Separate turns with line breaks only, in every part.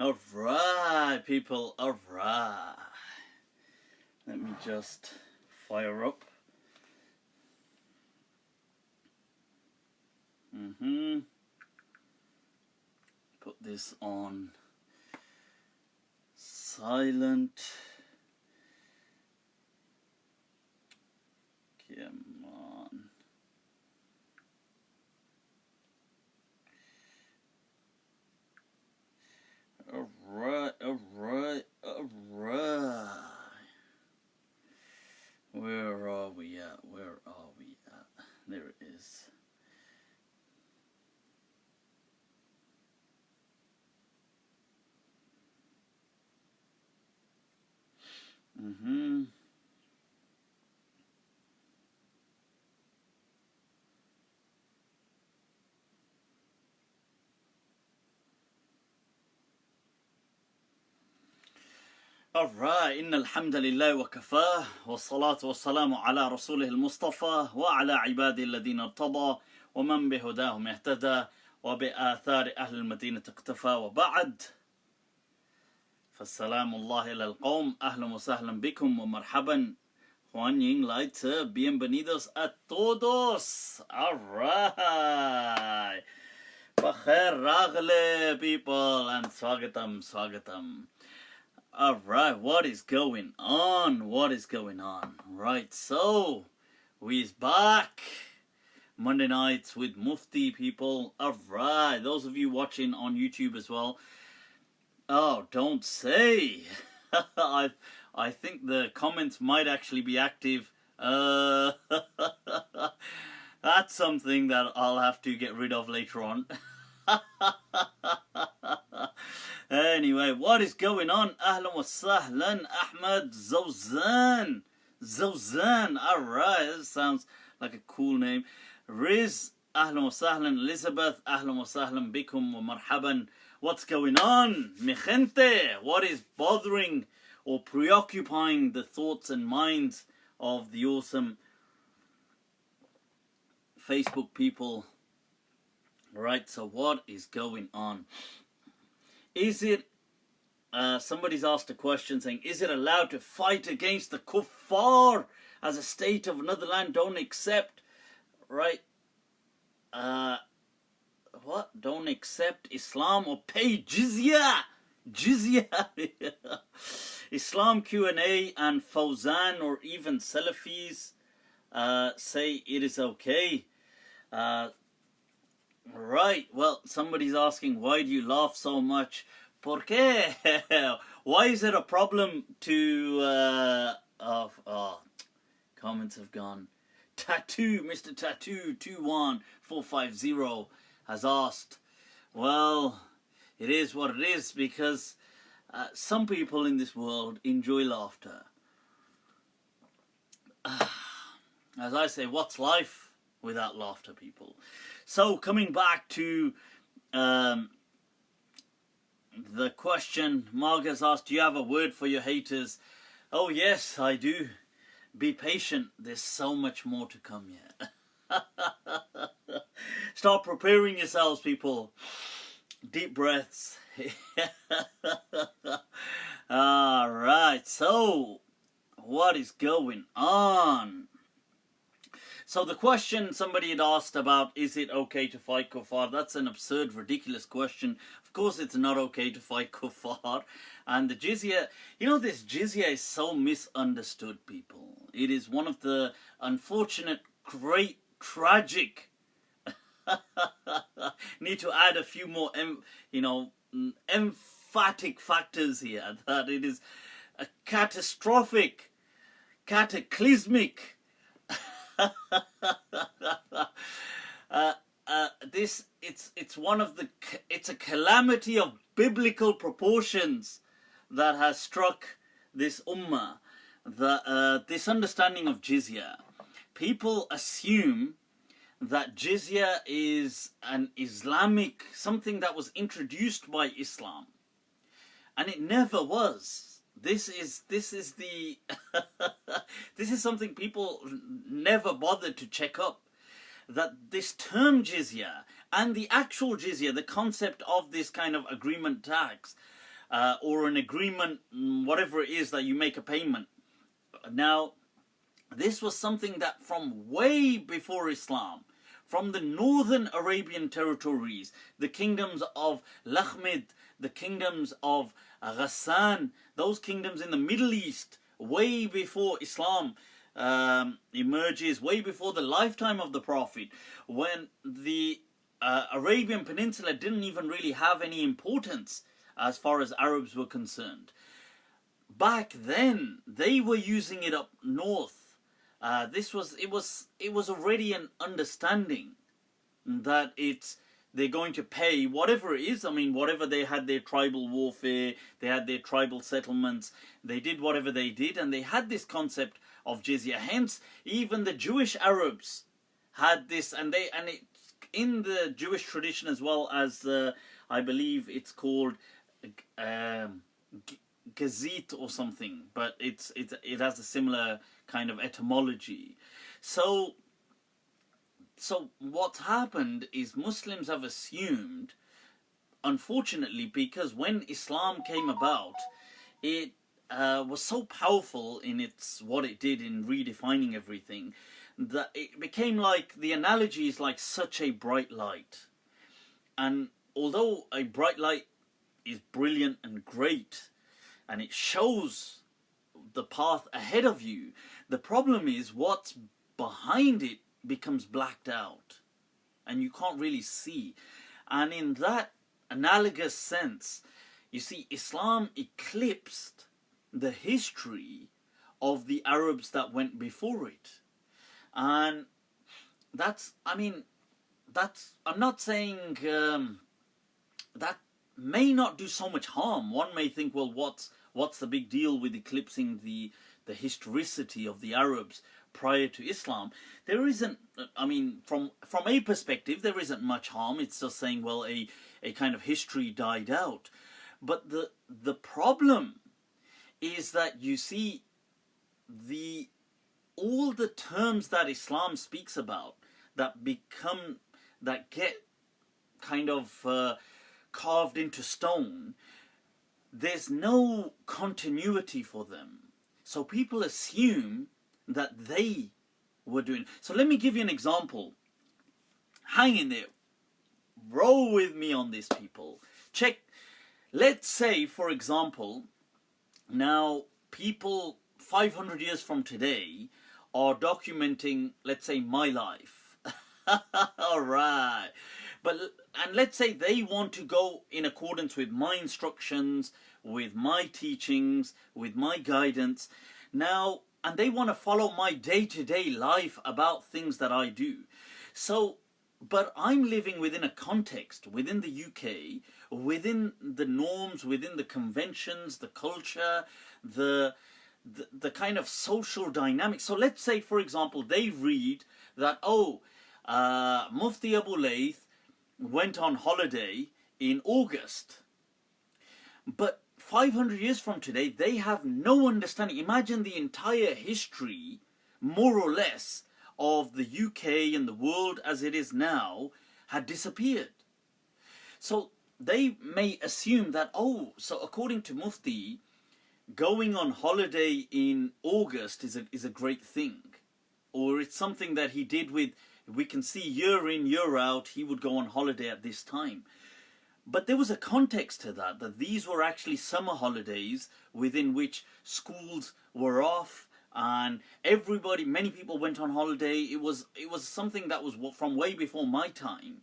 Alright, people, alright. Let me just fire up. Put this on silent. Come on. Alright. Where are we at? There it is. Alright, inna alhamdulillah wa kafah, wa salatu wa salamu ala rasulih al-Mustafa, wa ala ibadi alladhina irtada, wa man bihudahum ihtada, wa bi athari ahli al-Madinah iqtafa, wa ba'd. Fassalamu Allah ila al-qawm, ahlan wa sahlan bikum wa marhaban. Juan Ying Layth, bienvenidos a todos. Alright. Bakhair ragle, people, and swagatam. Alright, what is going on? Right, so we's back. Monday nights with Mufti, people. Alright, those of you watching on YouTube as well. Oh, don't say. I think the comments might actually be active. That's something that I'll have to get rid of later on. Anyway, what is going on? Ahlan wa sahlan, Ahmed Zawzan. Alright, that sounds like a cool name. Riz, ahlan wa sahlan. Elizabeth, ahlan wa sahlan bikum wa marhaban. What's going on, mi gente? What is bothering or preoccupying the thoughts and minds of the awesome Facebook people? Right, so what is going on? Is it, somebody's asked a question saying, is it allowed to fight against the kuffar as a state of another land don't accept, right? What? Don't accept Islam or pay jizya? Islam Q&A and Fawzan or even Salafis say it is okay. Right, well, somebody's asking, why do you laugh so much? ¿Por qué? Why is it a problem to, comments have gone. Tattoo, Mr. Tattoo 21450 has asked, well, it is what it is because some people in this world enjoy laughter. As I say, what's life without laughter, people? So, coming back to the question, Marga's asked, do you have a word for your haters? Oh yes, I do. Be patient, there's so much more to come yet. Start preparing yourselves, people. Deep breaths. Alright, so, what is going on? So the question somebody had asked about, is it okay to fight kuffar? That's an absurd, ridiculous question. Of course it's not okay to fight kuffar. And the jizya, you know, this jizya is so misunderstood, people. It is one of the unfortunate, great, tragic. Need to add a few more, emphatic factors here. That it is a catastrophic, cataclysmic, it's a calamity of biblical proportions that has struck this ummah. This understanding of jizya. People assume that jizya is an Islamic, something that was introduced by Islam, and it never was. This is the this is something people never bothered to check up, that this term jizya and the actual jizya, the concept of this kind of agreement tax, or an agreement, whatever it is that you make a payment. Now, this was something that from way before Islam, from the northern Arabian territories, the kingdoms of Lakhmid, the kingdoms of Ghassan, those kingdoms in the Middle East, way before Islam emerges, way before the lifetime of the Prophet, when the Arabian Peninsula didn't even really have any importance as far as Arabs were concerned. Back then, they were using it up north. It was already an understanding that they're going to pay whatever it is. I mean, whatever they had their tribal warfare, they had their tribal settlements, they did whatever they did, and they had this concept of jizya. Hence, even the Jewish Arabs had this, and it in the Jewish tradition as well as I believe it's called Gazit or something, but it has a similar kind of etymology. So what's happened is Muslims have assumed, unfortunately, because when Islam came about, it was so powerful in what it did in redefining everything, that it became like, the analogy is like such a bright light. And although a bright light is brilliant and great, and it shows the path ahead of you, the problem is what's behind it becomes blacked out and you can't really see. And in that analogous sense, you see, Islam eclipsed the history of the Arabs that went before it. And I'm not saying that may not do so much harm. One may think, well, what's the big deal with eclipsing the historicity of the Arabs prior to Islam? There isn't, I mean, from a perspective, there isn't much harm. It's just saying, well, a kind of history died out. But the problem is that, you see, all the terms that Islam speaks about that get kind of carved into stone, there's no continuity for them. So people assume that they were doing. So let me give you an example. Hang in there. Roll with me on this, people. Check. Let's say, for example, now people 500 years from today are documenting, let's say, my life. All right. And let's say they want to go in accordance with my instructions, with my teachings, with my guidance. Now, and they want to follow my day-to-day life about things that I do. So, but I'm living within a context, within the UK, within the norms, within the conventions, the culture, the kind of social dynamics. So let's say, for example, they read that, Mufti Abu Layth went on holiday in August. But 500 years from today, they have no understanding. Imagine the entire history, more or less, of the UK and the world as it is now had disappeared. So they may assume that, so according to Mufti, going on holiday in August is a great thing. Or it's something that he did with, we can see year in, year out, he would go on holiday at this time. But there was a context to that these were actually summer holidays within which schools were off and many people went on holiday. It was something that was from way before my time.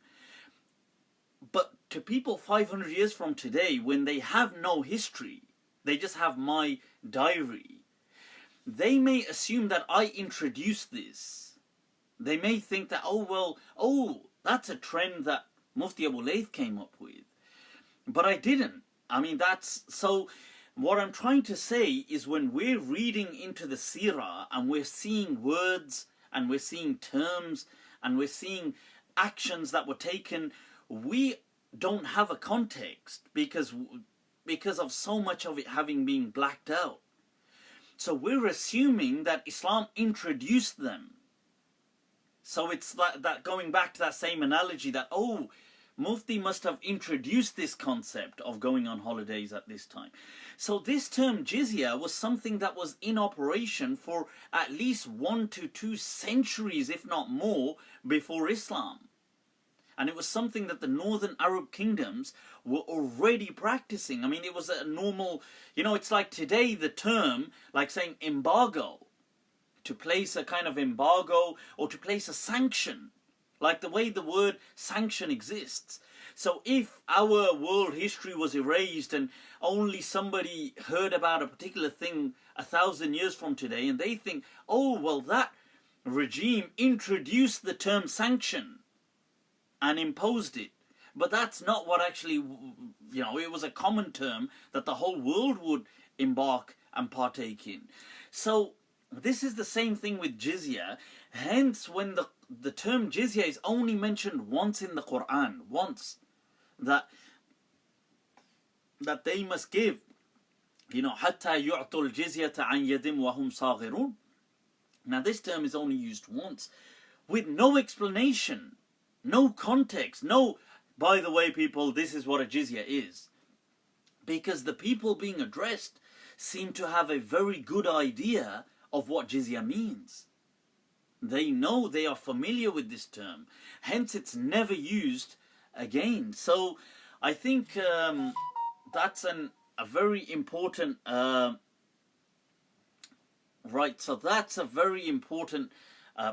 But to people 500 years from today, when they have no history, they just have my diary, they may assume that I introduced this. They may think that, that's a trend that Mufti Abu Layth came up with. But I didn't. I mean, so what I'm trying to say is, when we're reading into the seerah and we're seeing words and we're seeing terms and we're seeing actions that were taken, we don't have a context because of so much of it having been blacked out. So we're assuming that Islam introduced them. So it's that going back to that same analogy that, Mufti must have introduced this concept of going on holidays at this time. So this term jizya was something that was in operation for at least 1 to 2 centuries, if not more, before Islam. And it was something that the northern Arab kingdoms were already practicing. I mean, it was a normal, it's like today the term, like saying embargo, to place a kind of embargo or to place a sanction, like the way the word sanction exists. So if our world history was erased and only somebody heard about a particular thing 1,000 years from today, and they think, oh, well, that regime introduced the term sanction and imposed it. But that's not what actually, it was a common term that the whole world would embark and partake in. So this is the same thing with jizya. Hence, when the term jizya is only mentioned once in the Quran, once, that they must give, حَتَّى يُعْطُوا الْجِزْيَةَ عَنْ يَدٍ وَهُمْ صَاغِرُونَ. Now this term is only used once, with no explanation, no context, no, by the way, people, this is what a jizya is. Because the people being addressed seem to have a very good idea of what jizya means. They know, they are familiar with this term. Hence, it's never used again. So, I think that's a very important... right, so that's a very important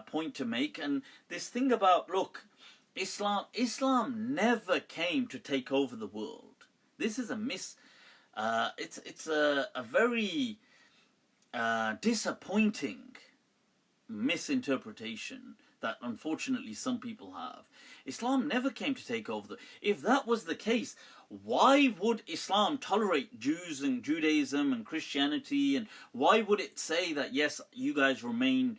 point to make. And this thing about, look, Islam never came to take over the world. This is a it's a very disappointing misinterpretation that unfortunately some people have. Islam never came to take over if that was the case, why would Islam tolerate Jews and Judaism and Christianity, and why would it say that yes, you guys remain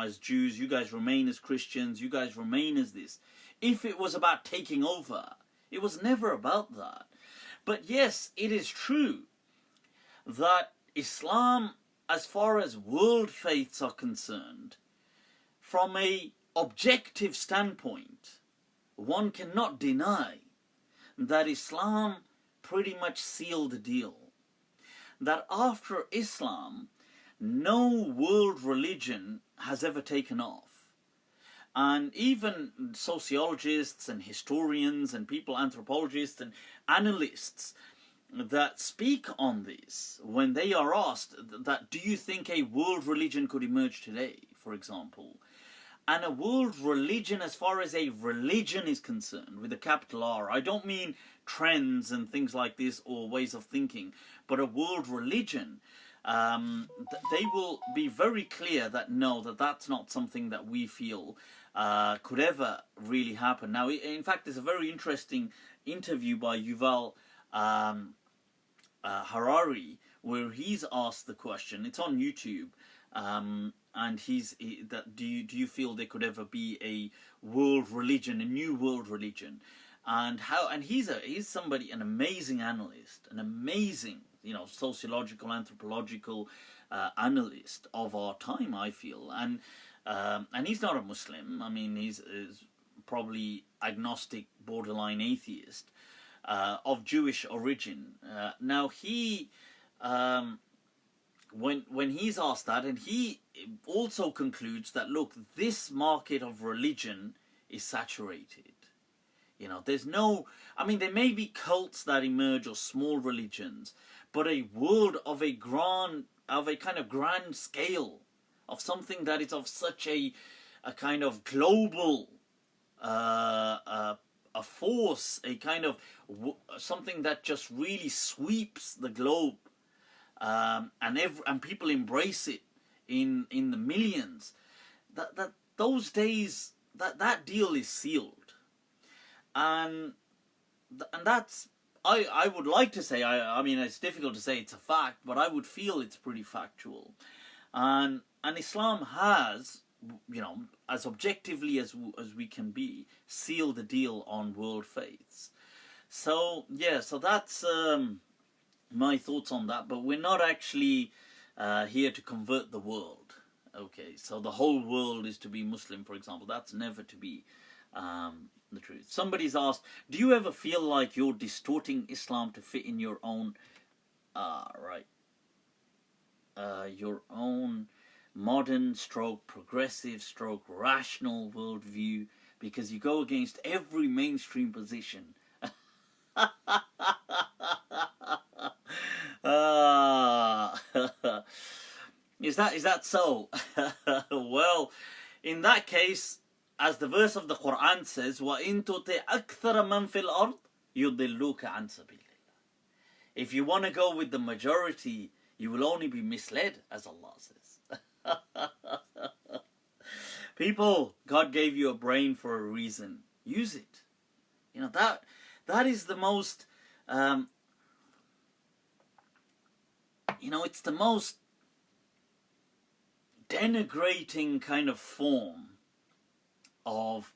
as Jews, you guys remain as Christians, you guys remain as this, if it was about taking over? It was never about that. But yes, it is true that Islam, as far as world faiths are concerned, from a objective standpoint, one cannot deny that Islam pretty much sealed the deal. That after Islam, no world religion has ever taken off. And even sociologists and historians and anthropologists and analysts that speak on this, when they are asked that, do you think a world religion could emerge today, for example? And a world religion, as far as a religion is concerned, with a capital R, I don't mean trends and things like this or ways of thinking, but a world religion, they will be very clear that no, that's not something that we feel could ever really happen. Now, in fact, there's a very interesting interview by Yuval Harari where he's asked the question. It's on YouTube, and do you feel there could ever be a world religion, a new world religion? And he's somebody, an amazing analyst, an amazing sociological, anthropological analyst of our time, I feel. And he's not a Muslim. I mean, he's probably agnostic, borderline atheist, of Jewish origin. Now he, when he's asked that, and he also concludes that, look, this market of religion is saturated. There's no, there may be cults that emerge or small religions, but a world of a kind of grand scale, of something that is of such a kind of global a force, a kind of something that just really sweeps the globe, and people embrace it in the millions. That those days, that deal is sealed. And that's, I would like to say, I mean, it's difficult to say it's a fact, but I would feel it's pretty factual. And Islam has, as objectively as we can be, sealed the deal on world faiths. So, yeah, so that's my thoughts on that. But we're not actually here to convert the world. Okay, so the whole world is to be Muslim, for example. That's never to be the truth. Somebody's asked, do you ever feel like you're distorting Islam to fit in your own, your own modern stroke, progressive stroke, rational worldview, because you go against every mainstream position? Is that so? Well, in that case, as the verse of the Quran says, وَإِن تُطِعْ أَكْثَرَ مَنْ فِي الْأَرْضِ يُضِلُّوكَ عَنْ سَبِيلِ اللَّهِ. If you want to go with the majority, you will only be misled, as Allah says. People, God gave you a brain for a reason. Use it. You know, that is the most, it's the most denigrating kind of form of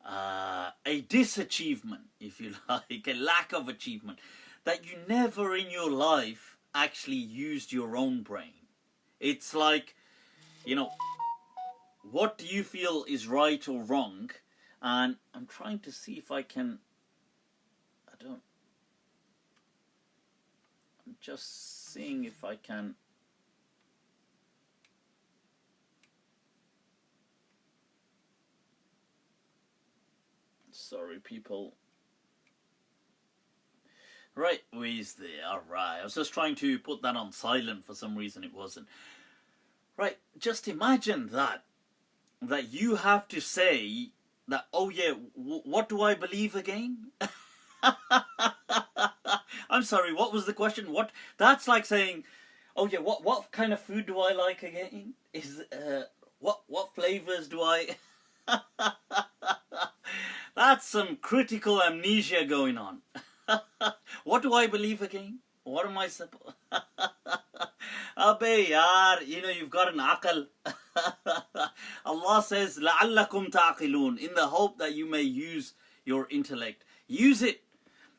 a disachievement, if you like, a lack of achievement, that you never in your life actually used your own brain. It's like, what do you feel is right or wrong? And I'm trying to see if I can, I'm just seeing if I can. Sorry, people. Right, where's there? Alright, I was just trying to put that on silent. For some reason it wasn't. Right, just imagine that you have to say that, oh yeah, what do I believe again? I'm sorry, what was the question? That's like saying, oh yeah, what kind of food do I like again? What flavors do I... That's some critical amnesia going on. What do I believe again? What am I supposed... Abey, yaar, you've got an aql. Allah says, لَعَلَّكُمْ تَعْقِلُونَ, in the hope that you may use your intellect. Use it.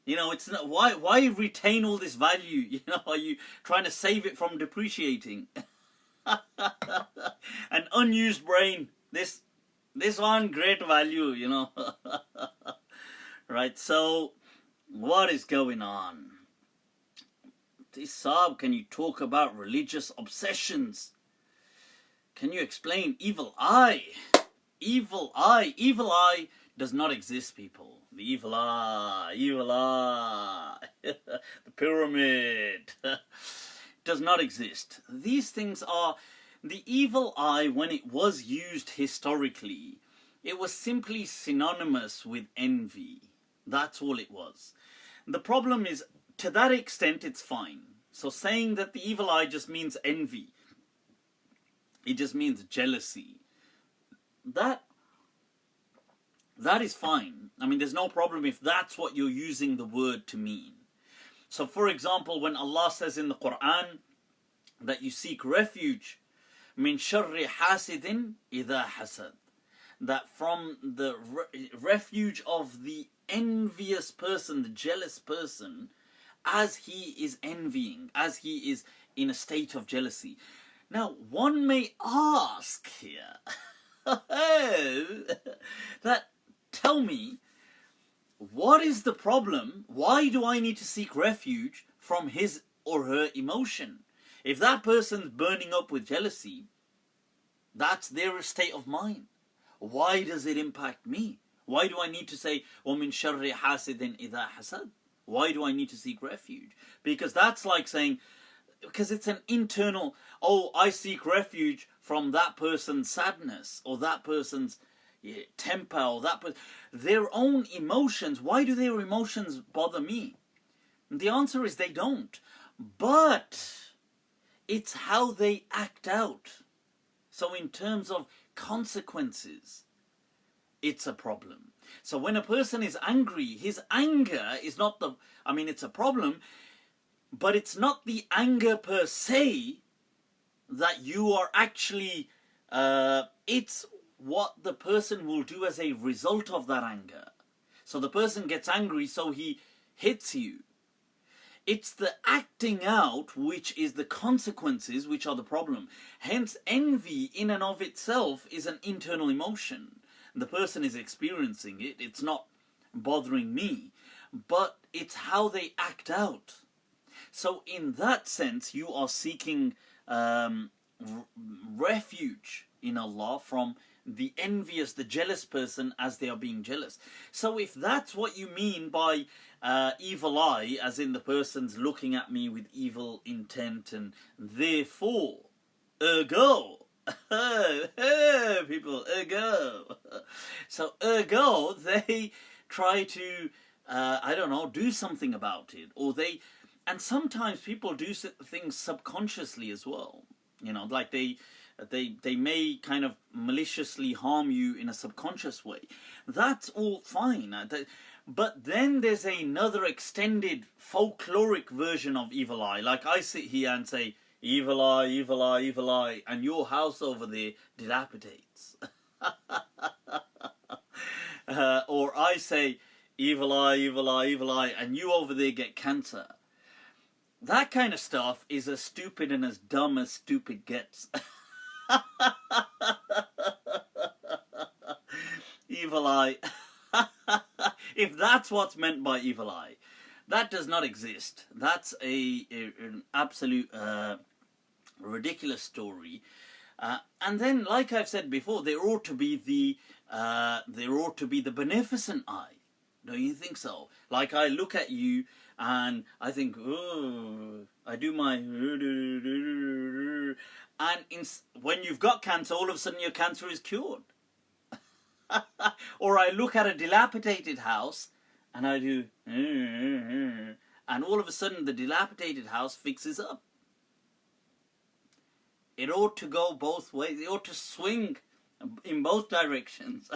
It's not, why retain all this value? Are you trying to save it from depreciating? An unused brain. This one great value, Right, so what is going on? Isab, can you talk about religious obsessions? Can you explain evil eye? Evil eye does not exist, people. The evil eye, the pyramid does not exist. These things are... The evil eye, when it was used historically, it was simply synonymous with envy. That's all it was. The problem is, to that extent, it's fine. So saying that the evil eye just means envy, it just means jealousy, that is fine. I mean, there's no problem if that's what you're using the word to mean. So, for example, when Allah says in the Quran that you seek refuge min sharri hasidin idha hasad, that from the refuge of the envious person, the jealous person, as he is envying, as he is in a state of jealousy. Now, one may ask here, that, tell me, what is the problem? Why do I need to seek refuge from his or her emotion? If that person's burning up with jealousy, that's their state of mind. Why does it impact me? Why do I need to say, وَمِن شَرِّ حَاسِدٍ إِذَا حَسَدٍ? Why do I need to seek refuge? Because that's like saying, because it's an internal, oh, I seek refuge from that person's sadness, or that person's temper, or their own emotions. Why do their emotions bother me? And the answer is they don't. But it's how they act out. So in terms of consequences, it's a problem. So when a person is angry, his anger is not it's a problem, but it's not the anger per se that you are actually, it's what the person will do as a result of that anger. So the person gets angry, so he hits you. It's the acting out which is the consequences which are the problem. Hence, envy in and of itself is an internal emotion. the person is experiencing it. It's not bothering me, but it's how they act out. So in that sense, you are seeking refuge in Allah from the envious, the jealous person as they are being jealous. So if that's what you mean by evil eye, as in the person's looking at me with evil intent, and therefore, ergo, people, ergo. So ergo, they try to, I don't know, do something about it, or they, and sometimes people do things subconsciously as well. You know, like they may kind of maliciously harm you in a subconscious way. That's all fine. But then there's another extended folkloric version of evil eye. Like I sit here and say, evil eye, evil eye, evil eye, and your house over there dilapidates. Or I say, evil eye, evil eye, evil eye, and you over there get cancer. That kind of stuff is as stupid and as dumb as stupid gets. Evil eye. If that's what's meant by evil eye, that does not exist. That's an absolute ridiculous story. And then, like I've said before, there ought to be the beneficent eye. Don't you think so? Like I look at you and I think, oh, I do my, and when you've got cancer, all of a sudden your cancer is cured. Or I look at a dilapidated house and I do, and all of a sudden the dilapidated house fixes up. It ought to go both ways. It ought to swing in both directions.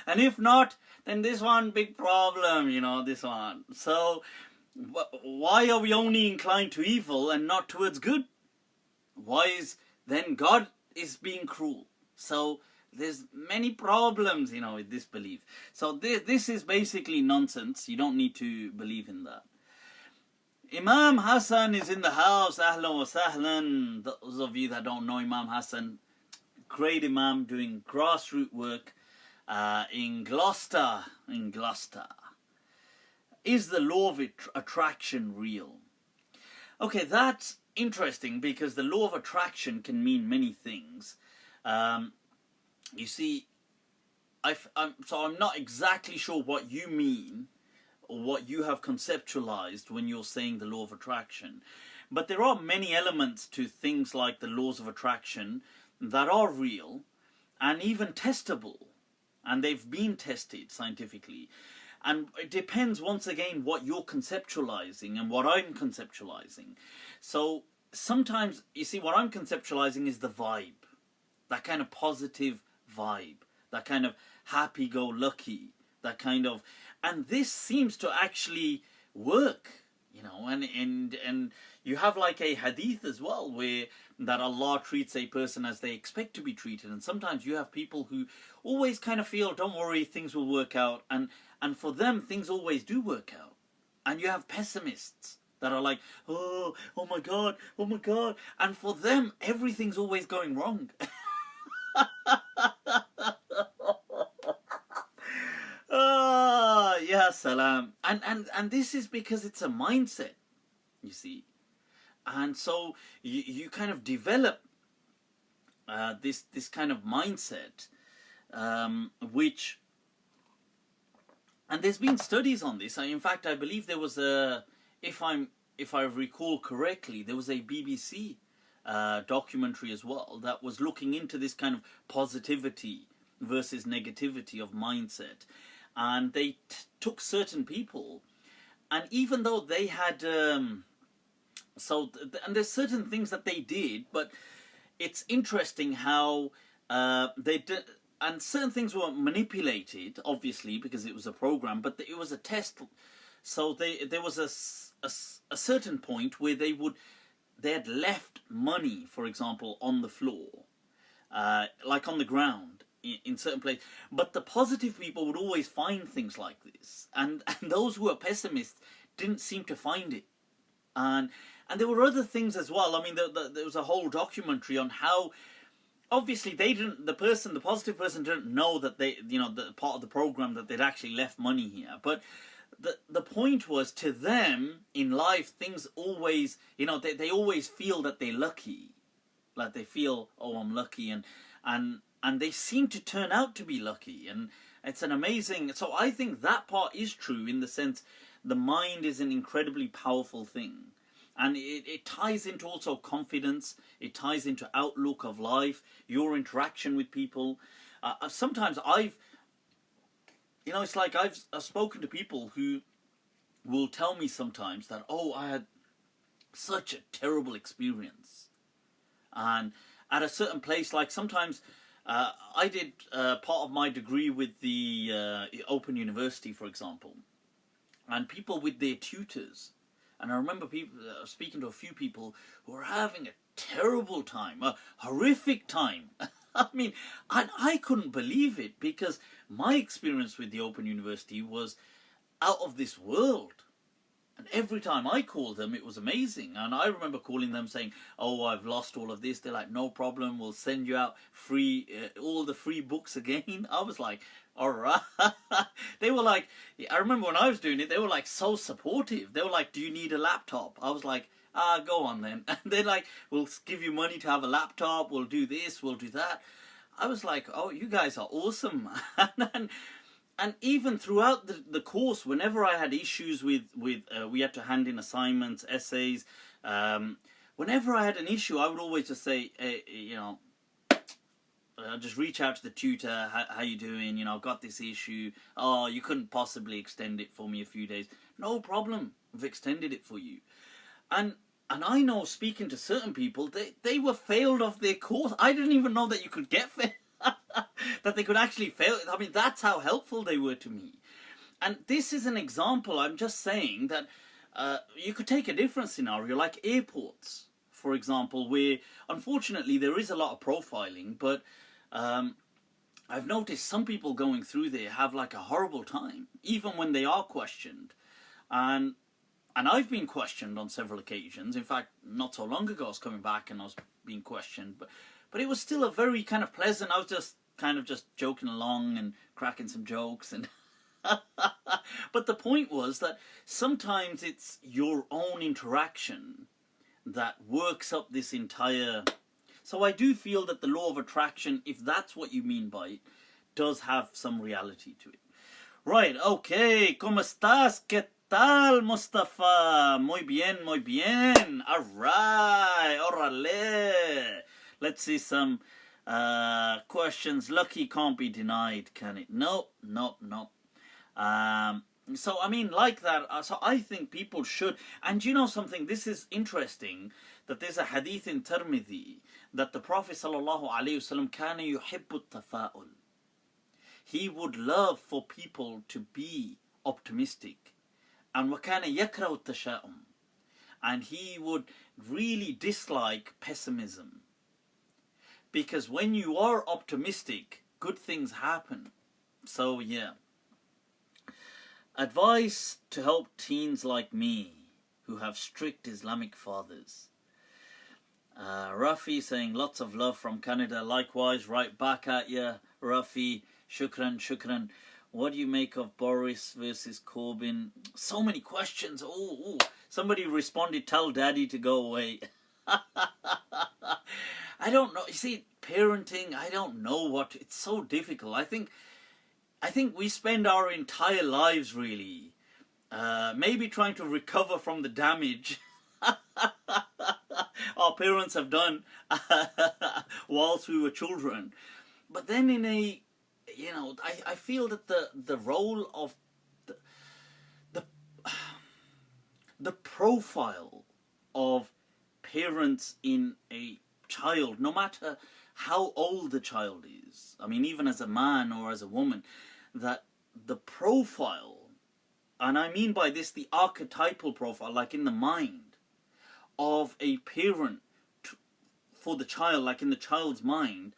And if not, then this one big problem, you know, this one. So, why are we only inclined to evil and not towards good? Why is then God is being cruel? So, there's many problems, you know, with this belief. So, this is basically nonsense. You don't need to believe in that. Imam Hassan is in the house. Ahlan wa sahlan. Those of you that don't know Imam Hassan, great Imam doing grassroots work in Gloucester. Is the law of attraction real? Okay, that's interesting because the law of attraction can mean many things. You see, I'm not exactly sure what you mean or what you have conceptualized when you're saying the law of attraction. But there are many elements to things like the laws of attraction that are real and even testable. And they've been tested scientifically. And it depends, once again, what you're conceptualizing and what I'm conceptualizing. So sometimes, you see, what I'm conceptualizing is the vibe. That kind of positive vibe. That kind of happy-go-lucky. That kind of... And this seems to actually work, you know. And you have like a hadith as well, where that Allah treats a person as they expect to be treated. And sometimes you have people who always kind of feel, don't worry, things will work out. And for them, things always do work out. And you have pessimists that are like, oh my God. And for them, everything's always going wrong. Ya salam. And this is because it's a mindset, you see. And so you kind of develop this kind of mindset, which, and there's been studies on this. In fact, I believe there was if I recall correctly, there was a BBC documentary as well that was looking into this kind of positivity versus negativity of mindset. And they took certain people, and even though they had and there's certain things that they did, but it's interesting how they did, and certain things were manipulated, obviously, because it was a program, but it was a test. So there was a certain point where they had left money, for example, on the floor, like on the ground in certain places. But the positive people would always find things like this, and those who were pessimists didn't seem to find it. And there were other things as well. I mean, there was a whole documentary on how, obviously they didn't, the positive person didn't know that they, the part of the program that they'd actually left money here. But the point was, to them in life, things always, they always feel that they're lucky. Like they feel, oh, I'm lucky, and they seem to turn out to be lucky, and it's an amazing. So I think that part is true, in the sense the mind is an incredibly powerful thing, and it ties into also confidence. It ties into outlook of life, your interaction with people. Sometimes it's like I've spoken to people who will tell me sometimes that, oh, I had such a terrible experience, and at a certain place, like sometimes I did part of my degree with the Open University, for example, and people with their tutors, and I remember people speaking to a few people who were having a terrible time, a horrific time. I mean, and I couldn't believe it, because my experience with the Open University was out of this world. And every time I called them, it was amazing. And I remember calling them saying, oh, I've lost all of this. They're like, no problem, we'll send you out free, all the free books again. I was like, all right. They were like, I remember when I was doing it, they were like so supportive. They were like, do you need a laptop? I was like, go on then. And they're like, we'll give you money to have a laptop, we'll do this, we'll do that. I was like, oh, you guys are awesome. And even throughout the course, whenever I had issues with we had to hand in assignments, essays, whenever I had an issue, I would always just say, I'll just reach out to the tutor, how you doing, I've got this issue, oh, you couldn't possibly extend it for me a few days. No problem, we've extended it for you. And I know, speaking to certain people, they were failed off their course. I didn't even know that you could get failed. That they could actually fail. I mean, that's how helpful they were to me. And this is an example. I'm just saying that you could take a different scenario, like airports, for example, where unfortunately there is a lot of profiling, but I've noticed some people going through there have like a horrible time, even when they are questioned. And I've been questioned on several occasions. In fact, not so long ago I was coming back and I was being questioned, but it was still a very kind of pleasant. I was just kind of just joking along and cracking some jokes, and but the point was that sometimes it's your own interaction that works up this entire. So I do feel that the law of attraction, if that's what you mean by it, does have some reality to it. Right, okay. ¿Cómo estás? ¿Qué tal, Mustafa? Muy bien, muy bien. All right, órale. Let's see some questions. Lucky can't be denied, can it? Nope. So, I mean, like that, so I think people should, and you know something, this is interesting, that there's a hadith in Tirmidhi, that the Prophet ﷺ كَانَ يُحِبُّ التَّفَاؤُلِ. He would love for people to be optimistic. And وَكَانَ يَكْرَهُ التَّشَاؤُمْ. And he would really dislike pessimism. Because when you are optimistic, good things happen. So, yeah. Advice to help teens like me who have strict Islamic fathers. Rafi saying lots of love from Canada. Likewise, right back at you, Rafi. Shukran. What do you make of Boris versus Corbyn? So many questions. Oh, somebody responded, tell daddy to go away. I don't know. You see, parenting, I don't know what. It's so difficult. I think we spend our entire lives really maybe trying to recover from the damage our parents have done whilst we were children. But then in a, I feel that the role of the profile of parents in a child, no matter how old the child is, I mean, even as a man or as a woman, that the profile, and I mean by this the archetypal profile, like in the mind of a parent for the child, like in the child's mind,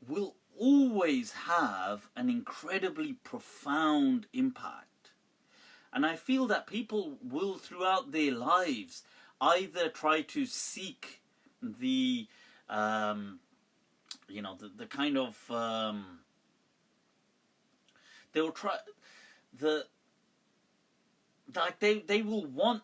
will always have an incredibly profound impact. And I feel that people will throughout their lives either try to seek the you know, the kind of they will try the like they will want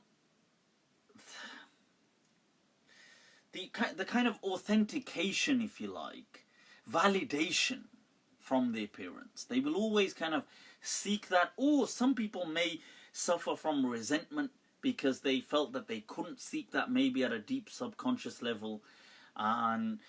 the kind of authentication, if you like, validation from the appearance. They will always kind of seek that. Or some people may suffer from resentment because they felt that they couldn't seek that, maybe at a deep subconscious level. And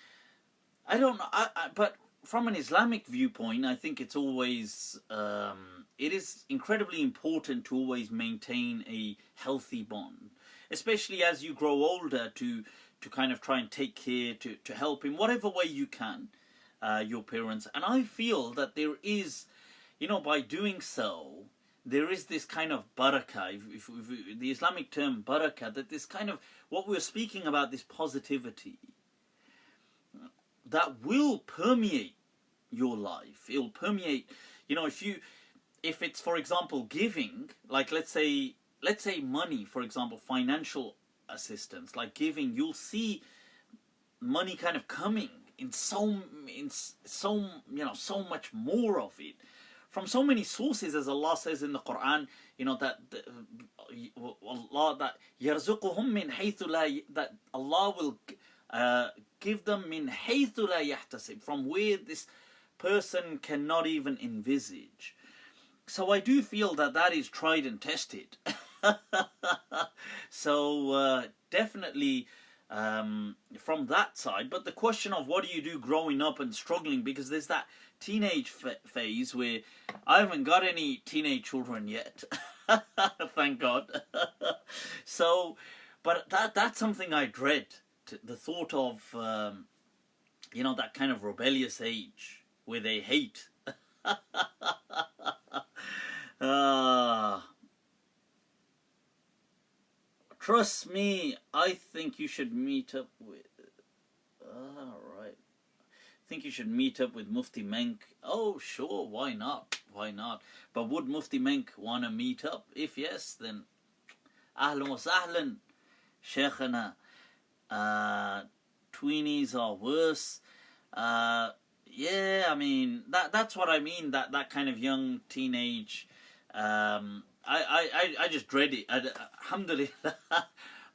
I don't know, but from an Islamic viewpoint, I think it's always, it is incredibly important to always maintain a healthy bond, especially as you grow older, to kind of try and take care, to help in whatever way you can, your parents. And I feel that there is, you know, by doing so, there is this kind of barakah, if the Islamic term barakah, that this kind of, what we're speaking about, this positivity, that will permeate your life. It'll permeate, you know, if it's, for example, giving, like let's say money, for example, financial assistance, like giving, you'll see money kind of coming in so you know, so much more of it from so many sources, as Allah says in the Quran, you know, that Allah, that yarzuquhum min haythu la, that Allah will give them min haythu la yahtasib, from where this person cannot even envisage. So I do feel that that is tried and tested. So definitely from that side. But the question of what do you do growing up and struggling, because there's that teenage phase where I haven't got any teenage children yet. Thank God. So, but that's something I dread, the thought of, you know, that kind of rebellious age where they hate. Trust me, I think you should meet up with... Alright. I think you should meet up with Mufti Menk. Oh, sure, why not? Why not? But would Mufti Menk want to meet up? If yes, then... Ahlan wa sahlan, Shaykhana. Tweenies are worse. Yeah, I mean, that's what I mean, that kind of young teenage... I just dread it. Alhamdulillah,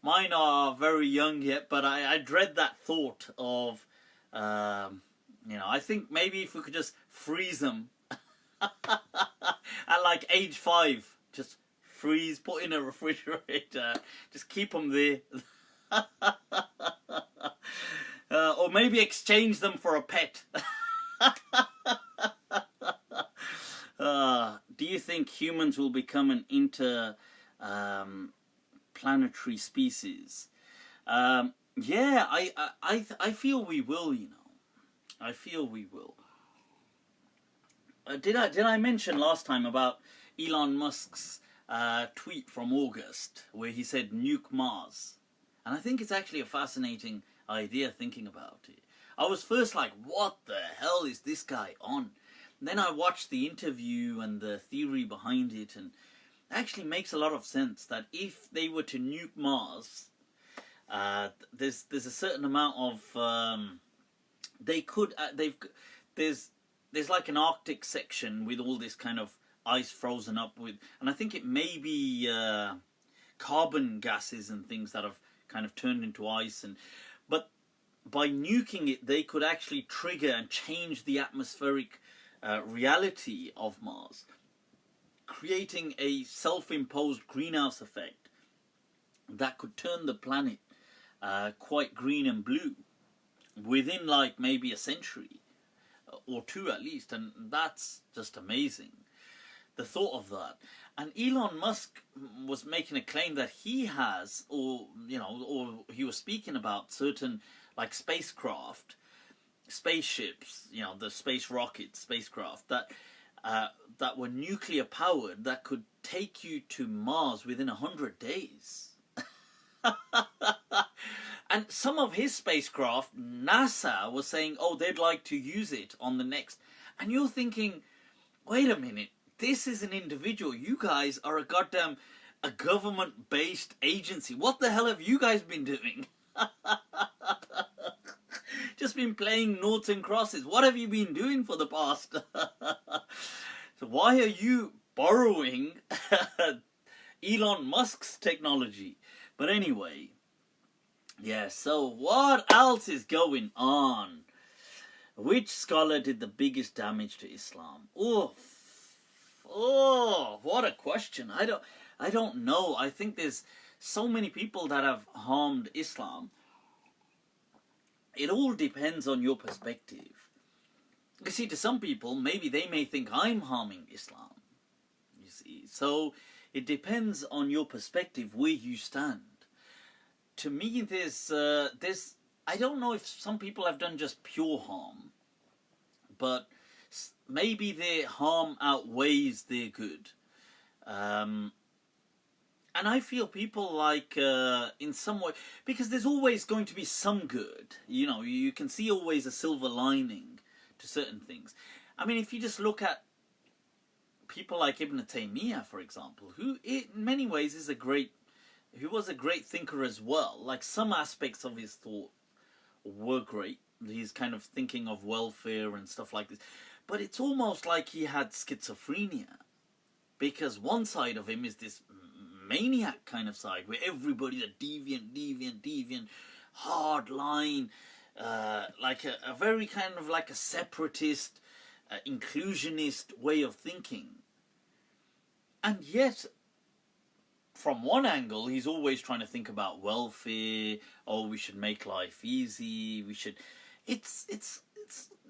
mine are very young yet, but I dread that thought of, you know, I think maybe if we could just freeze them at like age 5, just freeze, put in a refrigerator, just keep them there. Or maybe exchange them for a pet. Do you think humans will become an interplanetary species? Yeah, I feel we will, you know. I feel we will. Did I mention last time about Elon Musk's tweet from August where he said nuke Mars? And I think it's actually a fascinating idea thinking about it. I was first like, what the hell is this guy on? Then I watched the interview and the theory behind it, and it actually makes a lot of sense that if they were to nuke Mars, there's a certain amount of they could there's like an Arctic section with all this kind of ice frozen up with, and I think it may be carbon gases and things that have kind of turned into ice, but by nuking it, they could actually trigger and change the atmospheric reality of Mars, creating a self-imposed greenhouse effect that could turn the planet quite green and blue within like maybe a century or two at least, and that's just amazing, the thought of that. And Elon Musk was making a claim that he has, or you know, or he was speaking about certain like spacecraft, spaceships, you know, the space rockets, spacecraft that were nuclear powered, that could take you to Mars within 100 days. And some of his spacecraft, NASA was saying, oh, they'd like to use it on the next. And you're thinking, wait a minute, this is an individual. You guys are a government-based agency. What the hell have you guys been doing? just been playing noughts and crosses. What have you been doing for the past? So why are you borrowing Elon Musk's technology? But anyway, yeah, so what else is going on? Which scholar did the biggest damage to Islam? Oh, what a question. I don't know. I think there's so many people that have harmed Islam. It all depends on your perspective. You see, to some people, maybe they may think I'm harming Islam. You see, so it depends on your perspective where you stand. To me, there's I don't know if some people have done just pure harm, but maybe their harm outweighs their good. And I feel people like, in some way, because there's always going to be some good. You know, you can see always a silver lining to certain things. I mean, if you just look at people like Ibn Taymiyyah, for example, who in many ways is he was a great thinker as well. Like, some aspects of his thought were great. He's kind of thinking of welfare and stuff like this. But it's almost like he had schizophrenia. Because one side of him is this maniac kind of side, where everybody's a deviant, hard line, like a very kind of like a separatist, inclusionist way of thinking. And yet, from one angle, he's always trying to think about welfare. Oh, we should make life easy. We should. It's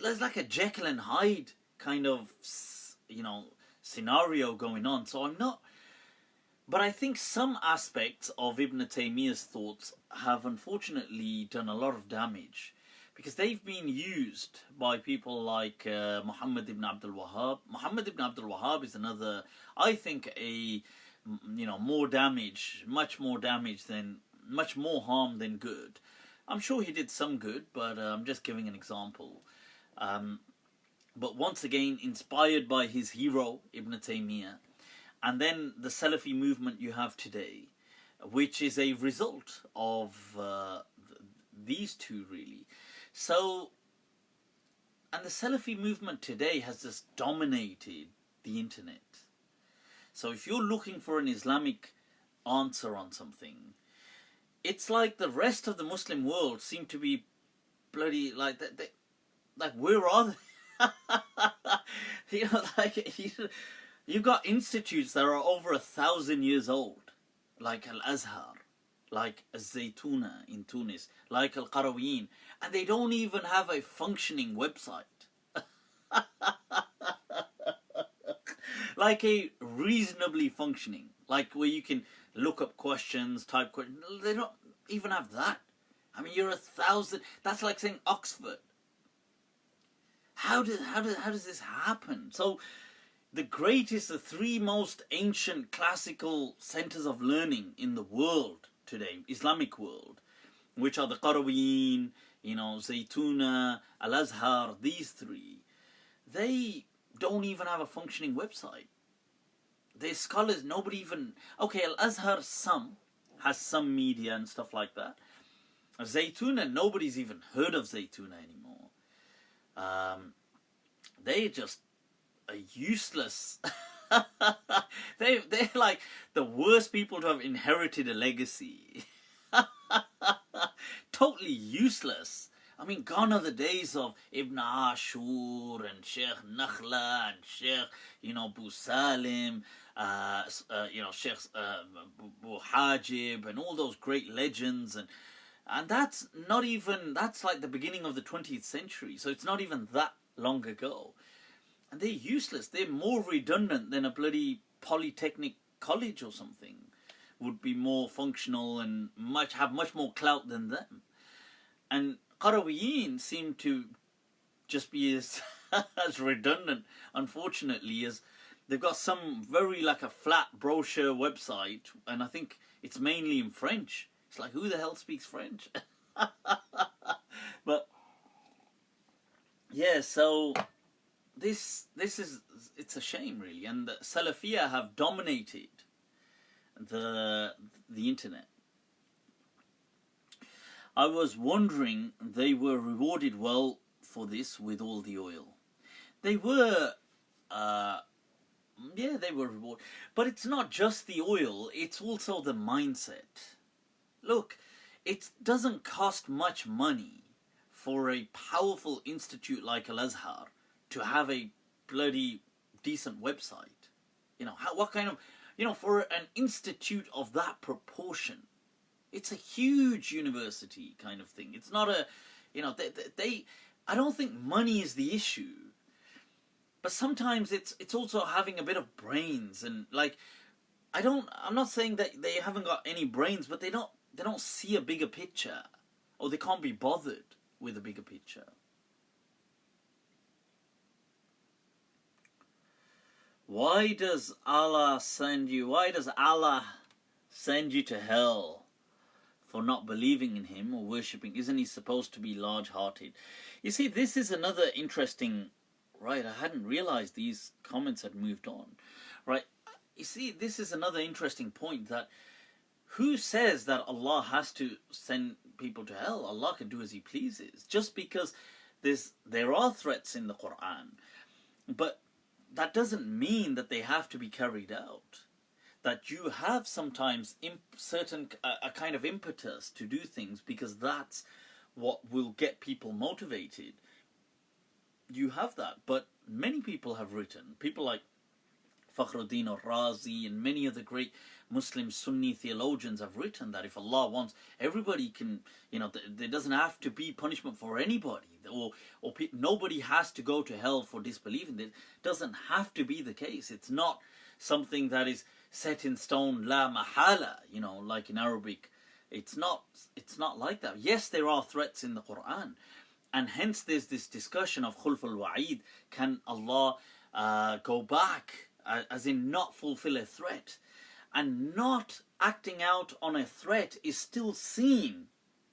there's like a Jekyll and Hyde kind of, you know, scenario going on. So I'm not. But I think some aspects of Ibn Taymiyyah's thoughts have unfortunately done a lot of damage, because they've been used by people like Muhammad ibn Abdul Wahhab. Muhammad ibn Abdul Wahhab is another, I think, more damage, much more harm than good. I'm sure he did some good, but I'm just giving an example. But once again, inspired by his hero, Ibn Taymiyyah. And then the Salafi movement you have today, which is a result of these two, really. So, and the Salafi movement today has just dominated the internet. So if you're looking for an Islamic answer on something, it's like the rest of the Muslim world seem to be bloody like that. Like, where are they? You know, like, you've got institutes that are over 1,000 years old, like Al-Azhar, like Al-Zaytuna in Tunis, like Al-Qarawiyyin, and they don't even have a functioning website. Like a reasonably functioning, like where you can look up questions, type questions. They don't even have that. I mean, you're 1,000. That's like saying Oxford. How does this happen? So, the three most ancient classical centers of learning in the world today, Islamic world, which are the Qarawiyyin, you know, Zaytuna, Al-Azhar, these three, they don't even have a functioning website. Their scholars, nobody even... Okay, Al-Azhar has some media and stuff like that. Zaytuna, nobody's even heard of Zaytuna anymore. They just are useless. They're like the worst people to have inherited a legacy. Totally useless. I mean, gone are the days of Ibn Ashur and Sheikh Nakhla and Sheikh, Bu Salim, Sheikh Bu Hajib and all those great legends. And that's like the beginning of the 20th century. So it's not even that long ago. And they're useless. They're more redundant than a bloody polytechnic college or something. Would be more functional and have much more clout than them. And Qarawiyyin seem to just be as redundant, unfortunately, as they've got some very like a flat brochure website, and I think it's mainly in French. It's like, who the hell speaks French? But yeah, so this is, it's a shame really, and the Salafiyah have dominated the internet. I was wondering they were rewarded well for this with all the oil. They were, yeah, they were rewarded. But it's not just the oil, it's also the mindset. Look, it doesn't cost much money for a powerful institute like Al-Azhar to have a bloody decent website. You know, what kind of, you know, for an institute of that proportion, it's a huge university kind of thing. It's not a, you know, I don't think money is the issue. But sometimes it's also having a bit of brains, and like, I'm not saying that they haven't got any brains, but they don't see a bigger picture, or they can't be bothered with a bigger picture. Why does Allah send you to hell for not believing in him or worshipping? Isn't he supposed to be large-hearted? You see, this is another interesting, right, I hadn't realized these comments had moved on, right? You see, this is another interesting point, that who says that Allah has to send people to hell? Allah can do as he pleases. Just because there are threats in the Quran, but that doesn't mean that they have to be carried out. That you have sometimes a kind of impetus to do things because that's what will get people motivated. You have that, but many people have written, people like Fakhruddin al-Razi and many of the great Muslim Sunni theologians have written that if Allah wants, everybody can, you know, there doesn't have to be punishment for anybody, or nobody has to go to hell for disbelieving. It doesn't have to be the case. It's not something that is set in stone, la mahala, you know, like in Arabic. It's not like that. Yes, there are threats in the Quran, and hence there's this discussion of khulf al-wa'id. Can Allah go back, as in not fulfill a threat? And not acting out on a threat is still seen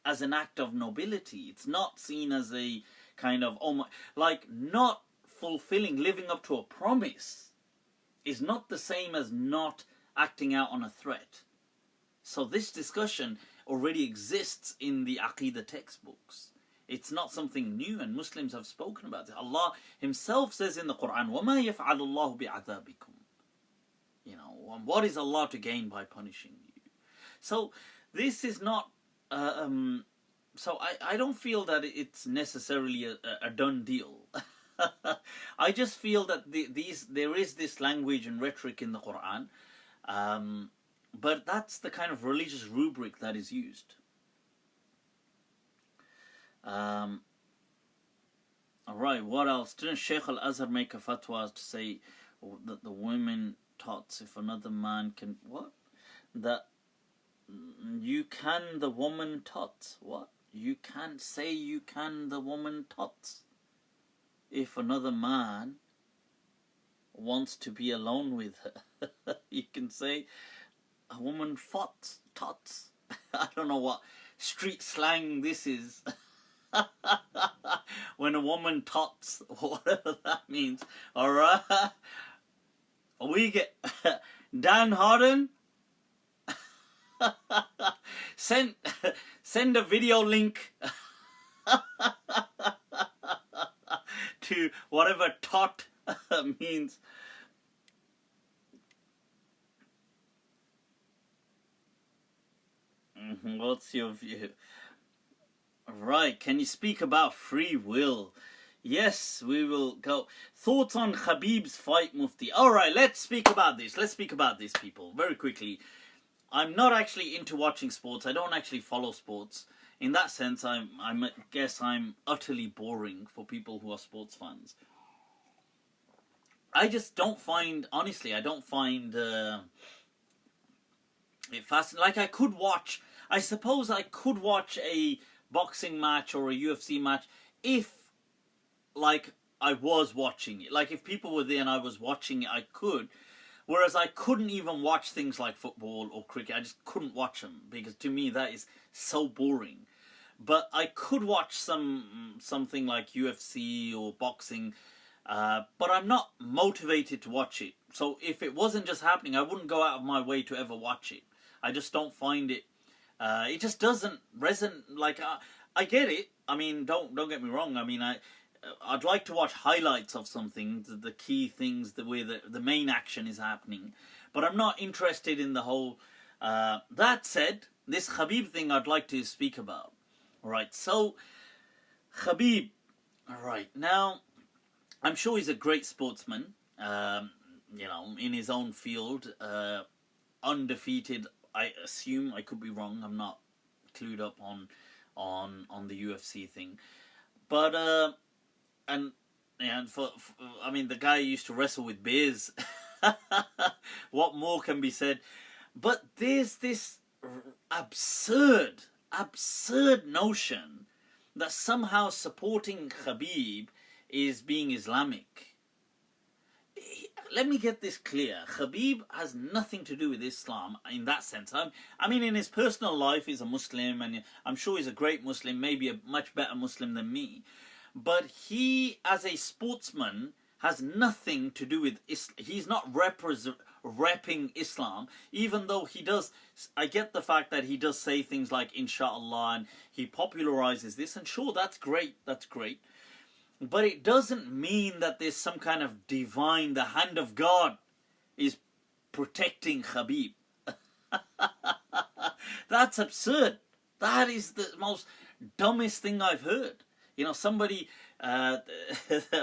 as an act of nobility. It's not seen as a kind of, like not fulfilling, living up to a promise is not the same as not acting out on a threat. So this discussion already exists in the Aqidah textbooks. It's not something new, and Muslims have spoken about it. Allah himself says in the Quran, وَمَا يَفْعَلُ اللَّهُ بِعَذَابِكُمْ. You know, what is Allah to gain by punishing you? So this is not, so I don't feel that it's necessarily a done deal. I just feel that there is this language and rhetoric in the Quran, but that's the kind of religious rubric that is used. Alright, what else? Didn't Shaykh al-Azhar make a fatwa to say that the women tots, if another man can, what? That you can the woman tots. What? You can't say you can the woman tots. If another man wants to be alone with her, you can say a woman fots, tots. I don't know what street slang this is. When a woman tots, whatever that means. Alright? We get Dan Harden. Send a video link to whatever tot means. What's your view? Right, can you speak about free will? Yes, we will go. Thoughts on Khabib's fight, Mufti? Alright, let's speak about this. Let's speak about this, people, very quickly. I'm not actually into watching sports. I don't actually follow sports. In that sense, I guess I'm utterly boring for people who are sports fans. I just don't find, honestly, I don't find it fascinating. Like, I suppose I could watch a boxing match or a UFC match if, like, I was watching it. Like, if people were there and I was watching it, I could. Whereas I couldn't even watch things like football or cricket. I just couldn't watch them because to me that is so boring. But I could watch something like UFC or boxing, but I'm not motivated to watch it. So if it wasn't just happening, I wouldn't go out of my way to ever watch it. I just don't find it It just doesn't resonate. Like I get it. I mean, don't get me wrong. I mean, I'd like to watch highlights of something, the key things, the way the main action is happening, but I'm not interested in the whole. That said, this Khabib thing I'd like to speak about. Right, so Khabib. Right now, I'm sure he's a great sportsman. You know, in his own field, undefeated. I assume, I could be wrong. I'm not clued up on the UFC thing, but and for I mean, the guy used to wrestle with bears. What more can be said? But there's this absurd notion that somehow supporting Khabib is being Islamic. Let me get this clear. Khabib has nothing to do with Islam in that sense. I mean, in his personal life, he's a Muslim, and I'm sure he's a great Muslim, maybe a much better Muslim than me. But he, as a sportsman, has nothing to do with Islam. He's not repping Islam, even though he does. I get the fact that he does say things like inshallah, and he popularizes this, and sure, that's great. But it doesn't mean that there's some kind of divine, the hand of God is protecting Khabib. That's absurd. That is the most dumbest thing I've heard. You know, somebody, a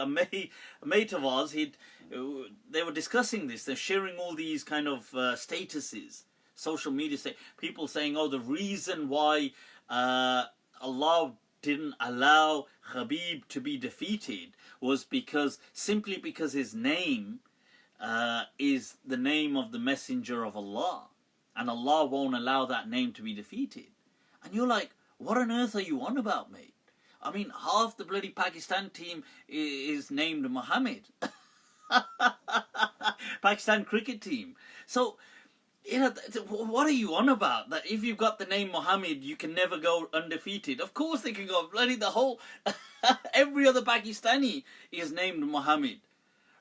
mate of ours, they were discussing this. They're sharing all these kind of statuses, social media, people saying, oh, the reason why Allah didn't allow Khabib to be defeated was simply because his name is the name of the messenger of Allah, and Allah won't allow that name to be defeated. And you're like, what on earth are you on about, mate? I mean, half the bloody Pakistan team is named Muhammad. Pakistan cricket team. So, you know, what are you on about? That if you've got the name Muhammad, you can never go undefeated? Of course they can go. Bloody the whole, every other Pakistani is named Muhammad,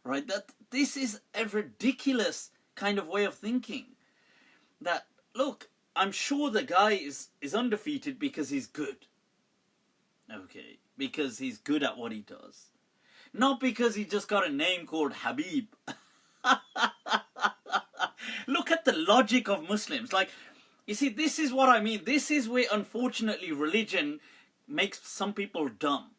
right? This is a ridiculous kind of way of thinking. That, look, I'm sure the guy is undefeated because he's good. Okay, because he's good at what he does. Not because he just got a name called Habib. Look at the logic of Muslims. Like, you see, this is what I mean. This is where, unfortunately, religion makes some people dumb.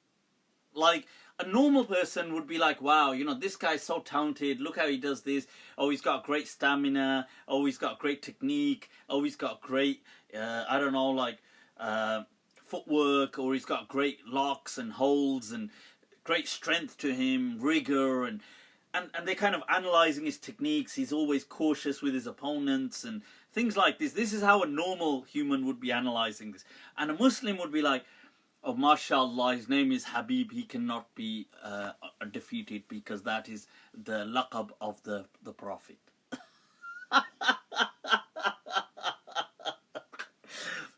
Like, a normal person would be like, wow, you know, this guy's so talented. Look how he does this. Oh, he's got great stamina. Oh, he's got great technique. Oh, he's got great, I don't know, like, footwork. Or he's got great locks and holds and great strength to him, rigor, and they're kind of analysing his techniques. He's always cautious with his opponents and things like this. This is how a normal human would be analysing this. And a Muslim would be like, oh, mashallah, his name is Habib, he cannot be defeated because that is the laqab of the Prophet.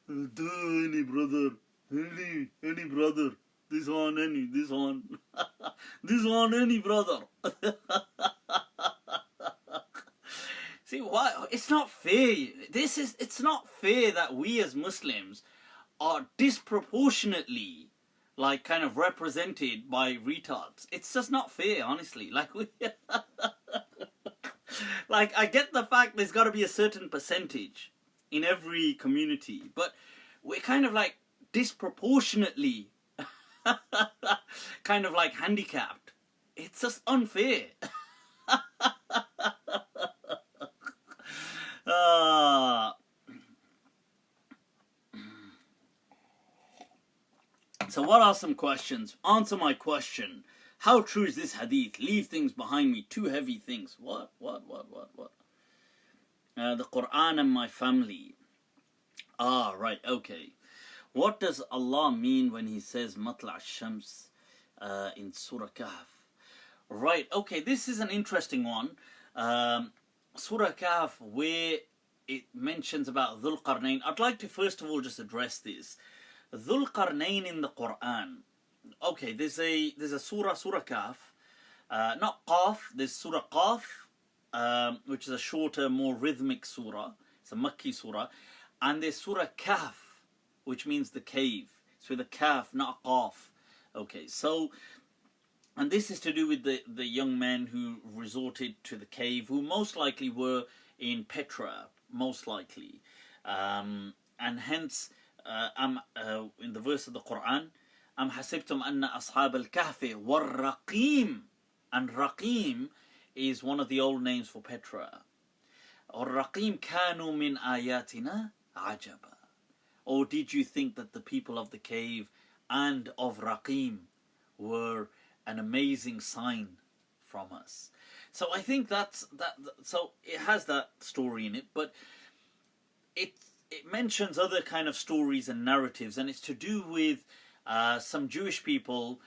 Any brother, any brother. This one, any brother. See, why? It's not fair. It's not fair that we as Muslims are disproportionately, like, kind of represented by retards. It's just not fair, honestly. Like, like, I get the fact there's got to be a certain percentage in every community, but we're kind of like disproportionately kind of like handicapped. It's just unfair. So what are some questions? Answer my question. How true is this hadith? Leave things behind me, too heavy things. What? The Quran and my family. Ah, right, okay. What does Allah mean when He says Matla' Shams in Surah Kahf? Right, okay, this is an interesting one. Surah Kahf, where it mentions about Dhul-Qarnayn. I'd like to first of all just address this. Dhul-Qarnayn in the Quran. Okay, there's a Surah Kahf. Not Qaf, there's Surah Qaf, which is a shorter, more rhythmic surah. It's a Makki surah. And there's Surah Kahf, which means the cave. It's with a kaf, not a qaf. Okay, so, and this is to do with the young men who resorted to the cave, who most likely were in Petra, most likely. And hence, in the verse of the Quran, أَمْ حَسِبْتُمْ أَنَّ أَصْحَابَ الْكَهْفِ وَالرَّقِيمِ. And Raqim is one of the old names for Petra. وَالرَّقِيمِ كَانُوا مِنْ آيَاتِنَا عَجَبًا. Or did you think that the people of the cave and of Raqim were an amazing sign from us? So I think that's that. So it has that story in it, but it mentions other kind of stories and narratives, and it's to do with some Jewish people.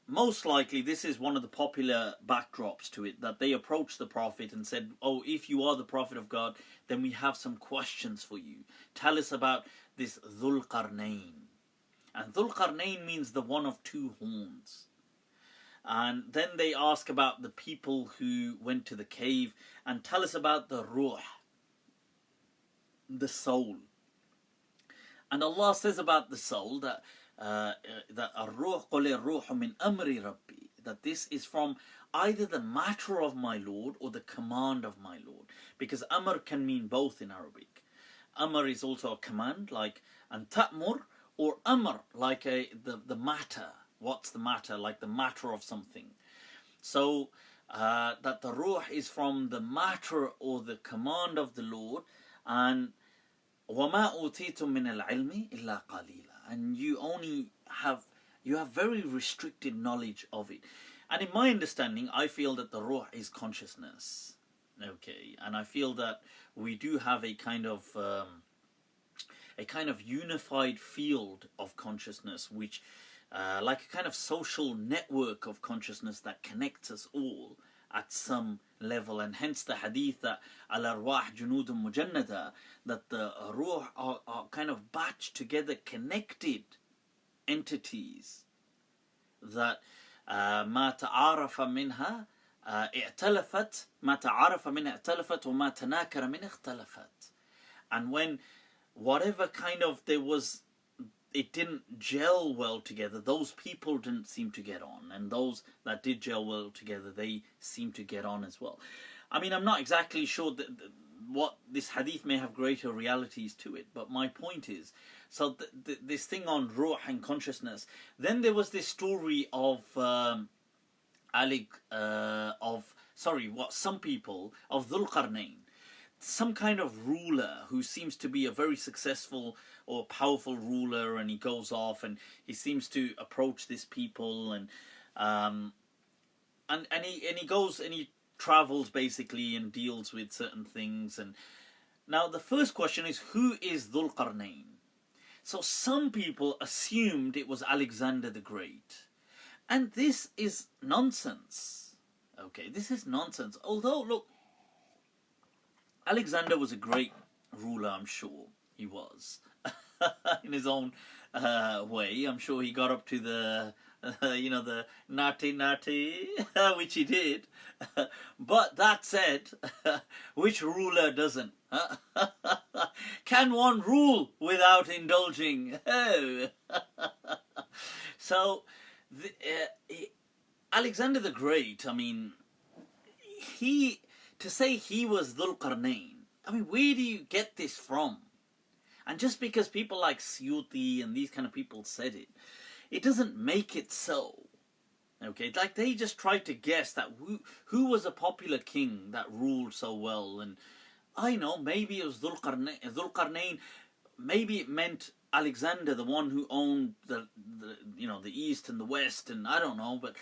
Most likely, this is one of the popular backdrops to it, that they approached the Prophet and said, oh, if you are the Prophet of God, then we have some questions for you. Tell us about this Dhul-Qarnayn. And Dhul-Qarnayn means the one of two horns. And then they ask about the people who went to the cave, and tell us about the ruh, the soul. And Allah says about the soul that الروح قل الروح من أمر ربي, that this is from either the matter of my Lord or the command of my Lord, because amr can mean both in Arabic. Amr is also a command, like an ta'mur, or amr, like the matter. What's the matter? Like the matter of something. So that the ruh is from the matter or the command of the Lord, and وَمَا أُوتِيتُم مِّنَ الْعِلْمِ إِلَّا قَلِيلًا. And you have very restricted knowledge of it. And in my understanding, I feel that the ruh is consciousness. Okay, and I feel that we do have a kind of unified field of consciousness, which like a kind of social network of consciousness that connects us all at some level. And hence the hadith that al-arwah junudun mujannada, that the ruh are kind of batched together, connected entities, that ما تعارف منها ائتلفت, ما تعارف منها ائتلفت, وما تناكر منها اختلفت. And when whatever kind of it didn't gel well together, those people didn't seem to get on, and those that did gel well together, they seem to get on as well. I mean, I'm not exactly sure what this hadith may have greater realities to it, but my point is, so this thing on ruh and consciousness. Then there was this story of some people of Dhul-Qarnayn, some kind of ruler who seems to be a very successful or powerful ruler, and he goes off and he seems to approach these people, and he goes and he travels basically and deals with certain things. And now the first question is, who is Dhul-Qarnayn? So some people assumed it was Alexander the Great, and this is nonsense. Okay, this is nonsense. Although, look, Alexander was a great ruler, I'm sure he was, in his own way. I'm sure he got up to the naughty, which he did. But that said, which ruler doesn't? Can one rule without indulging? Oh. So, Alexander the Great, I mean, to say he was Dhul-Qarnayn, I mean, where do you get this from? And just because people like Suyuti and these kind of people said it, it doesn't make it so. Okay, like they just tried to guess that who was a popular king that ruled so well, and I know, maybe it was Dhul-Qarnayn. Maybe it meant Alexander, the one who owned the east and the west, and I don't know, but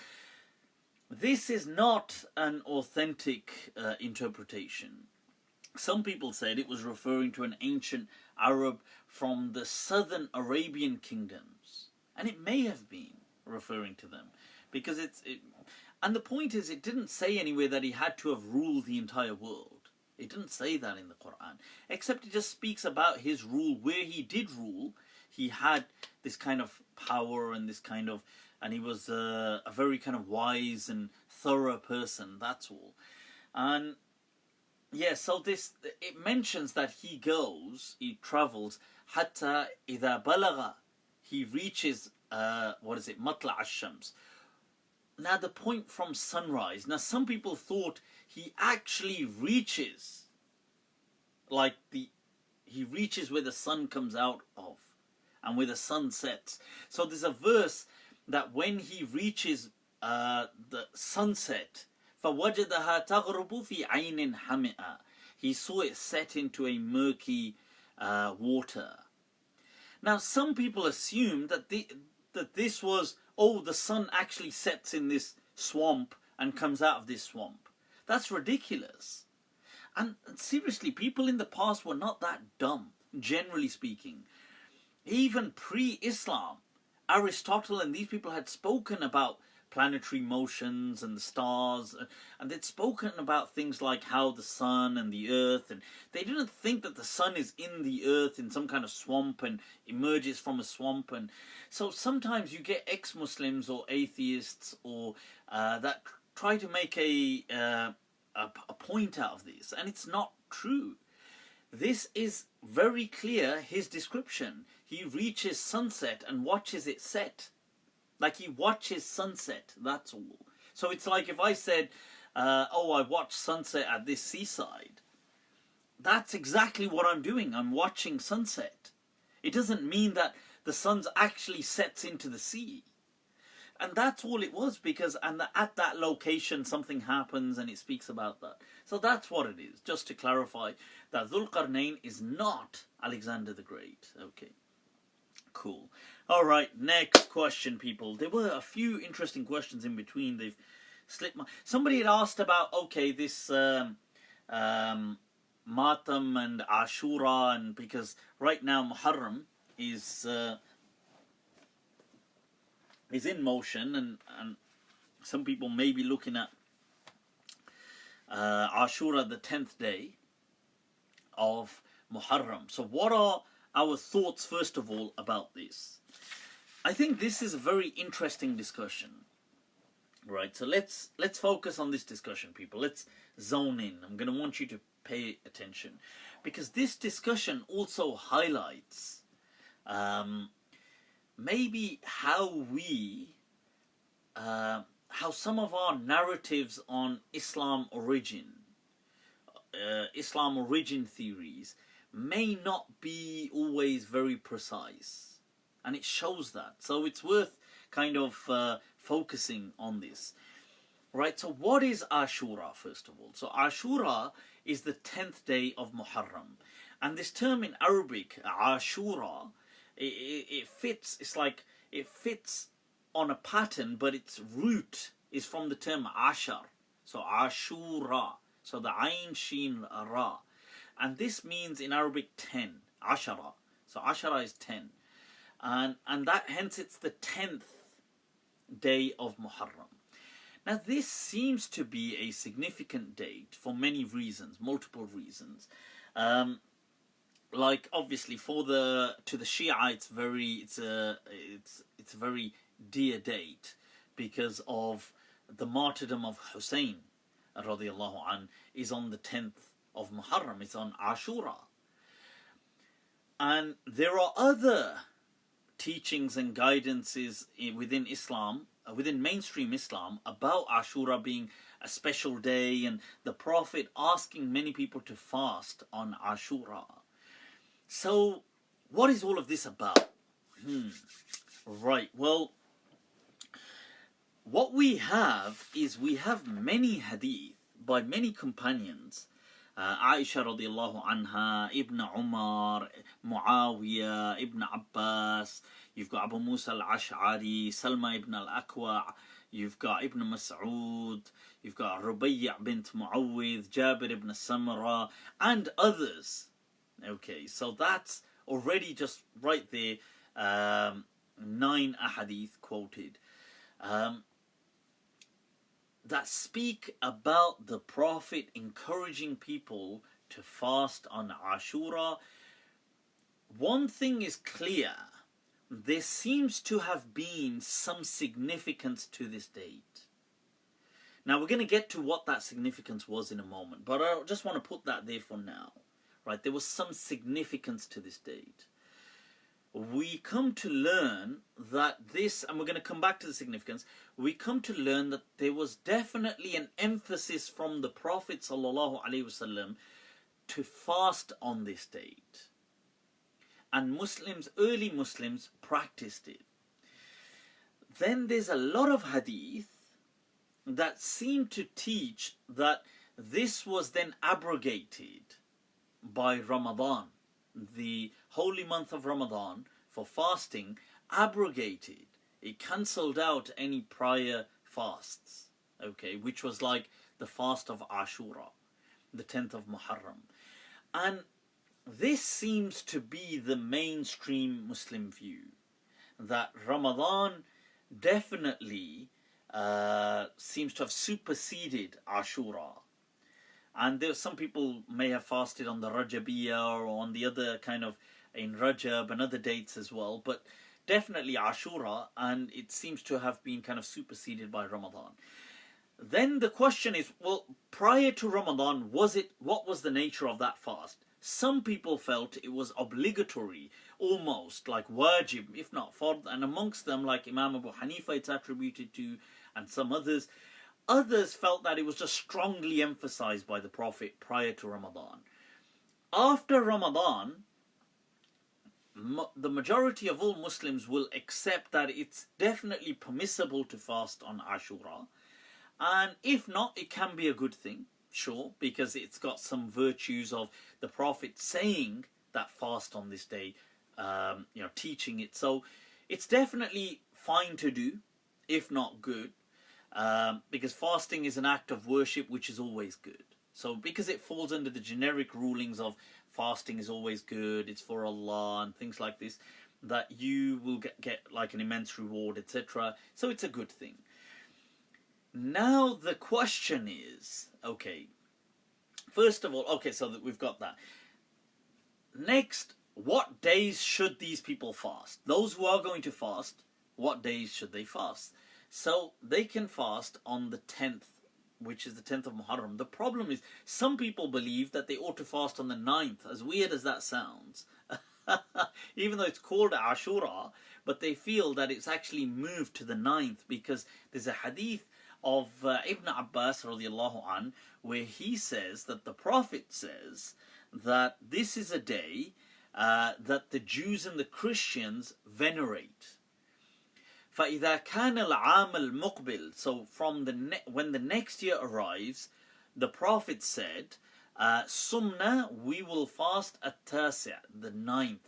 this is not an authentic interpretation. Some people said it was referring to an ancient Arab from the southern Arabian kingdoms, and it may have been referring to them, because and the point is, it didn't say anywhere that he had to have ruled the entire world. It didn't say that in the Quran, except it just speaks about his rule. Where he did rule, he had this kind of power and and he was a very kind of wise and thorough person, that's all. And yeah, so this, it mentions that he travels, hatta idha balagha, he reaches, what is it, matla' ash-shams. Now the point from sunrise. Now some people thought he actually reaches, like he reaches where the sun comes out of, and where the sun sets. So there's a verse that when he reaches the sunset, فَوَجَدَهَا تَغْرُبُ فِي عَيْنٍ حَمِئَةٍ, he saw it set into a murky water. Now some people assume that this was, oh, the sun actually sets in this swamp and comes out of this swamp. That's ridiculous. And seriously, people in the past were not that dumb, generally speaking. Even pre-Islam, Aristotle and these people had spoken about planetary motions and the stars, and they'd spoken about things like how the sun and the earth, and they didn't think that the sun is in the earth in some kind of swamp and emerges from a swamp. And so sometimes you get ex-Muslims or atheists or that try to make a point out of this, and it's not true. This is very clear, his description. He reaches sunset and watches it set. Like he watches sunset, that's all. So it's like if I said, oh, I watched sunset at this seaside. That's exactly what I'm doing. I'm watching sunset. It doesn't mean that the sun actually sets into the sea. And that's all it was, because at that location something happens and it speaks about that. So that's what it is, just to clarify that Dhul-Qarnayn is not Alexander the Great. Okay, cool. All right, next question, people. There were a few interesting questions in between. They've slipped my... Somebody had asked about, okay, this Matam and Ashura, and because right now Muharram is in motion, and some people may be looking at Ashura, the 10th day of Muharram. So what are our thoughts, first of all, about this? I think this is a very interesting discussion. Right, so let's focus on this discussion, people. Let's zone in. I'm going to want you to pay attention, because this discussion also highlights maybe how some of our narratives on Islam origin theories may not be always very precise, and it shows that. So it's worth kind of focusing on this. Right, so what is Ashura, first of all? So Ashura is the 10th day of Muharram, and this term in Arabic, Ashura, it fits. It's like it fits on a pattern, but its root is from the term ashar. So Ashura. So the Ain Shin Ra, and this means in Arabic 10. Ashara. So Ashara is 10, and that hence it's the 10th day of Muharram. Now this seems to be a significant date for many reasons, multiple reasons. Like obviously to the Shia it's a very dear date because of the martyrdom of Hussain radiallahu an is on the 10th of Muharram. It's on Ashura. And there are other teachings and guidances within Islam, within mainstream Islam, about Ashura being a special day, and the Prophet asking many people to fast on Ashura. So what is all of this about? Right, well, what we have is many hadith by many companions. Aisha radiallahu anha, Ibn Umar, Muawiyah, Ibn Abbas, you've got Abu Musa al-Ash'ari, Salma ibn al-Akwa', you've got Ibn Mas'ud, you've got Rubayya bint Muawwidh, Jabir ibn Samra, and others. Okay, so that's already just right there, 9 ahadith quoted. That speak about the Prophet encouraging people to fast on Ashura. One thing is clear, there seems to have been some significance to this date. Now we're going to get to what that significance was in a moment, but I just want to put that there for now. Right? There was some significance to this date. We come to learn that this, and we're going to come back to the significance, we come to learn that there was definitely an emphasis from the Prophet ﷺ to fast on this date. And Muslims, early Muslims, practiced it. Then there's a lot of hadith that seem to teach that this was then abrogated by Ramadan. The holy month of Ramadan for fasting abrogated. It cancelled out any prior fasts, okay, which was like the fast of Ashura, the 10th of Muharram. And this seems to be the mainstream Muslim view, that Ramadan definitely seems to have superseded Ashura. And there, some people may have fasted on the Rajabiyya or on the other kind of, in Rajab and other dates as well, but definitely Ashura, and it seems to have been kind of superseded by Ramadan. Then the question is, well, prior to Ramadan, what was the nature of that fast? Some people felt it was obligatory, almost like wajib, if not fard, and amongst them, like Imam Abu Hanifa, it's attributed to, and some others. Others felt that it was just strongly emphasized by the Prophet prior to Ramadan. After Ramadan, the majority of all Muslims will accept that it's definitely permissible to fast on Ashura. And if not, it can be a good thing, sure, because it's got some virtues of the Prophet saying that fast on this day, teaching it. So it's definitely fine to do, if not good. Because fasting is an act of worship, which is always good. So because it falls under the generic rulings of fasting is always good, it's for Allah and things like this, that you will get like an immense reward, etc. So it's a good thing. Now the question is, okay, first of all, okay, so that we've got that. Next, what days should these people fast? Those who are going to fast, what days should they fast? So they can fast on the 10th, which is the 10th of Muharram. The problem is, some people believe that they ought to fast on the 9th, as weird as that sounds. Even though it's called Ashura, but they feel that it's actually moved to the 9th, because there's a hadith of Ibn Abbas radiallahu an, where he says that the Prophet says that this is a day that the Jews and the Christians venerate. فَإِذَا كَانَ الْعَامَ الْمُقْبِلِ, so from when the next year arrives, the Prophet said, Sumna, we will fast at-tasi', the 9th.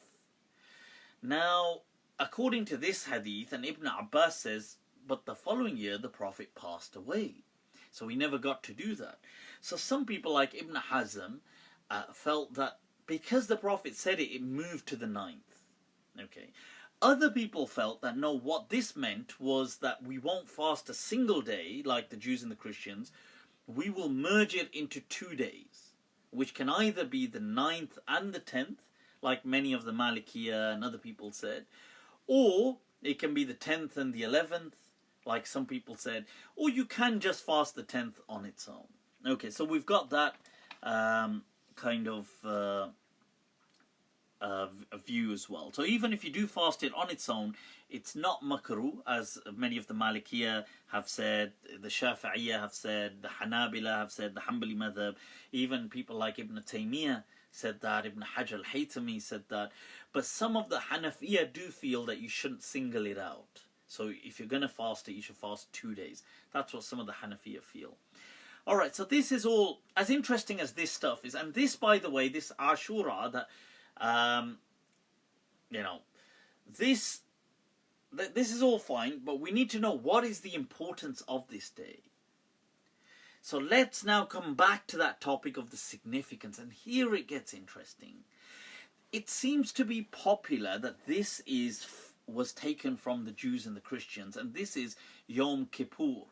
Now, according to this hadith, and Ibn Abbas says, but the following year the Prophet passed away, so he never got to do that. So some people like Ibn Hazm felt that because the Prophet said it, it moved to the 9th. Okay. Other people felt that no, what this meant was that we won't fast a single day like the Jews and the Christians. We will merge it into 2 days, which can either be the 9th and the 10th, like many of the Malikiya and other people said, or it can be the 10th and the 11th, like some people said, or you can just fast the 10th on its own. Okay, so we've got that kind of a view as well. So even if you do fast it on its own, it's not makruh, as many of the Malikiya have said, the Shafi'iyya have said, the Hanabila have said, the Hanbali madhab, even people like Ibn Taymiyyah said that, Ibn Hajar al-Haytami said that. But some of the Hanafiyya do feel that you shouldn't single it out. So if you're going to fast it, you should fast 2 days. That's what some of the Hanafiyya feel. Alright, so this is all, as interesting as this stuff is, and this, by the way, this Ashura, that this is all fine, but we need to know what is the importance of this day. So let's now come back to that topic of the significance, and here it gets interesting. It seems to be popular that this was taken from the Jews and the Christians, and this is Yom Kippur.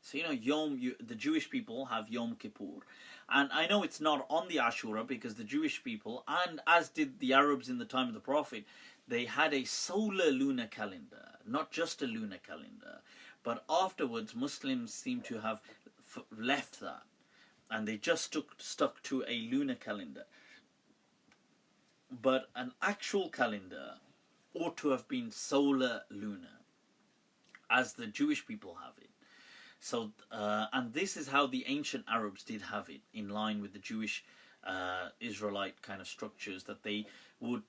So the Jewish people have Yom Kippur. And I know it's not on the Ashura, because the Jewish people, and as did the Arabs in the time of the Prophet, they had a solar lunar calendar, not just a lunar calendar. But afterwards, Muslims seem to have left that, and they just stuck to a lunar calendar. But an actual calendar ought to have been solar lunar, as the Jewish people have it. So, and this is how the ancient Arabs did have it, in line with the Jewish Israelite kind of structures, that they would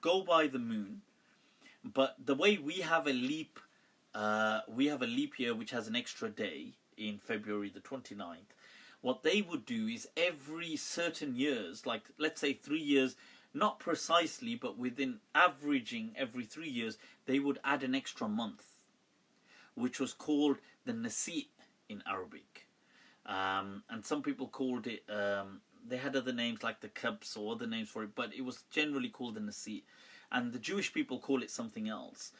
go by the moon. But the way we have a leap year which has an extra day in February the 29th. What they would do is every certain years, like let's say 3 years, not precisely, but within averaging every 3 years, they would add an extra month, which was called the Nasi in Arabic. And some people called it, they had other names like the Kabs or other names for it, but it was generally called the Nasi. And the Jewish people call it something else.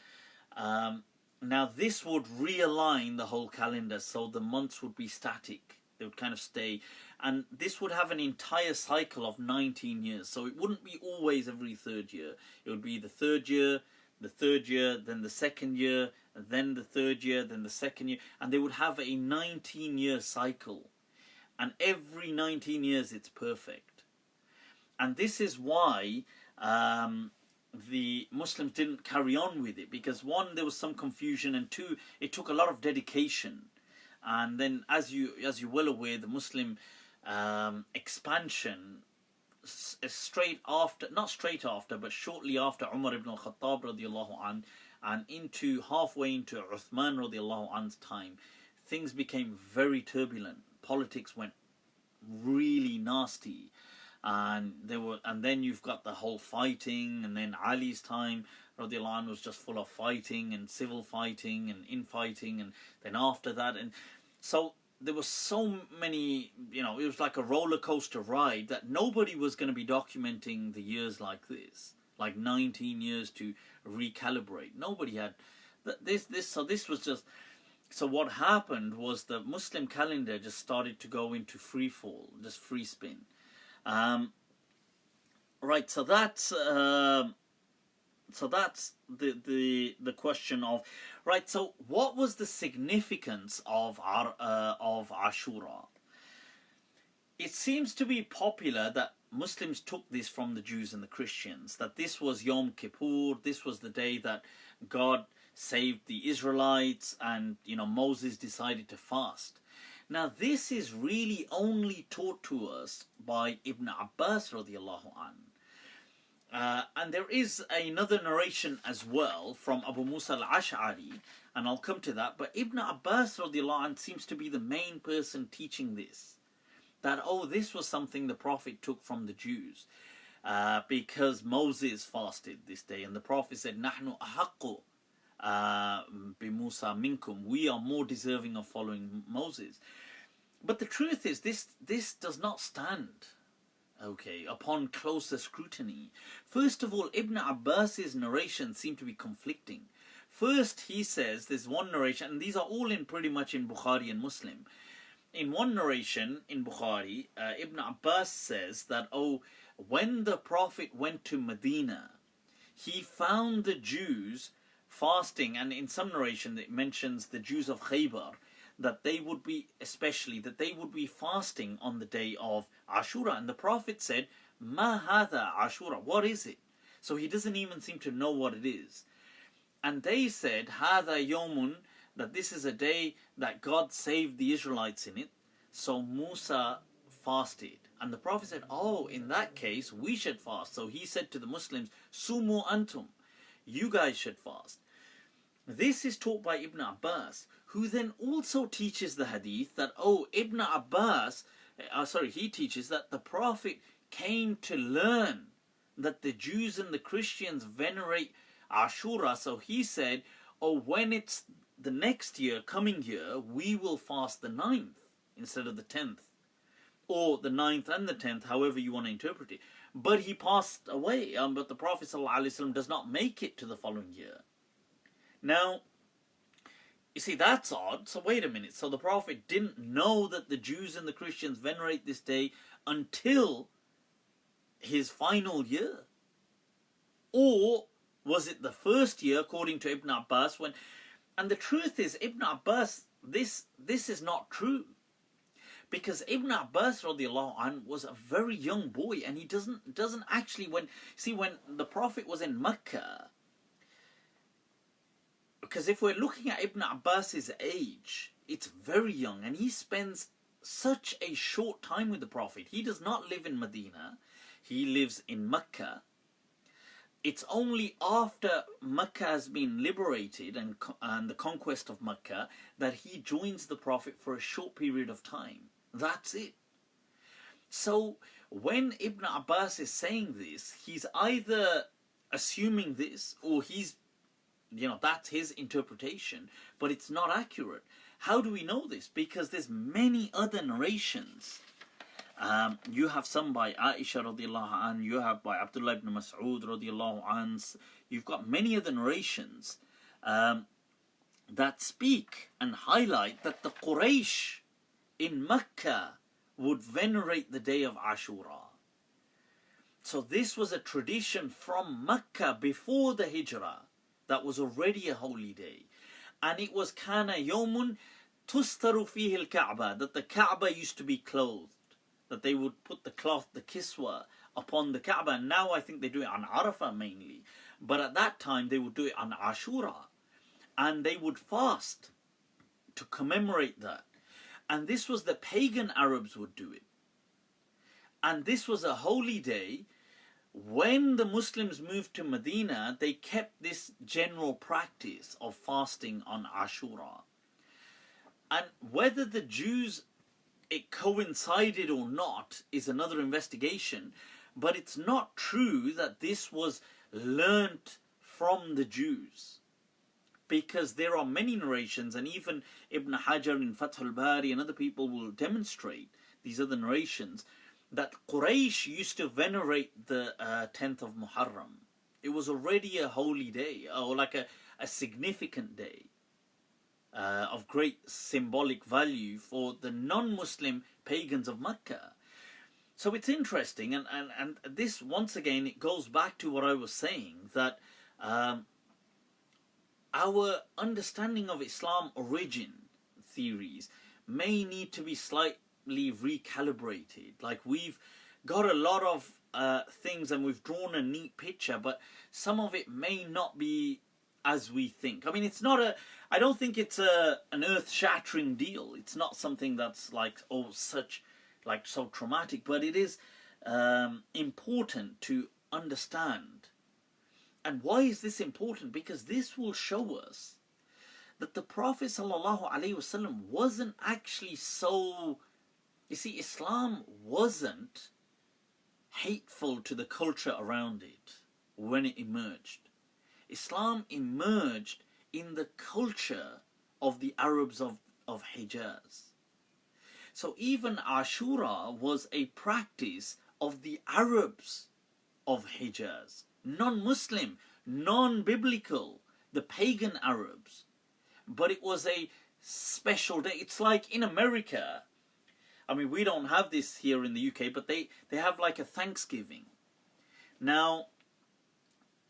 Now this would realign the whole calendar, so the months would be static. They would kind of stay. And this would have an entire cycle of 19 years. So it wouldn't be always every third year. It would be the third year, then the second year, then the third year, then the second year. And they would have a 19-year cycle. And every 19 years it's perfect. And this is why the Muslims didn't carry on with it, because one, there was some confusion, and two, it took a lot of dedication. And then, as you're well aware, the Muslim expansion, not straight after, but shortly after Umar ibn al-Khattab radiallahu anh, and halfway into Uthman radiallahu anh's time, things became very turbulent. Politics went really nasty. And then you've got the whole fighting, and then Ali's time, radiallahu anhu, was just full of fighting and civil fighting and infighting, and then after that, and so there was so many, it was like a roller coaster ride that nobody was going to be documenting the years like this, like 19 years to recalibrate. Nobody had this. So this was just. So what happened was the Muslim calendar just started to go into free fall, just free spin. Right, so that's the question of, right, so what was the significance of Ashura? It seems to be popular that Muslims took this from the Jews and the Christians, that this was Yom Kippur, this was the day that God saved the Israelites, and Moses decided to fast. Now this is really only taught to us by Ibn Abbas radiallahu anh. And there is another narration as well from Abu Musa al-Ash'ari, and I'll come to that, but Ibn Abbas radiallahu anh seems to be the main person teaching this. That, this was something the Prophet took from the Jews. Because Moses fasted this day, and the Prophet said, Nahnu ahaqqu bi Musa minkum, we are more deserving of following Moses. But the truth is, this does not stand, upon closer scrutiny. First of all, Ibn Abbas's narrations seem to be conflicting. First, he says, there's one narration, and these are all pretty much in Bukhari and Muslim. In one narration in Bukhari, Ibn Abbas says that, when the Prophet went to Medina, he found the Jews fasting, and in some narration it mentions the Jews of Khaybar, that they would be fasting on the day of Ashura. And the Prophet said, Ma hadha Ashura, what is it? So he doesn't even seem to know what it is. And they said, Hadha Yomun, that this is a day that God saved the Israelites in it. So Musa fasted. And the Prophet said, in that case, we should fast. So he said to the Muslims, Sumu antum, you guys should fast. This is taught by Ibn Abbas, who then also teaches the hadith that, Ibn Abbas, he teaches that the Prophet came to learn that the Jews and the Christians venerate Ashura. So he said, when it's the next year, coming year, we will fast the 9th instead of the 10th. Or the 9th and the 10th, however you want to interpret it. But he passed away, but the Prophet ﷺ does not make it to the following year. Now, you see, that's odd. So wait a minute. So the Prophet didn't know that the Jews and the Christians venerate this day until his final year? Or was it the first year, according to Ibn Abbas, when... And the truth is, Ibn Abbas, this is not true. Because Ibn Abbas radiallahu anh was a very young boy, and he doesn't actually, when the Prophet was in Mecca, because if we're looking at Ibn Abbas's age, it's very young, and he spends such a short time with the Prophet. He does not live in Medina, he lives in Mecca. It's only after Mecca has been liberated and the conquest of Mecca that he joins the Prophet for a short period of time. That's it. So when Ibn Abbas is saying this, he's either assuming this, or he's, that's his interpretation, but it's not accurate. How do we know this? Because there's many other narrations. You have some by Aisha radiallahu an, you have by Abdullah ibn Mas'ud radiallahu an. You've got many other narrations that speak and highlight that the Quraysh in Mecca would venerate the day of Ashura. So this was a tradition from Mecca before the Hijrah that was already a holy day. And it was kana yawmun tustaru fihi al-Ka'bah, that the Kaaba used to be clothed, that they would put the cloth, the kiswa, upon the Kaaba. And now I think they do it on Arafah mainly, but at that time they would do it on Ashura, and they would fast to commemorate that. And this was the pagan Arabs would do it, and this was a holy day. When the Muslims moved to Medina, they kept this general practice of fasting on Ashura. And whether the Jews, it coincided or not, is another investigation. But it's not true that this was learnt from the Jews, because there are many narrations, and even Ibn Hajar in Fath al-Bari and other people will demonstrate these other narrations, that Quraysh used to venerate the 10th of Muharram. It was already a holy day, or like a significant day of great symbolic value for the non-Muslim pagans of Mecca. So it's interesting, and this, once again, it goes back to what I was saying, that our understanding of Islam origin theories may need to be slightly recalibrated. Like, we've got a lot of things and we've drawn a neat picture, but some of it may not be as we think. I mean, it's not I don't think it's an earth-shattering deal. It's not something that's like, oh, so traumatic, but it is important to understand. And why is this important? Because this will show us that the Prophet ﷺ wasn't actually so... You see, Islam wasn't hateful to the culture around it when it emerged. Islam emerged in the culture of the Arabs of Hijaz. So even Ashura was a practice of the Arabs of Hijaz, non-Muslim, non-biblical, the pagan Arabs. But it was a special day. It's like in America, I mean, we don't have this here in the UK, but they have like a Thanksgiving. Now,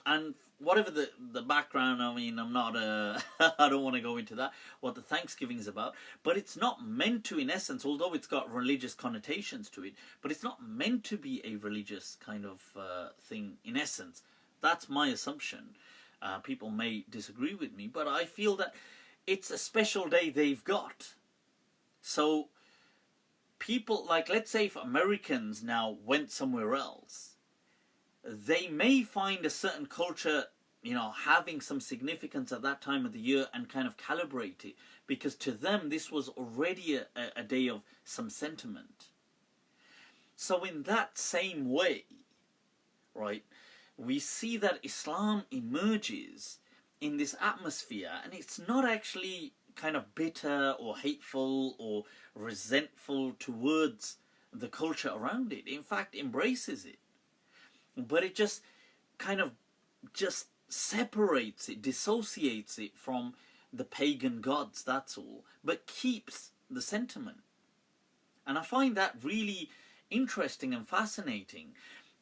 and whatever the background, I mean, I'm not, I don't want to go into that, what the Thanksgiving is about, but it's not meant to, in essence, although it's got religious connotations to it, but it's not meant to be a religious kind of thing, in essence. That's my assumption. People may disagree with me, but I feel that it's a special day they've got. So, people, like, let's say if Americans now went somewhere else, they may find a certain culture, having some significance at that time of the year and kind of calibrate it, because to them this was already a day of some sentiment. So in that same way, right, we see that Islam emerges in this atmosphere, and it's not actually kind of bitter or hateful or resentful towards the culture around it. In fact, embraces it. But it just kind of just separates it, dissociates it from the pagan gods, that's all. But keeps the sentiment. And I find that really interesting and fascinating.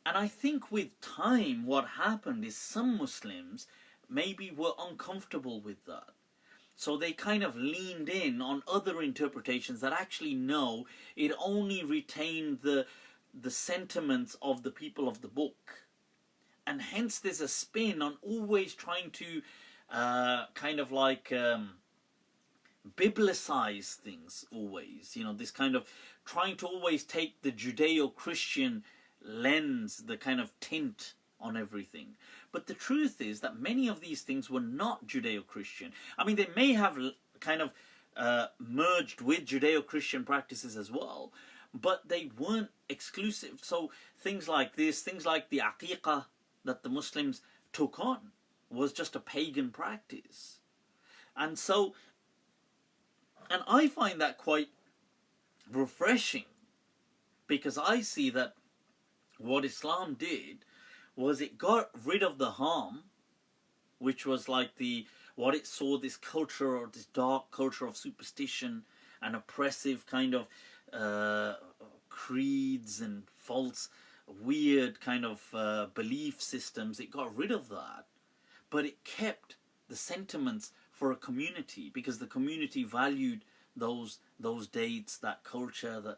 And I think with time what happened is some Muslims maybe were uncomfortable with that. So they kind of leaned in on other interpretations that actually no, it only retained the sentiments of the people of the book. And hence there's a spin on always trying to kind of like biblicize things always. You know, this kind of trying to always take the Judeo-Christian lens, the kind of tint on everything. But the truth is that many of these things were not Judeo-Christian. I mean, they may have kind of merged with Judeo-Christian practices as well, but they weren't exclusive. So things like this, things like the aqiqah that the Muslims took on, was just a pagan practice. And so, and I find that quite refreshing, because I see that what Islam did was it got rid of the harm, which was like what it saw, this culture, or this dark culture of superstition and oppressive kind of creeds and false, weird kind of belief systems. It got rid of that, but it kept the sentiments for a community, because the community valued those dates, that culture,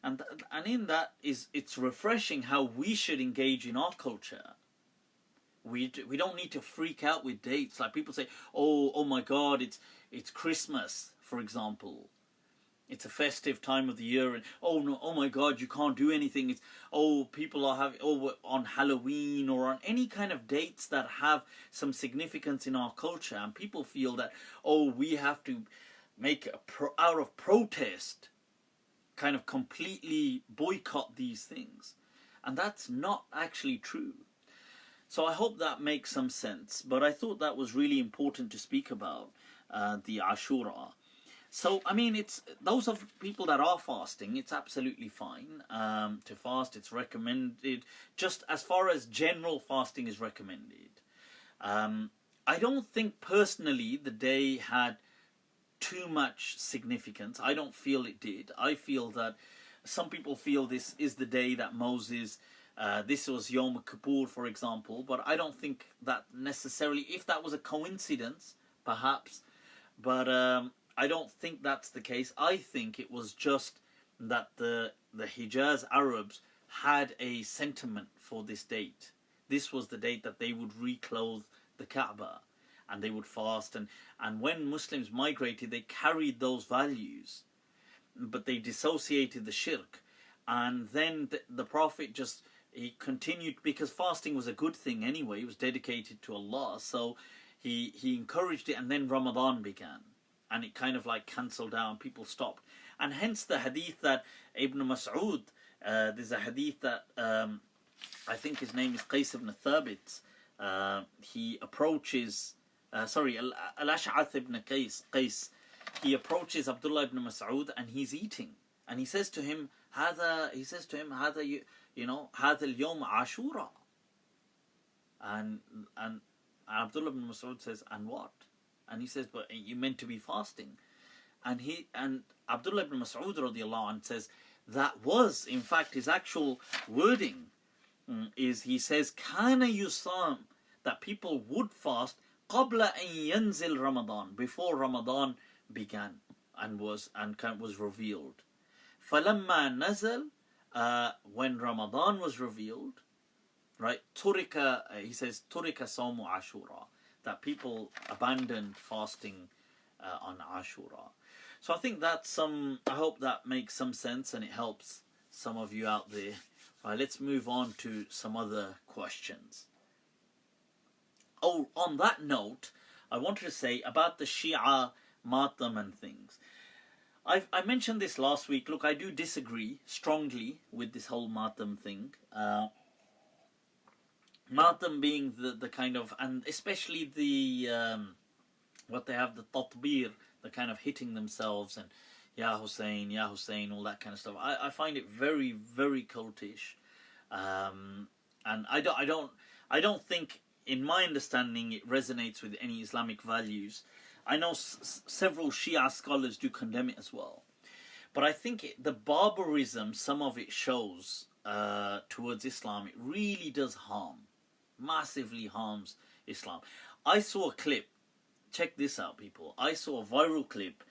and in that it's refreshing how we should engage in our culture. We don't need to freak out with dates. Like people say, oh my God, it's Christmas, for example. It's a festive time of the year, and oh no, oh my God, you can't do anything. People are having on Halloween or on any kind of dates that have some significance in our culture, and people feel that we have to make out of protest, kind of completely boycott these things, and that's not actually true. So I hope that makes some sense. But I thought that was really important to speak about the Ashura. So, I mean, it's those of people that are fasting, it's absolutely fine to fast. It's recommended, just as far as general fasting is recommended. I don't think personally the day had too much significance. I don't feel it did. I feel that some people feel this is the day that Moses, this was Yom Kippur, for example, but I don't think that necessarily, if that was a coincidence, perhaps, but I don't think that's the case. I think it was just that the Hijaz Arabs had a sentiment for this date. This was the date that they would reclothe the Kaaba and they would fast. And when Muslims migrated, they carried those values, but they dissociated the shirk. And then the Prophet he continued, because fasting was a good thing anyway. It was dedicated to Allah. So he encouraged it, and then Ramadan began. And it kind of like cancelled down, people stopped. And hence the hadith that Ibn Mas'ud, there's a hadith that I think his name is Qais ibn Thabit, he approaches, Al-Ash'ath ibn Qais, he approaches Abdullah ibn Mas'ud and he's eating. And he says to him, هذا اليوم Ashura. And Abdullah ibn Mas'ud says, and what? And he says, but you meant to be fasting. And Abdullah ibn Mas'ud radiallahu anh says, that was, in fact, his actual wording is, he says, kana yusam, that people would fast qabla an yanzil Ramadan, before Ramadan began and was revealed. Falamma nazal, when Ramadan was revealed, right, turika, he says, turika sawmu Ashura, that people abandoned fasting on Ashura. So I think that's I hope that makes some sense and it helps some of you out there. Right, let's move on to some other questions. Oh, on that note, I wanted to say about the Shia Matam and things. I mentioned this last week. Look, I do disagree strongly with this whole Matam thing. Matam being the kind of, and especially the what they have, the tatbir, the kind of hitting themselves and Ya Hussain, all that kind of stuff. I find it very, very cultish, and I don't think, in my understanding, it resonates with any Islamic values. I know several Shia scholars do condemn it as well, but I think the barbarism some of it shows towards Islam, it really does harm. Massively harms Islam. I saw a clip check this out, people. I saw a viral clip.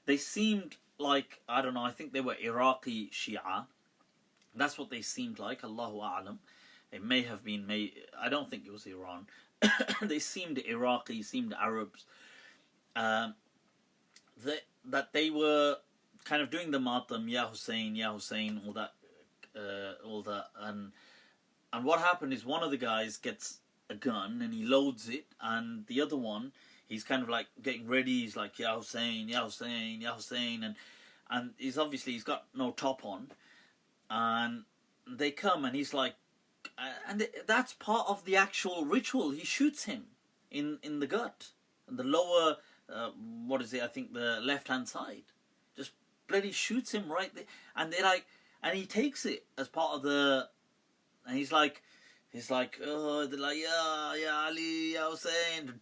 They seemed like, I don't know, I think they were Iraqi Shia. That's what they seemed like, Allahu A'lam. They may have been, I don't think it was Iran. They seemed Iraqi, seemed Arabs. That they were kind of doing the matam, Ya Hussain, all that. And what happened is one of the guys gets a gun and he loads it, and the other one, he's kind of like getting ready. He's like, Ya Hussain, Ya Hussain, Ya Hussain, and he's got no top on, and they come and he's like, and that's part of the actual ritual. He shoots him in the gut, in the lower, what is it? I think the left hand side. Just bloody shoots him right there, and they're like, and he takes it as part of the, and he's like, oh, they're like, ya Ali, Ya Hussain,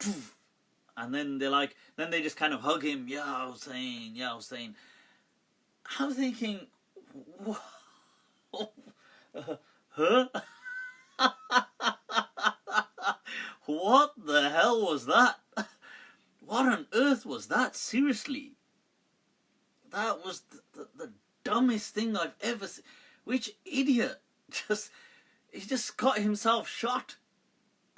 and then then they just kind of hug him, Ya Hussain, Ya Hussain. I'm thinking, huh? What the hell was that? What on earth was that? Seriously. That was the dumbest thing I've ever seen. Which idiot he just got himself shot.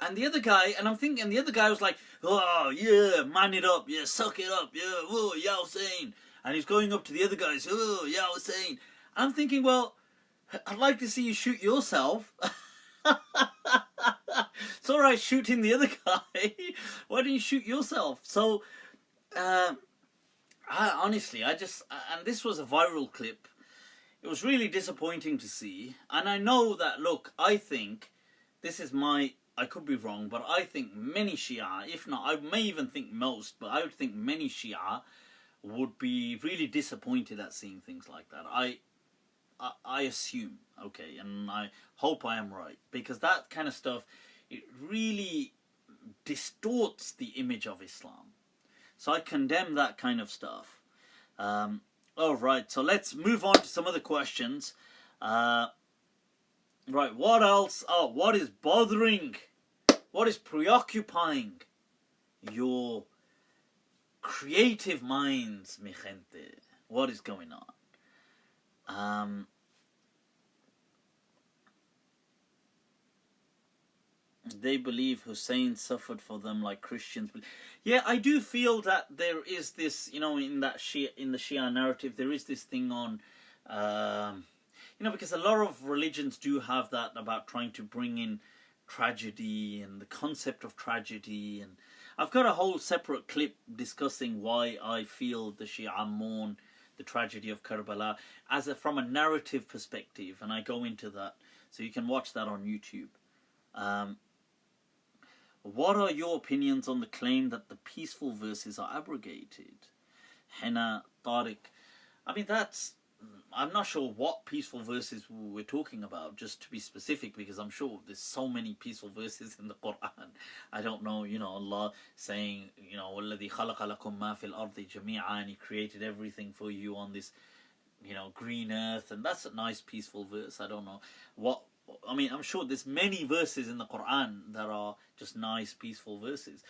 And the other guy, and I'm thinking, the other guy was like, oh yeah, man it up, yeah, suck it up, yeah, oh, Ya Hussain. And he's going up to the other guys, oh, Ya Hussain. And I'm thinking, well, I'd like to see you shoot yourself. It's alright shooting the other guy. Why don't you shoot yourself? So, honestly, and this was a viral clip. It was really disappointing to see. And I know that, look, I think, I could be wrong, but I think many Shia, if not, I may even think most, but I would think many Shia would be really disappointed at seeing things like that. I assume, okay, and I hope I am right, because that kind of stuff, it really distorts the image of Islam. So I condemn that kind of stuff. Alright, so let's move on to some other questions. Right, what else? Oh, what is bothering? What is preoccupying your creative minds, mi gente? What is going on? They believe Hussein suffered for them like Christians. Yeah, I do feel that there is this, in the Shia narrative, there is this thing on, because a lot of religions do have that about trying to bring in tragedy and the concept of tragedy. And I've got a whole separate clip discussing why I feel the Shia mourn the tragedy of Karbala from a narrative perspective, and I go into that, so you can watch that on YouTube. What are your opinions on the claim that the peaceful verses are abrogated? Henna, Tariq. I mean, I'm not sure what peaceful verses we're talking about, just to be specific, because I'm sure there's so many peaceful verses in the Quran. I don't know, Allah saying, وَالَّذِي خَلَقَ لَكُم مَا فِي الْأَرْضِ جَمِيعًا, and He created everything for you on this, green earth, and that's a nice peaceful verse. I don't know what. I mean, I'm sure there's many verses in the Quran that are just nice, peaceful verses.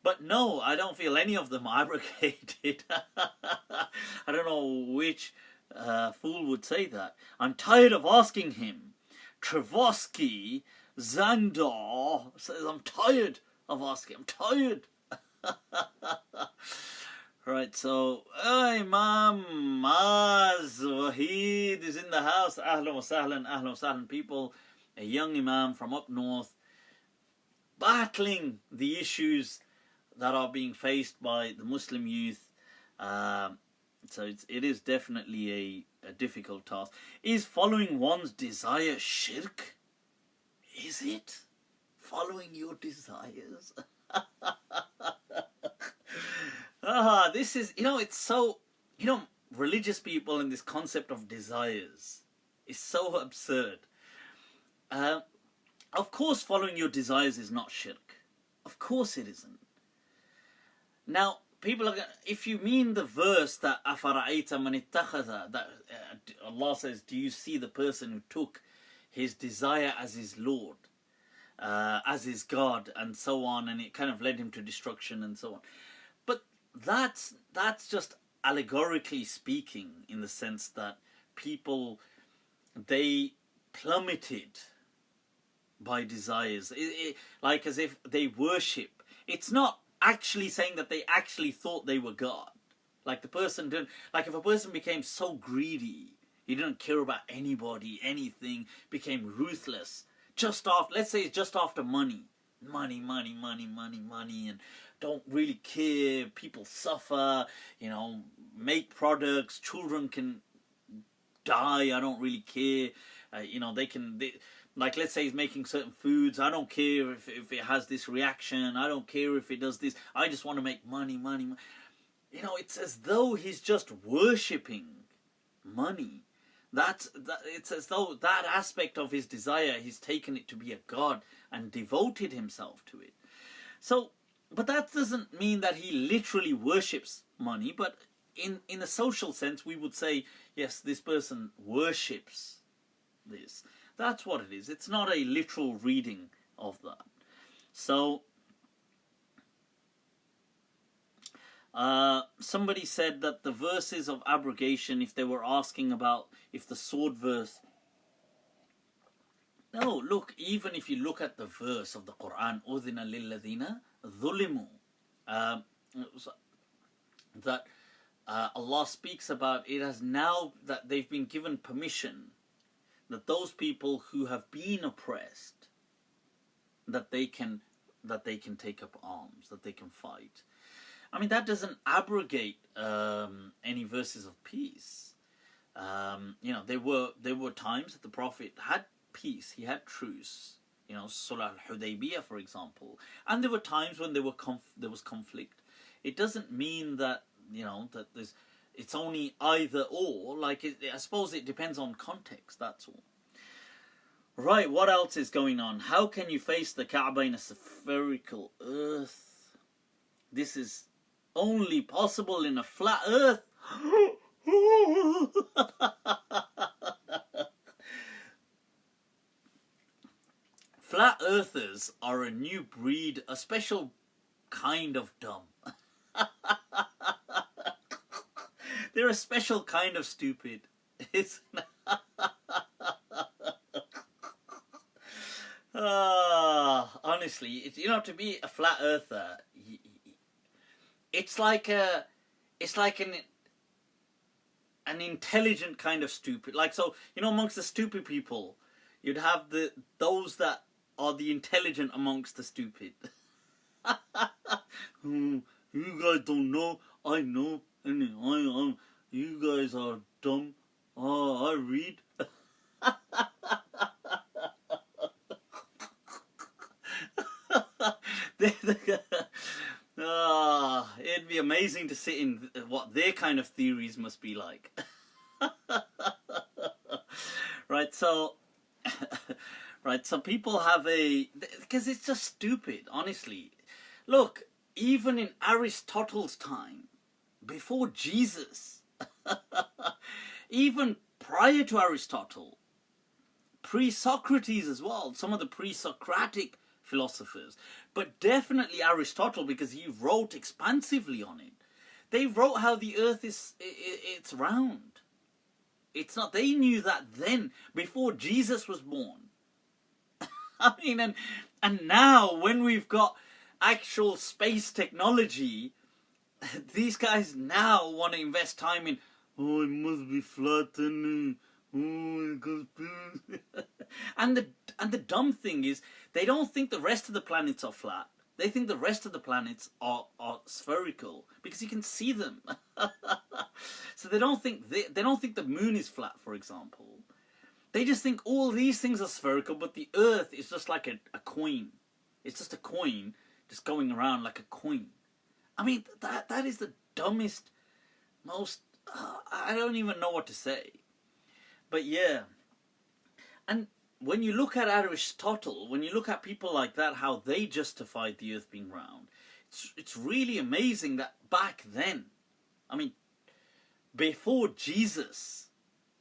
But no, I don't feel any of them are abrogated. I don't know which fool would say that. I'm tired of asking him. Trevosky Zandar says, I'm tired of asking. I'm tired. Right, so Imam Maz Wahid is in the house. Ahlan wa sahlan, people. A young Imam from up north, battling the issues that are being faced by the Muslim youth. So it is definitely a difficult task. Is following one's desire shirk? Is it? Following your desires? This is, it's so, religious people and this concept of desires is so absurd. Of course following your desires is not shirk. Of course it isn't. Now, people are, if you mean the verse that أَفَرَأَيْتَ مَنِ اتَّخَذَ, that Allah says, do you see the person who took his desire as his Lord, as his God, and so on, and it kind of led him to destruction and so on. that's just allegorically speaking, in the sense that people, they plummeted by desires, like as if they worship. It's not actually saying that they actually thought they were God. Like the person didn't, like if a person became so greedy, he didn't care about anybody, anything, became ruthless, just after, let's say it's just after money, and don't really care, people suffer, you know, make products, children can die, I don't really care, you know, like let's say he's making certain foods, I don't care if it has this reaction, I don't care if it does this, I just want to make money. You know, it's as though he's just worshipping money. It's as though that aspect of his desire, he's taken it to be a god and devoted himself to it. So, but that doesn't mean that he literally worships money, but in a social sense, we would say, yes, this person worships this. That's what it is. It's not a literal reading of that. So, somebody said that the verses of abrogation, if they were asking about if the sword verse... No, look, even if you look at the verse of the Quran, أُذِنَ لِلَّذِينَ ظُلِمُوا, that Allah speaks about it as now that they've been given permission, that those people who have been oppressed, that they can take up arms, that they can fight. I mean, that doesn't abrogate any verses of peace. You know, there were times that the Prophet had peace, he had truce. You know, Sulh al-Hudaybiyah, for example, and there were times when there was conflict. It doesn't mean that, you know, that it's only either or. Like, I suppose it depends on context. That's all. Right. What else is going on? How can you face the Kaaba in a spherical earth? This is only possible in a flat earth. Flat earthers are a new breed, a special kind of dumb. They're a special kind of stupid. Honestly, you know, to be a flat earther, it's like an intelligent kind of stupid. Like, so, you know, amongst the stupid people, you'd have those that are the intelligent amongst the stupid. You guys don't know, I know, and you guys are dumb. Oh, I read. It'd be amazing to sit in what their kind of theories must be like. Right, so people have because it's just stupid, honestly. Look, even in Aristotle's time, before Jesus, even prior to Aristotle, pre-Socrates as well, some of the pre-Socratic philosophers, but definitely Aristotle, because he wrote expansively on it. They wrote how the earth it's round. It's not, they knew that then, before Jesus was born. I mean, and now when we've got actual space technology, these guys now want to invest time in, oh, it must be flat and oh, it goes and the dumb thing is, they don't think the rest of the planets are flat. They think the rest of the planets are spherical because you can see them. So they don't think the moon is flat, for example. They just think all these things are spherical, but the Earth is just like a coin. It's just a coin, just going around like a coin. I mean, that is the dumbest, most... I don't even know what to say. But yeah. And when you look at Aristotle, when you look at people like that, how they justified the Earth being round, it's really amazing that back then, I mean, before Jesus,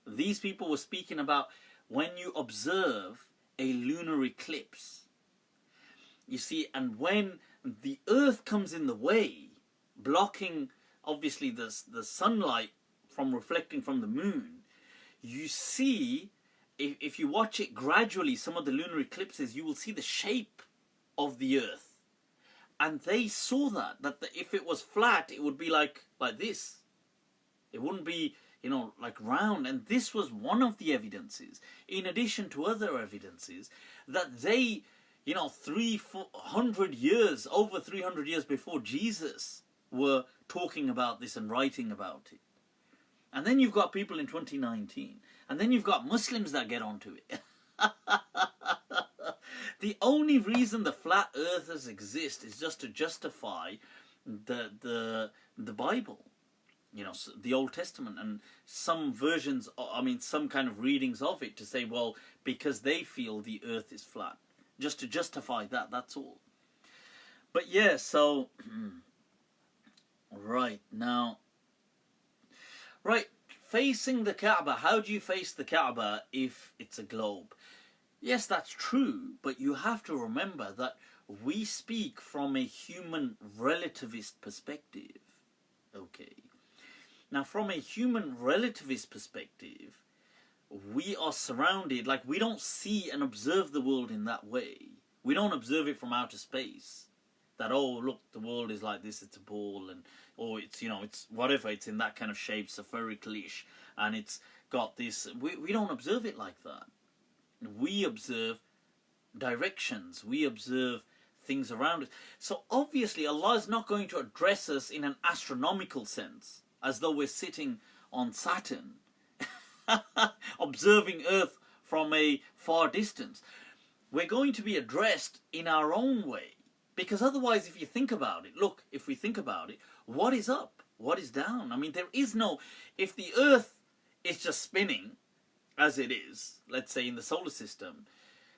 these people were speaking about when you observe a lunar eclipse, you see, and when the Earth comes in the way, blocking obviously the sunlight from reflecting from the moon, you see, if you watch it gradually, some of the lunar eclipses, you will see the shape of the earth. And they saw that if it was flat, it would be like this. It wouldn't be, like round. And this was one of the evidences, in addition to other evidences, that they, 300 years, over 300 years before Jesus, were talking about this and writing about it. And then you've got people in 2019. And then you've got Muslims that get onto it. The only reason the flat earthers exist is just to justify the Bible. The Old Testament and some versions, some kind of readings of it, to say, well, because they feel the earth is flat. Just to justify that, that's all. But yeah, so... Right, now... Right, facing the Kaaba. How do you face the Kaaba if it's a globe? Yes, that's true, but you have to remember that we speak from a human relativist perspective. Okay. Now, from a human relativist perspective, we are surrounded, like, we don't see and observe the world in that way. We don't observe it from outer space. That, oh, look, the world is like this, it's a ball, and or it's, it's whatever, it's in that kind of shape, spherical-ish, and it's got this. We don't observe it like that. We observe directions. We observe things around us. So obviously Allah is not going to address us in an astronomical sense, as though we're sitting on Saturn, observing Earth from a far distance. We're going to be addressed in our own way. Because otherwise, if you think about it, look, if we think about it, what is up? What is down? I mean, there is no... If the Earth is just spinning, as it is, let's say in the solar system.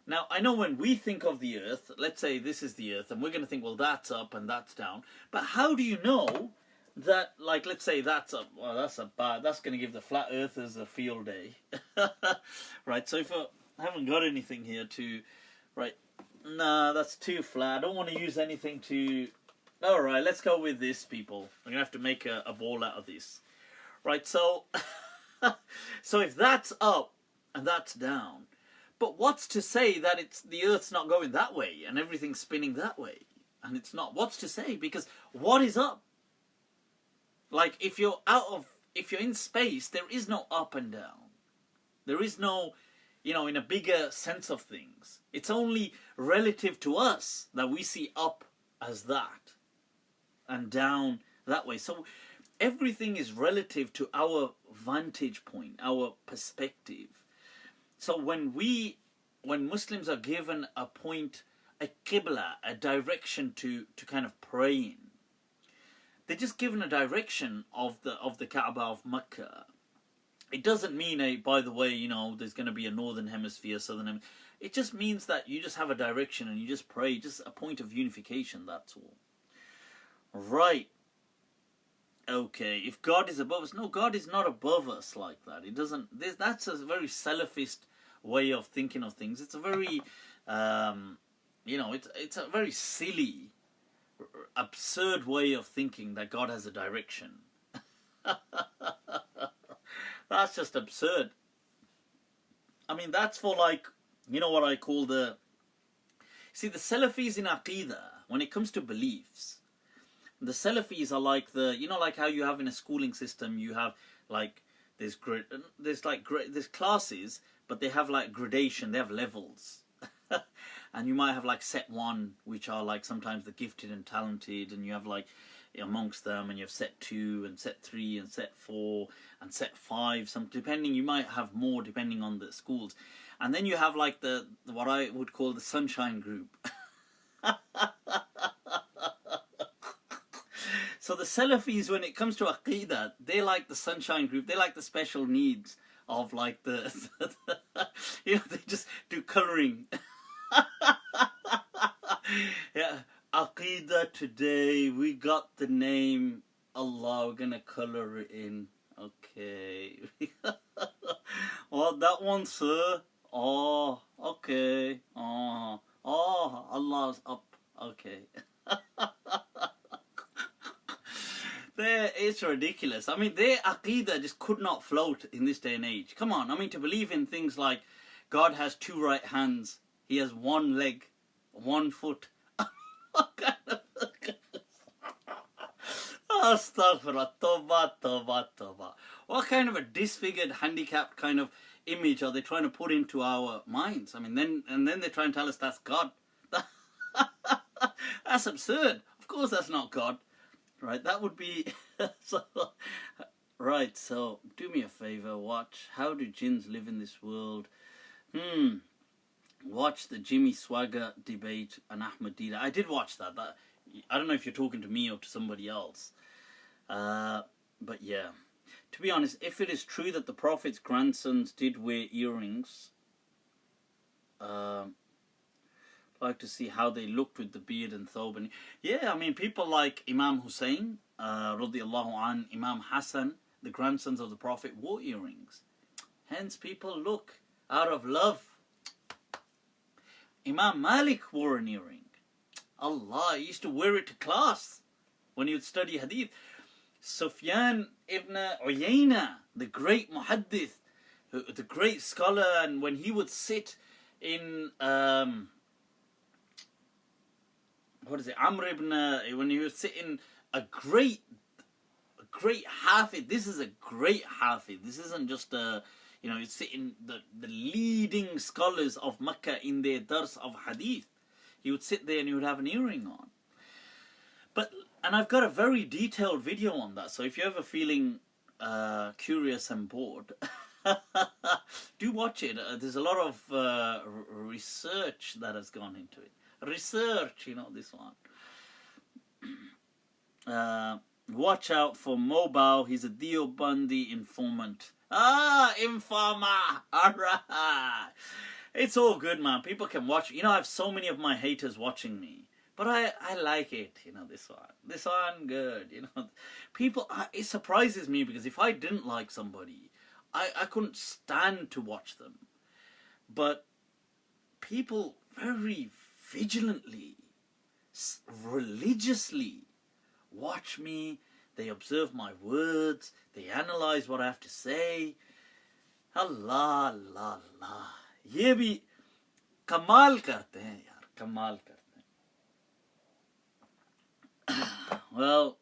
Now, I know when we think of the Earth, let's say this is the Earth, and we're going to think, well, that's up and that's down. But how do you know that, like, let's say that's up? Well, that's going to give the flat earthers a field day. Right, so if I haven't got anything here to... Right, nah, that's too flat. I don't want to use anything to... Alright, let's go with this, people. I'm going to have to make a ball out of this. Right, so... So if that's up and that's down, but what's to say that the Earth's not going that way and everything's spinning that way and it's not? What's to say? Because what is up? Like, if you're in space, there is no up and down. There is no, in a bigger sense of things. It's only relative to us that we see up as that and down that way. So everything is relative to our vantage point, our perspective. So when Muslims are given a point, a qibla, a direction to kind of pray in, they're just given a direction of the Kaaba of Mecca. It doesn't mean by the way, there's going to be a northern hemisphere, southern hemisphere. It just means that you just have a direction and you just pray, just a point of unification, that's all. Right. Okay, if God is above us, no, God is not above us like that. It doesn't. That's a very Salafist way of thinking of things. It's a very, it's a very silly, absurd way of thinking that God has a direction. That's just absurd. I mean, that's for like, what I call the... See, the Salafis in Aqidah, when it comes to beliefs, the Salafis are like like how you have in a schooling system, you have like, there's classes, but they have like gradation, they have levels. And you might have like set 1, which are like sometimes the gifted and talented, and you have like amongst them, and you have set 2 and set 3 and set 4 and set 5, depending, you might have more depending on the schools. And then you have like the what I would call the sunshine group. So the Salafis, when it comes to Aqidah, they like the sunshine group. They like the special needs of like they just do colouring. Yeah, Aqidah today, we got the name Allah, we're going to colour it in. Okay. Oh, that one, sir. Oh, okay. Oh, Allah's up. Okay. It's ridiculous. I mean, their aqidah just could not float in this day and age. Come on, I mean, to believe in things like God has two right hands, He has one leg, one foot. What kind of... Astaghfirullah, tawbah, tawbah, tawbah. What kind of a disfigured, handicapped kind of image are they trying to put into our minds? I mean, then they try and tell us that's God. That's absurd. Of course that's not God. Right, that would be... Right, so do me a favor, watch How Do Jinns Live in This World? Watch the Jimmy Swagger debate and Ahmed Dida. I did watch that. I don't know if you're talking to me or to somebody else. But yeah. To be honest, if it is true that the Prophet's grandsons did wear earrings, I'd like to see how they looked with the beard and thobe. And yeah, I mean, people like Imam Hussain, radiallahu an, Imam Hassan, the grandsons of the Prophet, wore earrings. Hence, people look out of love. Imam Malik wore an earring. Allah, he used to wear it to class when he would study hadith. Sufyan ibn Uyayna, the great muhaddith, the great scholar, and when he would sit in Amr ibn, when he would sit in a great hafid. This is a great hafid. This isn't just a, it's sitting the leading scholars of Makkah in their dars of hadith. He would sit there and he would have an earring on. And I've got a very detailed video on that, so if you're ever feeling curious and bored, do watch it. There's a lot of research that has gone into it. Research, this one. Watch out for Mobile. He's a Deobandi informant. Informer. Alright. It's all good, man. People can watch. I have so many of my haters watching me. But I like it, this one. This one, good, People, it surprises me because if I didn't like somebody, I couldn't stand to watch them. But people very vigilantly, religiously watch me. They observe my words. They analyze what I have to say. Allah, Allah, Allah. ये भी कमाल करते हैं यार, कमाल करते हैं. Well,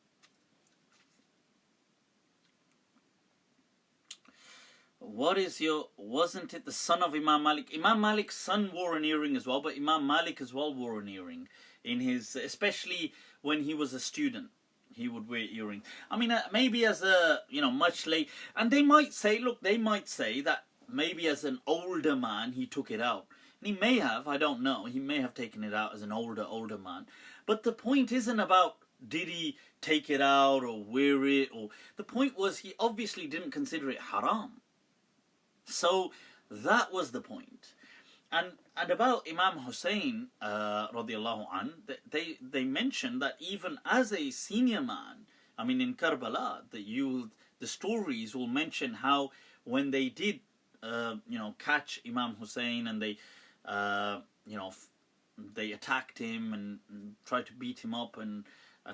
wasn't it the son of Imam Malik? Imam Malik's son wore an earring as well, but Imam Malik as well wore an earring in his, especially when he was a student. He would wear earrings. I mean, maybe as a, much late, and they might say that maybe as an older man he took it out. And he may have, I don't know, he may have taken it out as an older man. But the point isn't about did he take it out or wear it, or the point was he obviously didn't consider it haram. So that was the point. And about Imam Hussain radiallahu an, they mentioned that even as a senior man, I mean in Karbala, the stories will mention how when they did catch Imam Hussain and they they attacked him and tried to beat him up and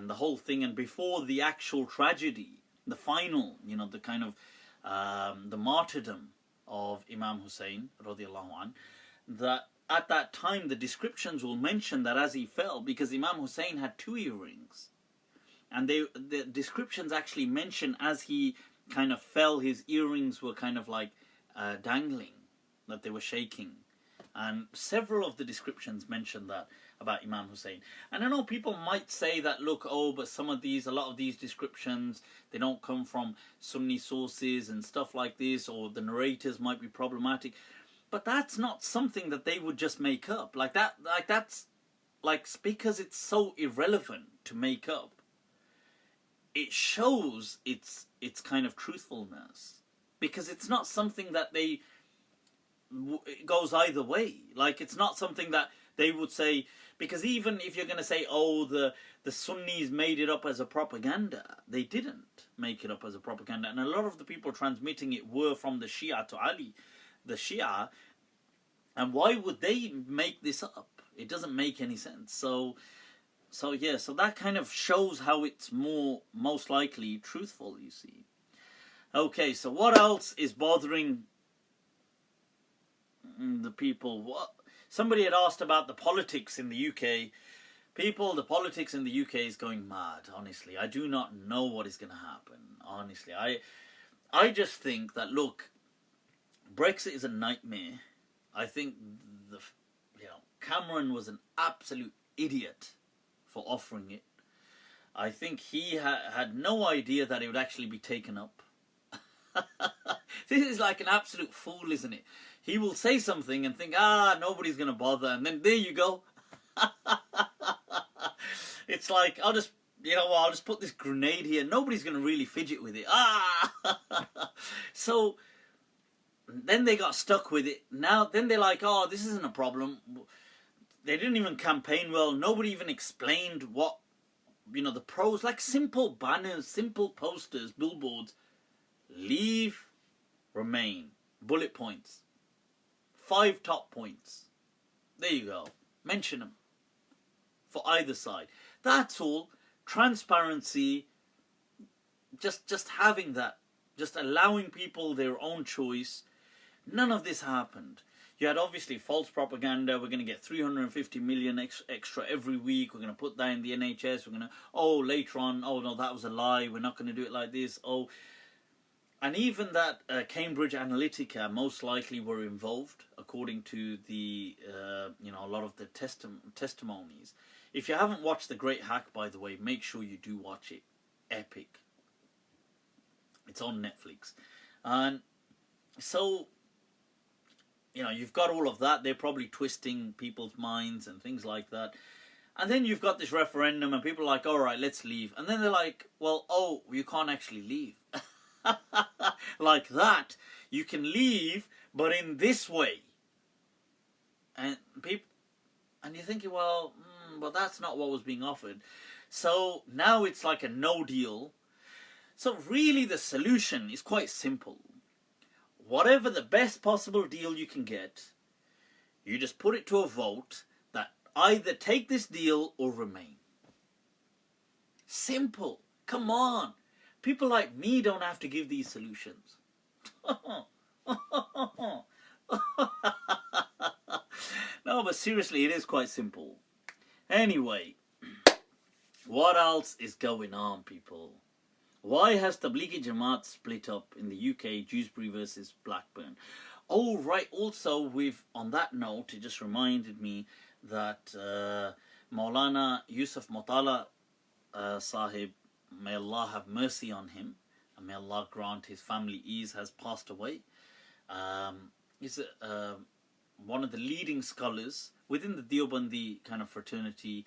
the whole thing, and before the actual tragedy, the final, the kind of the martyrdom of Imam Hussain radiallahu an, that at that time the descriptions will mention that as he fell, because Imam Hussain had two earrings, and the descriptions actually mention as he kind of fell, his earrings were kind of like dangling, that they were shaking. And several of the descriptions mention that about Imam Hussain. And I know people might say that, look, but a lot of these descriptions, they don't come from Sunni sources and stuff like this, or the narrators might be problematic. But that's not something that they would just make up. That's because it's so irrelevant to make up. It shows its kind of truthfulness, because it's not something that it goes either way. It's not something that they would say, because even if you're going to say, the Sunnis made it up as a propaganda, they didn't make it up as a propaganda. And a lot of the people transmitting it were from the Shia to Ali, the Shia. And why would they make this up? It doesn't make any sense. So so yeah, so that kind of shows how it's most likely truthful, you see. Okay, so what else is bothering the people? What somebody had asked about the politics in the UK. People, the politics in the UK is going mad, honestly. I do not know what is going to happen, honestly. I just think that, look, Brexit is a nightmare. I think Cameron was an absolute idiot for offering it. I think he had no idea that it would actually be taken up. This is like an absolute fool, isn't it? He will say something and think, nobody's going to bother, and then there you go. It's like, I'll just put this grenade here. Nobody's going to really fidget with it. So then they got stuck with it. Now, then they're like, this isn't a problem. They didn't even campaign well. Nobody even explained what, the pros, like simple banners, simple posters, billboards. Leave, remain. Bullet points. 5 top points. There you go. Mention them. For either side. That's all. Transparency. Just having that. Just allowing people their own choice. None of this happened. You had obviously false propaganda. We're going to get 350 million extra every week. We're going to put that in the NHS. We're going to, later on, no, that was a lie. We're not going to do it like this. And even that Cambridge Analytica most likely were involved, according to the, a lot of the testimonies. If you haven't watched The Great Hack, by the way, make sure you do watch it. Epic. It's on Netflix. And so, you've got all of that. They're probably twisting people's minds and things like that. And then you've got this referendum and people are like, all right, let's leave. And then they're like, well, you can't actually leave. Like that. You can leave, but in this way. And you're thinking, but that's not what was being offered. So now it's like a no deal. So really the solution is quite simple. Whatever the best possible deal you can get, you just put it to a vote that either take this deal or remain. Simple. Come on. People like me don't have to give these solutions. No, but seriously, it is quite simple. Anyway, what else is going on, people? Why has Tablighi Jamaat split up in the UK, Dewsbury versus Blackburn? Oh, right, also, on that note, it just reminded me that Maulana Yusuf Motala Sahib, may Allah have mercy on him, and may Allah grant his family ease, has passed away. He's one of the leading scholars within the Deobandi kind of fraternity,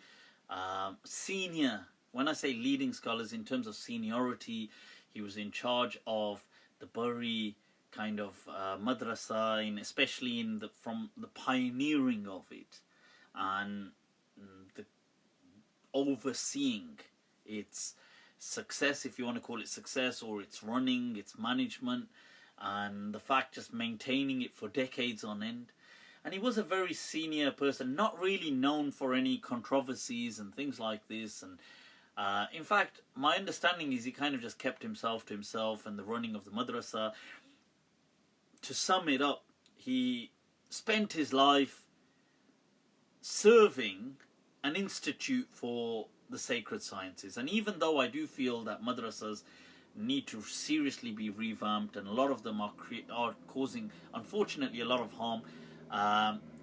senior. When I say leading scholars in terms of seniority, he was in charge of the Bury kind of madrasa, especially from the pioneering of it, and the overseeing its success, if you want to call it success, or its running, its management, and the fact just maintaining it for decades on end. And he was a very senior person, not really known for any controversies and things like this. And in fact, my understanding is he kind of just kept himself to himself and the running of the madrasa. To sum it up, he spent his life serving an institute for the sacred sciences. And even though I do feel that madrasas need to seriously be revamped, and a lot of them are causing, unfortunately, a lot of harm,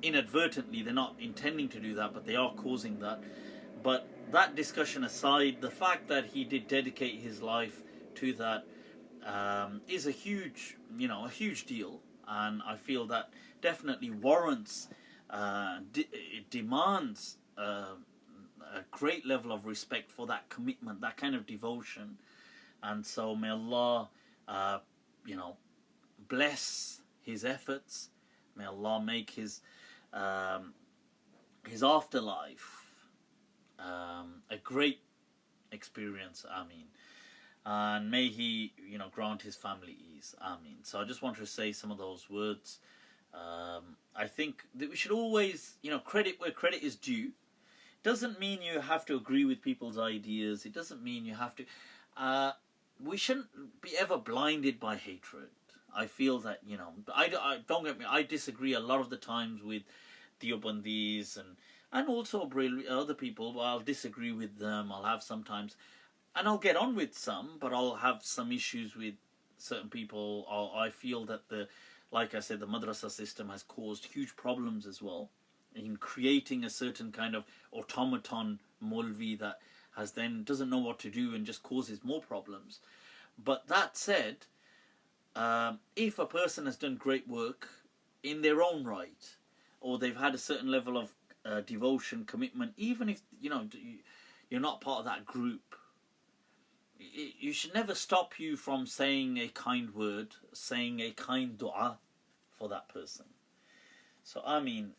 inadvertently, they're not intending to do that, but they are causing that. But that discussion aside, the fact that he did dedicate his life to that is a huge deal, and I feel that definitely warrants, it demands a great level of respect for that commitment, that kind of devotion. And so may Allah, bless his efforts. May Allah make his afterlife a great experience. Ameen. And may he, grant his family ease. Ameen. So I just wanted to say some of those words. I think that we should always, credit where credit is due. Doesn't mean you have to agree with people's ideas. It doesn't mean you have to. We shouldn't be ever blinded by hatred. I feel that, you know, I don't get me. I disagree a lot of the times with Deobandis and also other people. But I'll disagree with them. I'll have sometimes, and I'll get on with some, but I'll have some issues with certain people. I feel that like I said, the madrasa system has caused huge problems as well in creating a certain kind of automaton Molvi that has then doesn't know what to do and just causes more problems. But that said, if a person has done great work in their own right, or they've had a certain level of devotion, commitment, even if you're not part of that group, you should never stop you from saying a kind word, saying a kind dua for that person. So I mean,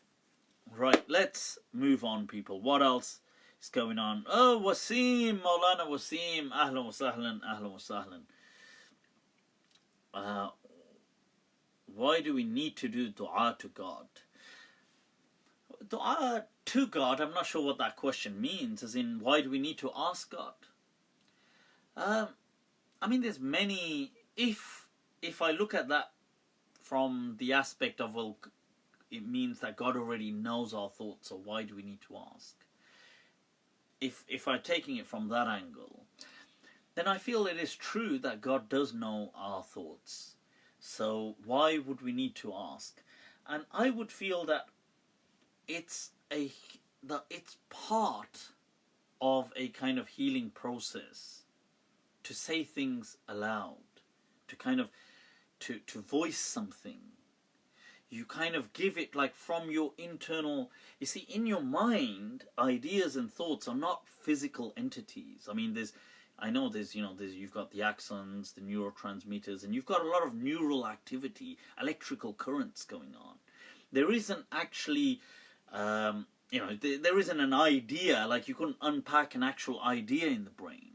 right, let's move on, people. What else is going on? Oh, Wasim, Maulana Wasim, ahlan wa sahlan, ahlan wa sahlan. Why do we need to do dua to God? Dua to God, I'm not sure what that question means, as in, why do we need to ask God? I mean, there's many. If I look at that from the aspect of, well, it means that God already knows our thoughts, so why do we need to ask? If I'm taking it from that angle, then I feel it is true that God does know our thoughts. So why would we need to ask? And I would feel that it's part of a kind of healing process to say things aloud, to kind of to voice something. You kind of give it like from your internal. You see, in your mind, ideas and thoughts are not physical entities. I mean, you've got the axons, the neurotransmitters, and you've got a lot of neural activity, electrical currents going on. There isn't actually, there isn't an idea, like you couldn't unpack an actual idea in the brain.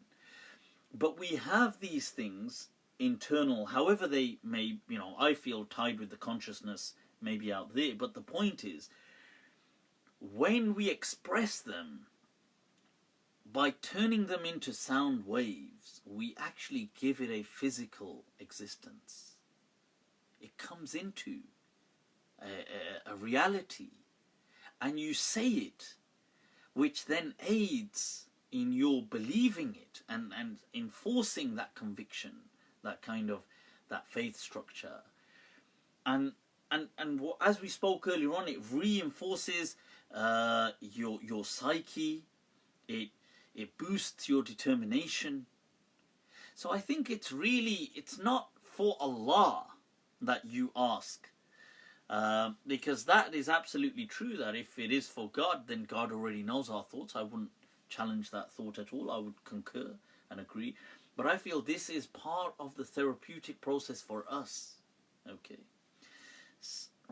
But we have these things internal, however they may, I feel tied with the consciousness maybe out there. But the point is, when we express them, by turning them into sound waves, we actually give it a physical existence. It comes into a reality, and you say it, which then aids in your believing it and enforcing that conviction, that kind of that faith structure, and as we spoke earlier on, it reinforces your psyche. It boosts your determination. So I think it's not for Allah that you ask, because that is absolutely true, that if it is for God, then God already knows our thoughts. I wouldn't challenge that thought at all. I would concur and agree. But I feel this is part of the therapeutic process for us. Okay.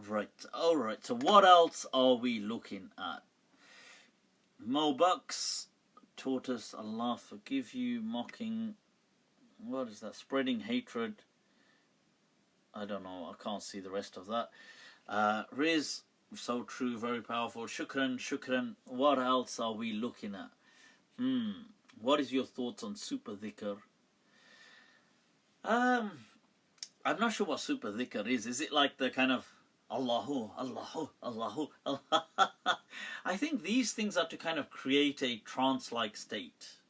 Right. All right. So what else are we looking at? Mo Bucks taught us, Allah forgive you, mocking. What is that? Spreading hatred. I don't know. I can't see the rest of that. Riz, so true, very powerful. Shukran, shukran. What else are we looking at? What is your thoughts on Super Dhikr? I'm not sure what Super Dhikr is. Is it like the kind of Allahu, Allahu, Allahu, Allah? I think these things are to kind of create a trance-like state.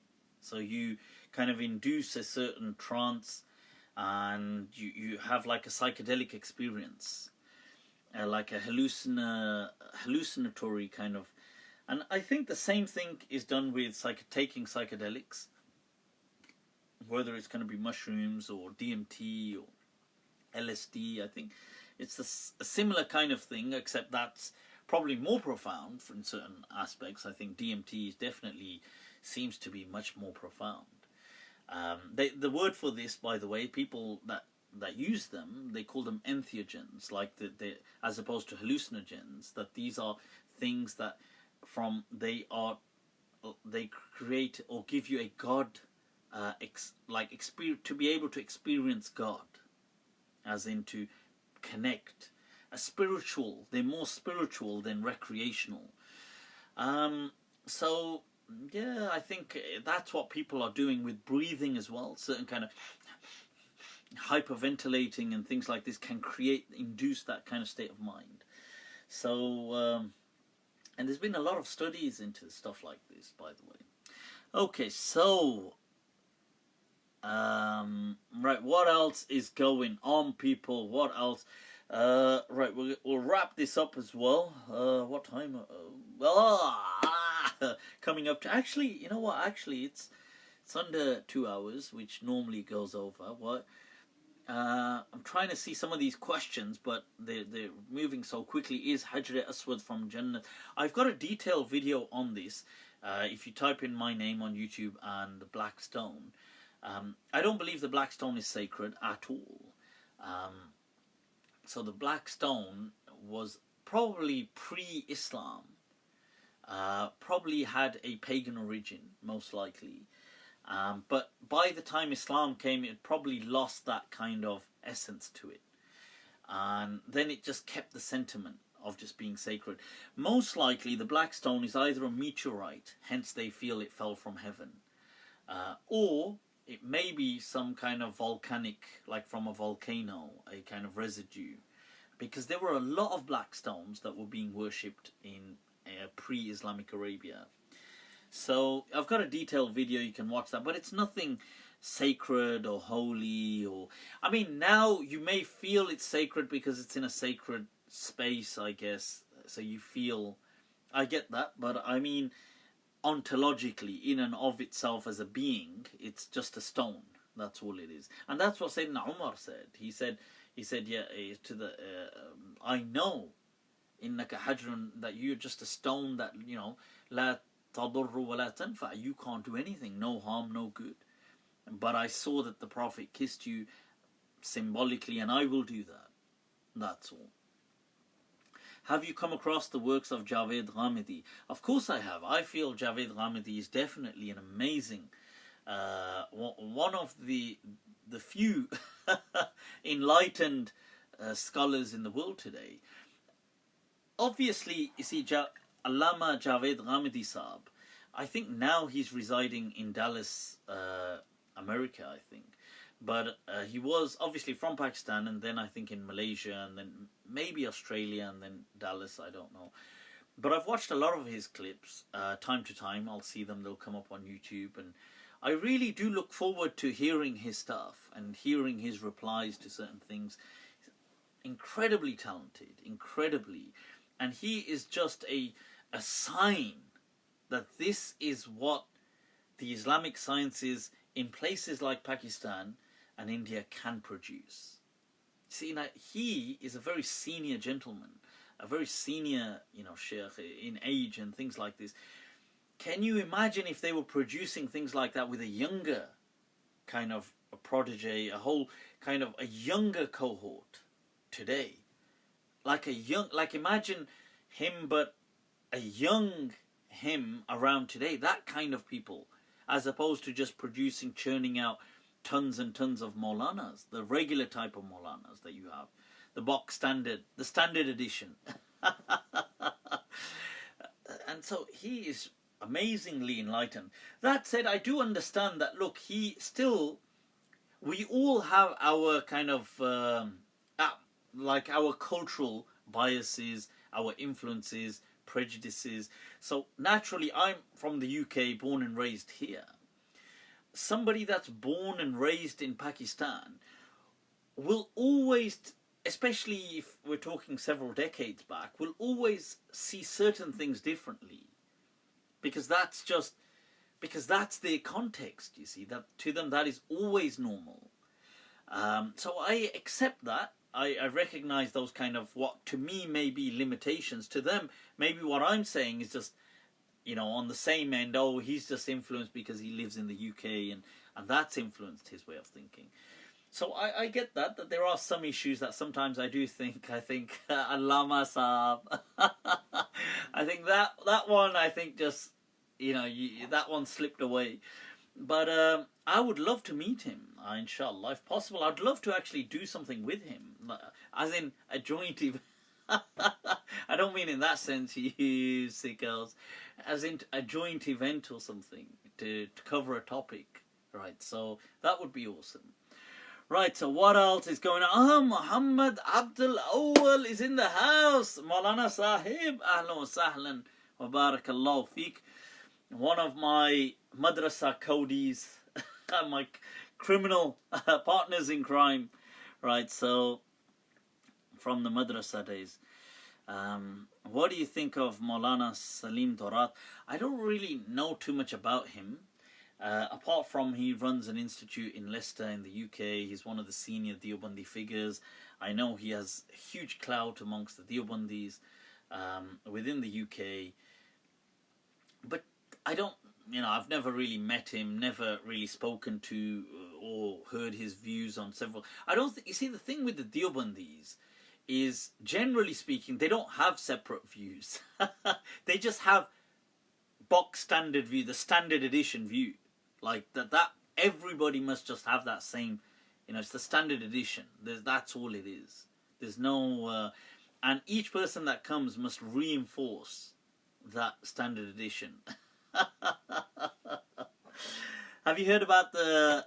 So you kind of induce a certain trance, and you have like a psychedelic experience, like a hallucinatory kind of. And I think the same thing is done with taking psychedelics, whether it's going to be mushrooms or DMT or LSD. I think it's a similar kind of thing, except that's probably more profound in certain aspects. I think DMT definitely seems to be much more profound. The word for this, by the way, people that use them, they call them entheogens, like as opposed to hallucinogens. That these are things that they create or give you a God, to be able to experience God, as in to connect. They're more spiritual than recreational. So yeah, I think that's what people are doing with breathing as well. Certain kind of hyperventilating and things like this can induce that kind of state of mind. So and there's been a lot of studies into stuff like this, by the way. Okay, so right, what else is going on, people? What else? Right, we'll wrap this up as well. What time? Coming up to, actually, you know what? Actually, it's under 2 hours, which normally goes over. What? I'm trying to see some of these questions, but they're moving so quickly. Is Hajr Aswad from Jannah? I've got a detailed video on this. If you type in my name on YouTube and the black stone, I don't believe the black stone is sacred at all. So the black stone was probably pre-Islam, probably had a pagan origin, most likely. But by the time Islam came, it probably lost that kind of essence to it. And then it just kept the sentiment of just being sacred. Most likely the black stone is either a meteorite, hence they feel it fell from heaven, or it may be some kind of volcanic, like from a volcano, a kind of residue. Because there were a lot of black stones that were being worshipped in pre-Islamic Arabia. So I've got a detailed video, you can watch that, but it's nothing sacred or holy, or I mean, now you may feel it's sacred because it's in a sacred space, I guess, so you feel, I get that, but I mean, ontologically, in and of itself as a being, it's just a stone. That's all it is. And that's what Sayyidina Umar said. He said, yeah, to the, I know, innaka hajrun, that you're just a stone that, you know, la tadurru wa la tanfa, you can't do anything, no harm, no good. But I saw that the Prophet kissed you symbolically, and I will do that. That's all. Have you come across the works of Javed Ghamidi? Of course I have. I feel Javed Ghamidi is definitely an amazing, one of the few enlightened scholars in the world today. Obviously, you see, Allama Javed Ghamidi Saab, I think now he's residing in Dallas, America, I think. But he was obviously from Pakistan, and then I think in Malaysia, and then maybe Australia, and then Dallas, I don't know. But I've watched a lot of his clips, time to time. I'll see them, they'll come up on YouTube, and I really do look forward to hearing his stuff and hearing his replies to certain things. He's incredibly talented, incredibly. And he is just a sign that this is what the Islamic sciences in places like Pakistan and India can produce. See, now he is a very senior gentleman, a very senior, you know, sheikh in age and things like this. Can you imagine if they were producing things like that with a younger kind of a protege, a whole kind of a younger cohort today? Like imagine him, but a young him around today, that kind of people, as opposed to just churning out tons and tons of Maulanas, the regular type of Maulanas that you have, the box standard, the standard edition. And so he is amazingly enlightened. That said, I do understand that, look, we all have our kind of, like our cultural biases, our influences, prejudices. So naturally, I'm from the UK, born and raised here. Somebody that's born and raised in Pakistan will always, especially if we're talking several decades back, will always see certain things differently. Because that's their context, you see. That to them, that is always normal. So I accept that. I recognize those kind of what to me may be limitations. To them, maybe what I'm saying is just, you know, on the same end, oh, he's just influenced because he lives in the UK and that's influenced his way of thinking. So I get that there are some issues that sometimes I do think, Allama Saab, I think that one, I think just, you know, that one slipped away. But I would love to meet him, inshallah, if possible. I'd love to actually do something with him, as in a joint event. I don't mean in that sense, you sickos, as in a joint event or something to cover a topic, right? So that would be awesome. Right, so what else is going on? Oh, Muhammad Abdul Awal is in the house. Maulana Sahib, ahlan wa sahlan wa barakallahu feek. One of my madrasa codies, my criminal partners in crime, right? So, from the madrasa days. What do you think of Maulana Salim Dorat? I don't really know too much about him. Apart from he runs an institute in Leicester in the UK, he's one of the senior Deobandi figures. I know he has huge clout amongst the Deobandis within the UK. But I don't, I've never really met him, never really spoken to or heard his views on several. I don't think, you see, the thing with the Deobandis is, generally speaking, they don't have separate views. They just have box standard view, the standard edition view. Like that everybody must just have that same, it's the standard edition. That's all it is. There's no, and each person that comes must reinforce that standard edition. Have you heard about the,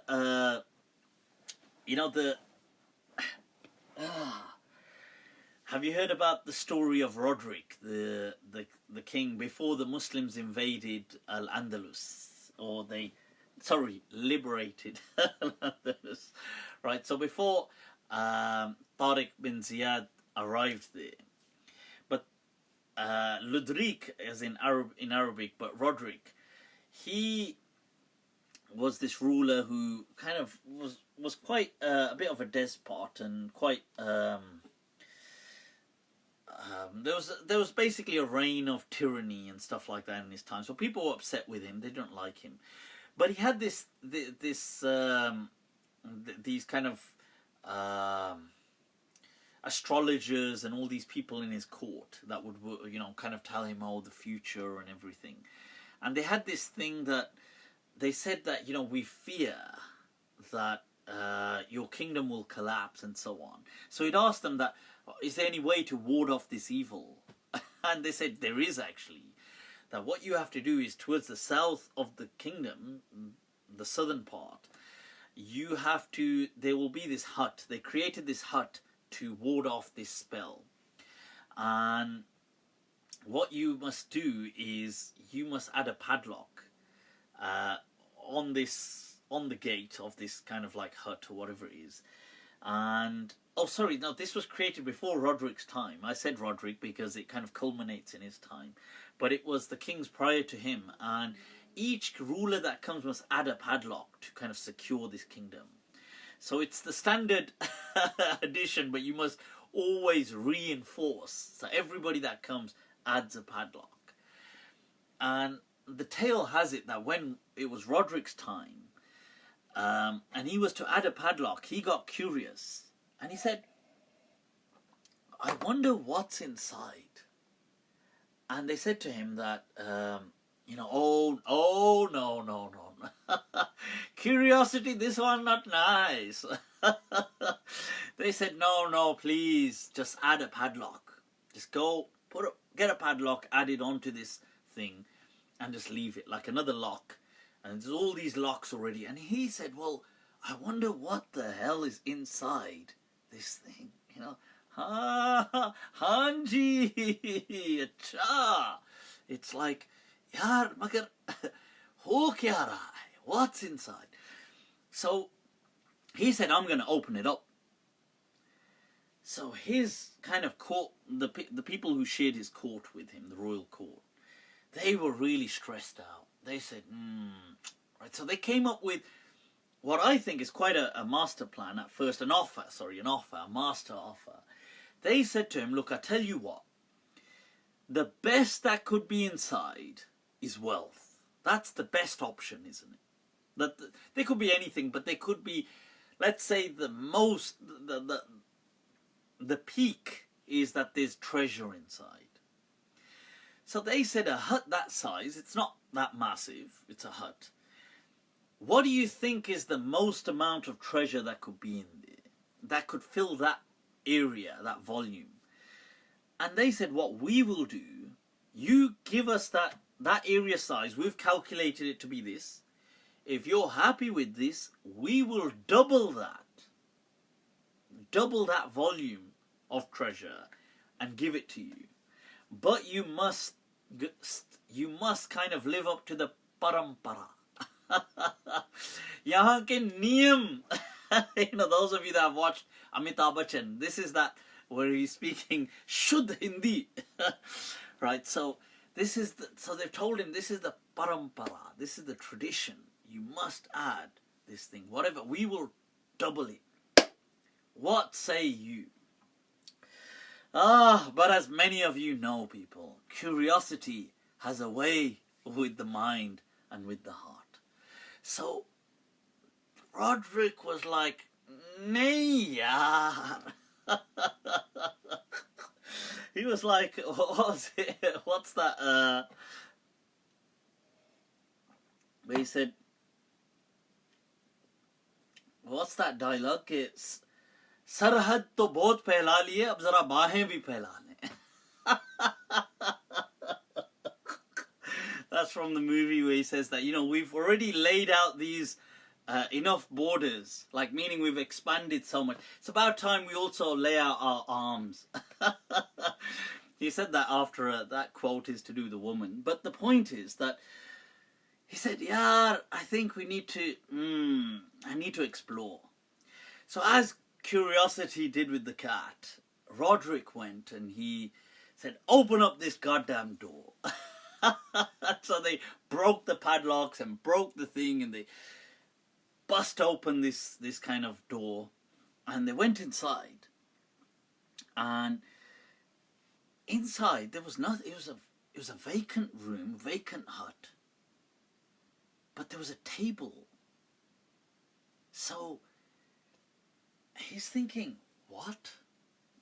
have you heard about the story of Roderic, the king, before the Muslims invaded Al-Andalus, or liberated Al-Andalus, right? So before Tariq bin Ziyad arrived there, but Ludrik, as in Arabic, but Roderic, he was this ruler who kind of was quite a bit of a despot and quite there was basically a reign of tyranny and stuff like that in his time. So people were upset with him; they didn't like him. But he had these kind of astrologers and all these people in his court that would, kind of tell him the future and everything. And they had this thing that they said that, we fear that your kingdom will collapse and so on. So he'd asked them that, is there any way to ward off this evil? And they said there is actually. That what you have to do is towards the south of the kingdom, the southern part, there will be this hut. They created this hut to ward off this spell. And what you must do is you must add a padlock on the gate of this kind of like hut or whatever it is. And this was created before Roderic's time. I said Roderic because it kind of culminates in his time. But it was the kings prior to him, and each ruler that comes must add a padlock to kind of secure this kingdom. So it's the standard edition, but you must always reinforce. So everybody that comes adds a padlock. And the tale has it that when it was Roderic's time, and he was to add a padlock, he got curious. And he said, I wonder what's inside. And they said to him that, no. Curiosity, this one not nice. They said, no, please, just add a padlock. Just go, get a padlock, add it onto this thing, and just leave it, like another lock. And there's all these locks already. And he said, well, I wonder what the hell is inside this thing, Hanji, acha. It's like, yaar, magar, ho kya raha hai? What's inside? So he said, I'm going to open it up. So his kind of court, the people who shared his court with him, the royal court, they were really stressed out. They said, right. So they came up with what I think is quite a master plan at first, a master offer. They said to him, look, I tell you what, the best that could be inside is wealth. That's the best option, isn't it? They could be anything, but they could be, let's say, the peak is that there's treasure inside. So they said a hut that size, it's not that massive, it's a hut. What do you think is the most amount of treasure that could be in there? That could fill that area, that volume? And they said, what we will do, you give us that area size, we've calculated it to be this. If you're happy with this, we will double that volume of treasure and give it to you. But you must kind of live up to the parampara. Yahan ke niyam. Those of you that have watched Amitabh Bachchan, this is that where he's speaking Shuddh Hindi. Right, so they've told him this is the parampara, this is the tradition. You must add this thing. Whatever, we will double it. What say you? But as many of you know, people, curiosity has a way with the mind and with the heart. So Roderic was like, nee yaar. He was like, what's that? He said, what's that dialogue? It's Sarhad to bahut phela liye, ab zara bahein bhi phela le. That's from the movie where he says that, we've already laid out these enough borders, like meaning we've expanded so much. It's about time we also lay out our arms. He said that after that quote is to do with the woman. But the point is that he said, I think we need to, I need to explore. So as curiosity did with the cat, Roderic went and he said, open up this goddamn door. So they broke the padlocks and broke the thing and they bust open this kind of door and they went inside. And inside there was nothing. It was a vacant room, vacant hut. But there was a table. So he's thinking, what?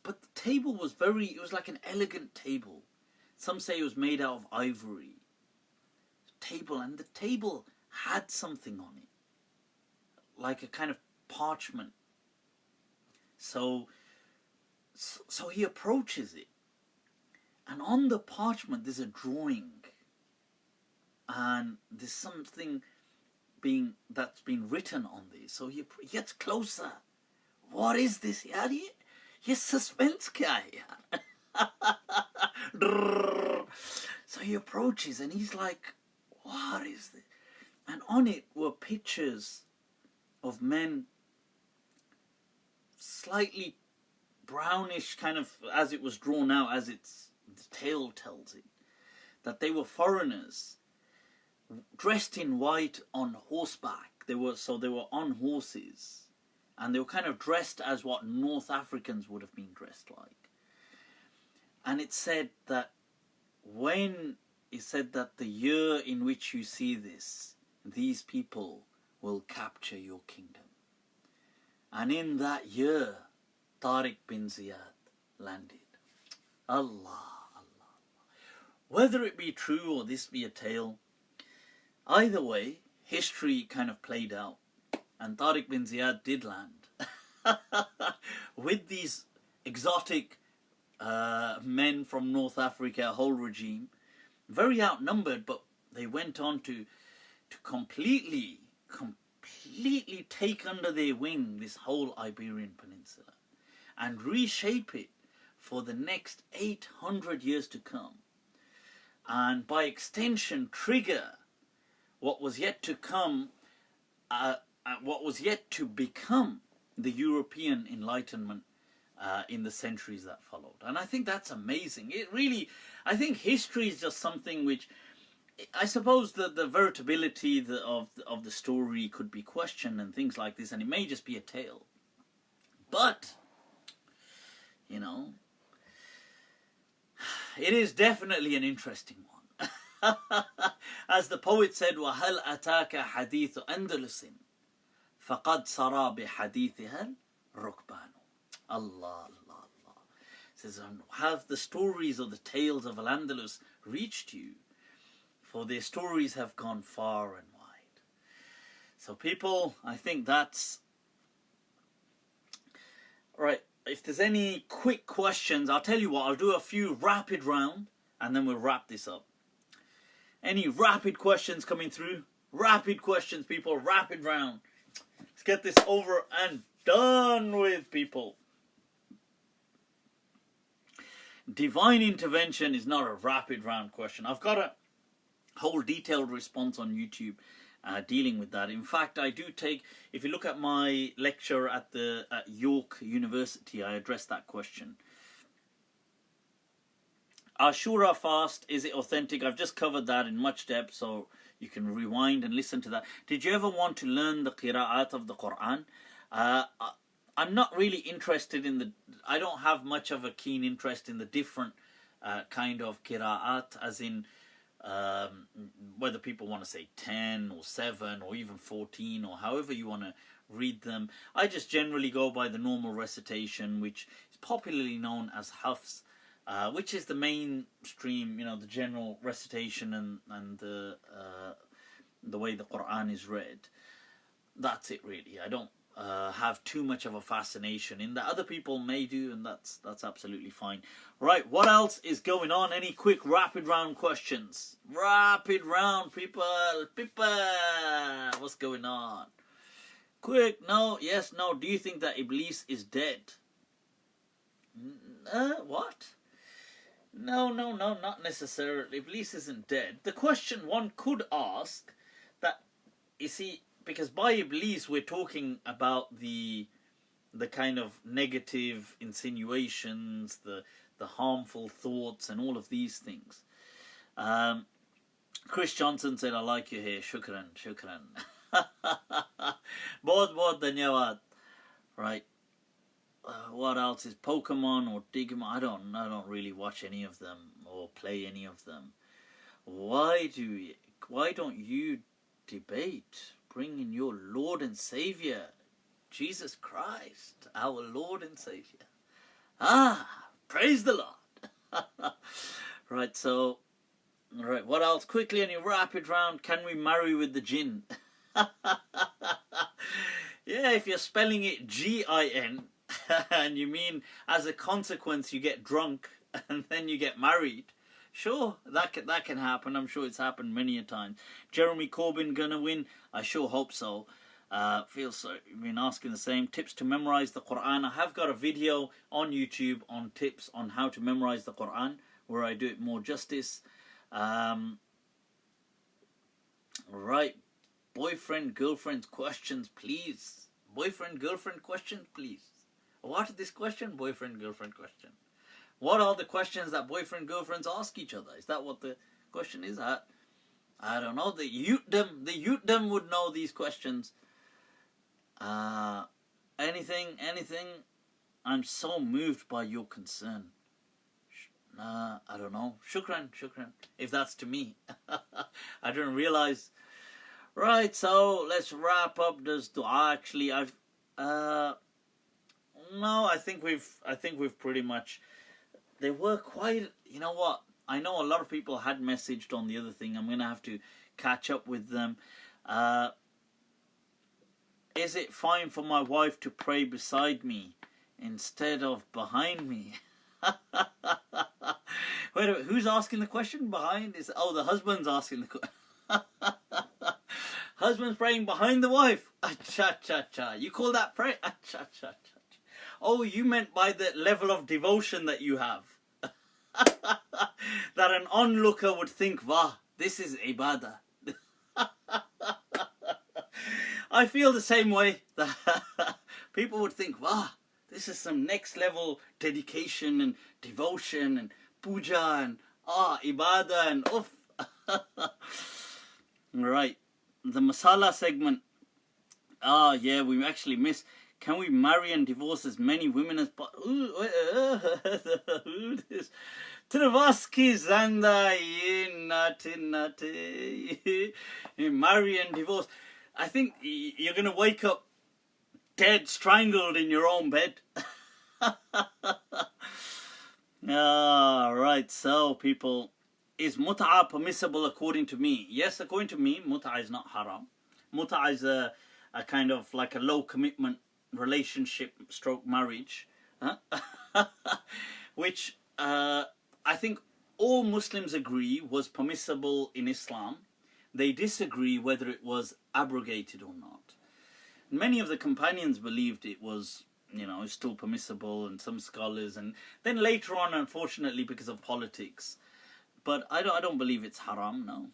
But the table was it was like an elegant table. Some say it was made out of ivory. And the table had something on it. Like a kind of parchment. So he approaches it. And on the parchment there's a drawing. And there's something that's been written on this. So he gets closer. What is this, yaar? Ye suspense kya hai, yaar? So he approaches and he's like, what is this? And on it were pictures of men, slightly brownish, kind of as it was drawn out, as the tale tells it, that they were foreigners, dressed in white on horseback. They were on horses, and they were kind of dressed as what North Africans would have been dressed like. And it said that the year in which you see this, these people will capture your kingdom. And in that year, Tariq bin Ziyad landed. Allah. Whether it be true or this be a tale, either way, history kind of played out. And Tariq bin Ziyad did land with these exotic men from North Africa, a whole regime, very outnumbered, but they went on to completely take under their wing this whole Iberian Peninsula and reshape it for the next 800 years to come. And by extension trigger what was yet to come, what was yet to become the European Enlightenment in the centuries that followed. And I think that's amazing. I think history is just something which, I suppose the veritability of the story could be questioned and things like this, and it may just be a tale. But, it is definitely an interesting one. As the poet said, وَهَلْ أَتَاكَ حَدِيثُ أَنْدَلُسٍ فَقَدْ سَرَى بِحَدِيثِهَا الرُّكْبَانُ. Allah. It says, have the stories or the tales of Al-Andalus reached you? For their stories have gone far and wide. So people, I think that's... Right, if there's any quick questions, I'll tell you what, I'll do a few rapid round and then we'll wrap this up. Any rapid questions coming through? Rapid questions, people, rapid round. Let's get this over and done with, people. Divine intervention is not a rapid round question. I've got a whole detailed response on YouTube dealing with that. In fact, I do take, if you look at my lecture at York University, I address that question. Ashura fast, is it authentic? I've just covered that in much depth, so you can rewind and listen to that. Did you ever want to learn the qira'at of the Quran? I'm not really interested in I don't have much of a keen interest in the different kind of qira'at, as in whether people want to say 10 or 7 or even 14 or however you want to read them. I just generally go by the normal recitation, which is popularly known as Hafs, which is the mainstream, the general recitation and the way the Quran is read. That's it, really. I don't have too much of a fascination in that. Other people may do, and that's absolutely fine. Right, what else is going on? Any quick rapid round questions? Rapid round, people. What's going on? Quick, no, yes, no. Do you think that Iblis is dead? What? No, not necessarily. Iblis isn't dead. The question one could ask that, you see, because by Iblis we're talking about the kind of negative insinuations, the harmful thoughts and all of these things. Chris Johnson said, I like your hair. Shukran. Bahut dhanyawad. Right. What else is Pokemon or Digimon? I don't really watch any of them or play any of them. Why don't you debate? Bring in your Lord and Savior, Jesus Christ, our Lord and Savior. Praise the Lord. Right, so, what else? Quickly, any rapid round. Can we marry with the jinn? Yeah, if you're spelling it G-I-N, and you mean as a consequence you get drunk and then you get married, sure, that can happen. I'm sure it's happened many a time. Jeremy Corbyn gonna win? I sure hope so. Feel so. You've been asking the same. Tips to memorize the Quran. I have got a video on YouTube on tips on how to memorize the Quran, where I do it more justice. Right. Boyfriend, girlfriend questions, please. Boyfriend, girlfriend questions, please. What is this question? Boyfriend, girlfriend question. What are the questions that boyfriend, girlfriends ask each other? Is that what the question is? I don't know. The youth would know these questions. Anything? I'm so moved by your concern. I don't know. Shukran. If that's to me. I didn't realize. Right, so let's wrap up this dua. Actually, I think we've pretty much. They were quite. You know what? I know a lot of people had messaged on the other thing. I'm gonna have to catch up with them. Is it fine for my wife to pray beside me instead of behind me? Wait a minute, who's asking the question? Behind is the husband's asking the question. Husband's praying behind the wife. Cha. You call that pray? Cha. Oh, you meant by the level of devotion that you have. That an onlooker would think, wow, this is ibadah. I feel the same way. People would think, wow, this is some next level dedication and devotion and puja and ibadah and uff. Right. The masala segment. Yeah, we actually missed. Can we marry and divorce as many women as possible? Travaski zanda nati. Marry and divorce. I think you're going to wake up dead, strangled in your own bed. Right, so people, is mut'ah permissible according to me? Yes, according to me, mut'ah is not haram. Mut'ah is a kind of like a low commitment relationship stroke marriage. which I think all Muslims agree was permissible in Islam. They disagree whether it was abrogated or not. Many of the companions believed it was, still permissible, and some scholars, and then later on, unfortunately, because of politics. But I don't believe it's haram, no.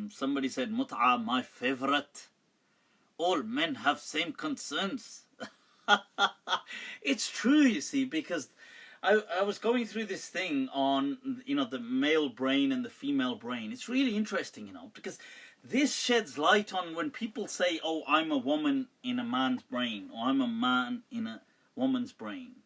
Somebody said, mut'ah, my favorite. All men have same concerns. It's true, you see, because I was going through this thing on, the male brain and the female brain. It's really interesting, because this sheds light on when people say, oh, I'm a woman in a man's brain, or I'm a man in a woman's brain.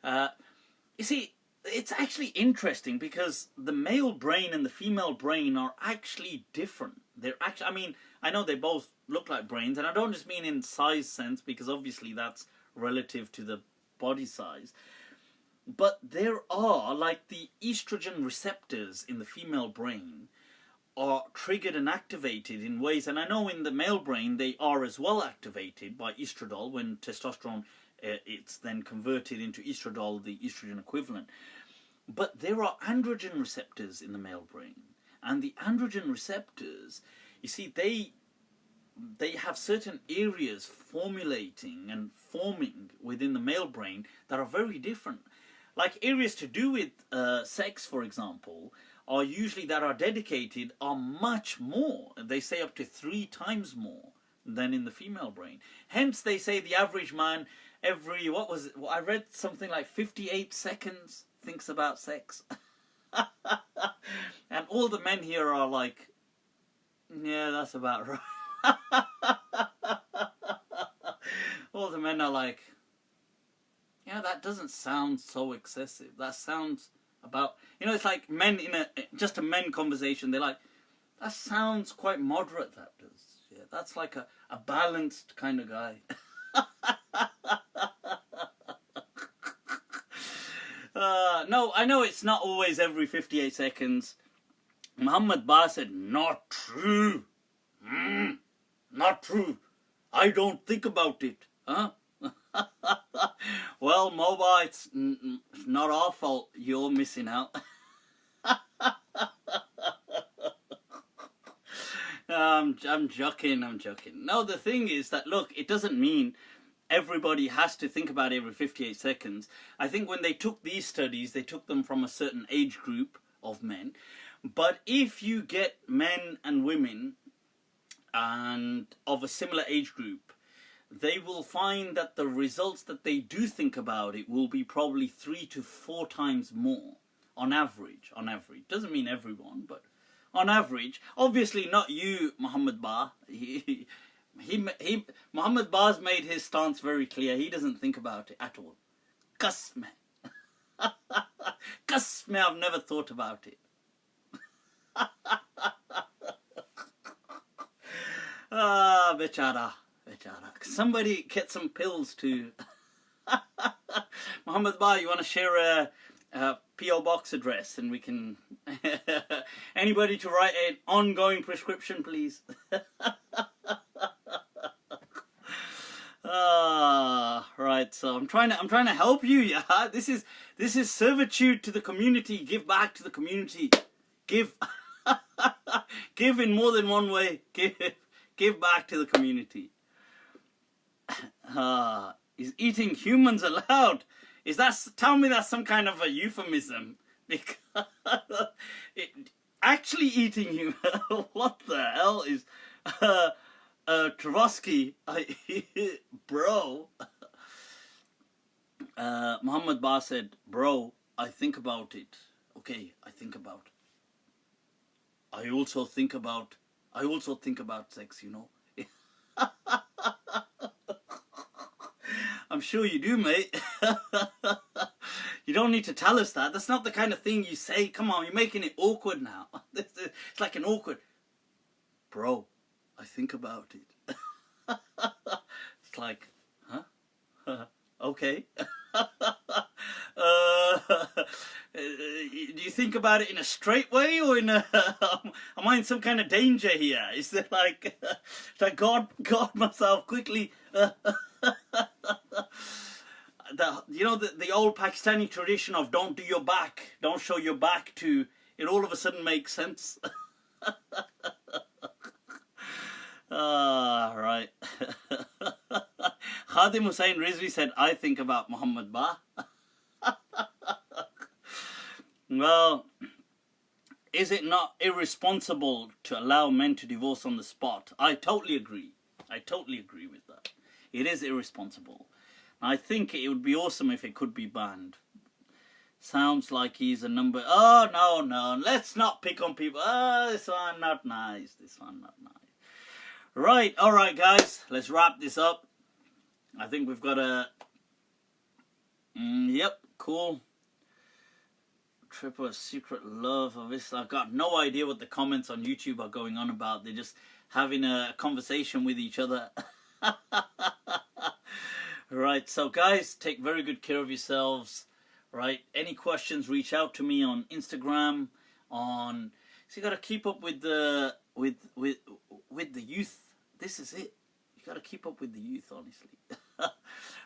You see, it's actually interesting because the male brain and the female brain are actually different. They're actually, I know they both look like brains, and I don't just mean in size sense, because obviously that's relative to the body size. But there are, like, the estrogen receptors in the female brain are triggered and activated in ways, and I know in the male brain they are as well activated by estradiol. When testosterone, it's then converted into estradiol, the estrogen equivalent. But there are androgen receptors in the male brain, and the androgen receptors, you see, they have certain areas formulating and forming within the male brain that are very different. Like areas to do with sex, for example, are usually that are dedicated are much more. They say up to 3 times more than in the female brain. Hence, they say the average man every, I read something like 58 seconds thinks about sex. And all the men here are like, yeah, that's about right. All the men are like, yeah, that doesn't sound so excessive. That sounds about, it's like men in just a men conversation. They're like, that sounds quite moderate. That does. Yeah, that's like a balanced kind of guy. No, I know it's not always every 58 seconds. Muhammad Ba said, not true. Not true. I don't think about it. Huh? Well, Moba, it's not our fault. You're missing out. I'm joking. No, the thing is that, look, it doesn't mean everybody has to think about it every 58 seconds. I think when they took these studies, they took them from a certain age group of men. But if you get men and women and of a similar age group, they will find that the results that they do think about it will be probably 3 to 4 times more on average. Doesn't mean everyone, but on average. Obviously not you, Muhammad Ba. Muhammad Ba's made his stance very clear. He doesn't think about it at all. Qasme. Qasme, I've never thought about it. Ah, bechara. Somebody get some pills to Muhammad Ba. You want to share a P.O. box address, and we can anybody to write an ongoing prescription, please. Right. So I'm trying to help you. Yeah, this is servitude to the community. Give back to the community. Give in more than one way. Give back to the community. Is eating humans allowed? Tell me that's some kind of a euphemism? Because actually eating humans, what the hell is Tversky, bro? Muhammad Ba said, bro, I think about it. Okay, I think about. I also think about sex, I'm sure you do, mate. You don't need to tell us that. That's not the kind of thing you say. Come on, you're making it awkward now. It's like an awkward, bro, I think about it. It's like, huh? Okay. Do you think about it in a straight way, or in a am I in some kind of danger here? Is it like God myself quickly The old Pakistani tradition of don't do your back, don't show your back to, it all of a sudden makes sense. Right. Khadim Hussain Rizvi said, I think about Muhammad Ba. Well, is it not irresponsible to allow men to divorce on the spot? I totally agree. I totally agree with that. It is irresponsible. I think it would be awesome if it could be banned. Sounds like he's a number... Oh, no. Let's not pick on people. Oh, this one not nice. This one not nice. Right. All right, guys. Let's wrap this up. I think we've got a... Yep. Cool. Triple secret love of this. I've got no idea what the comments on YouTube are going on about. They're just having a conversation with each other. Right, so guys, take very good care of yourselves. Right, any questions, reach out to me on Instagram. So you gotta keep up with the youth. This is it. You gotta keep up with the youth, honestly.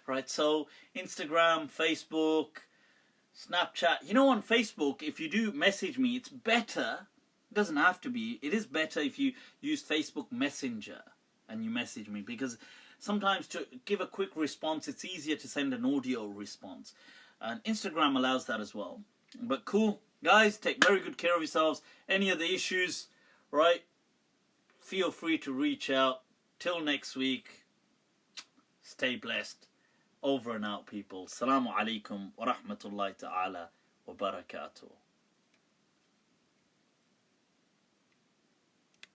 Right, so Instagram, Facebook, Snapchat. You know, on Facebook, if you do message me, it's better. It doesn't have to be. It is better if you use Facebook Messenger and you message me, because sometimes to give a quick response, it's easier to send an audio response. And Instagram allows that as well. But cool. Guys, take very good care of yourselves. Any other issues, right? Feel free to reach out. Till next week, stay blessed. Over and out, people. Assalamu alaikum wa rahmatullahi ta'ala wa barakatuh.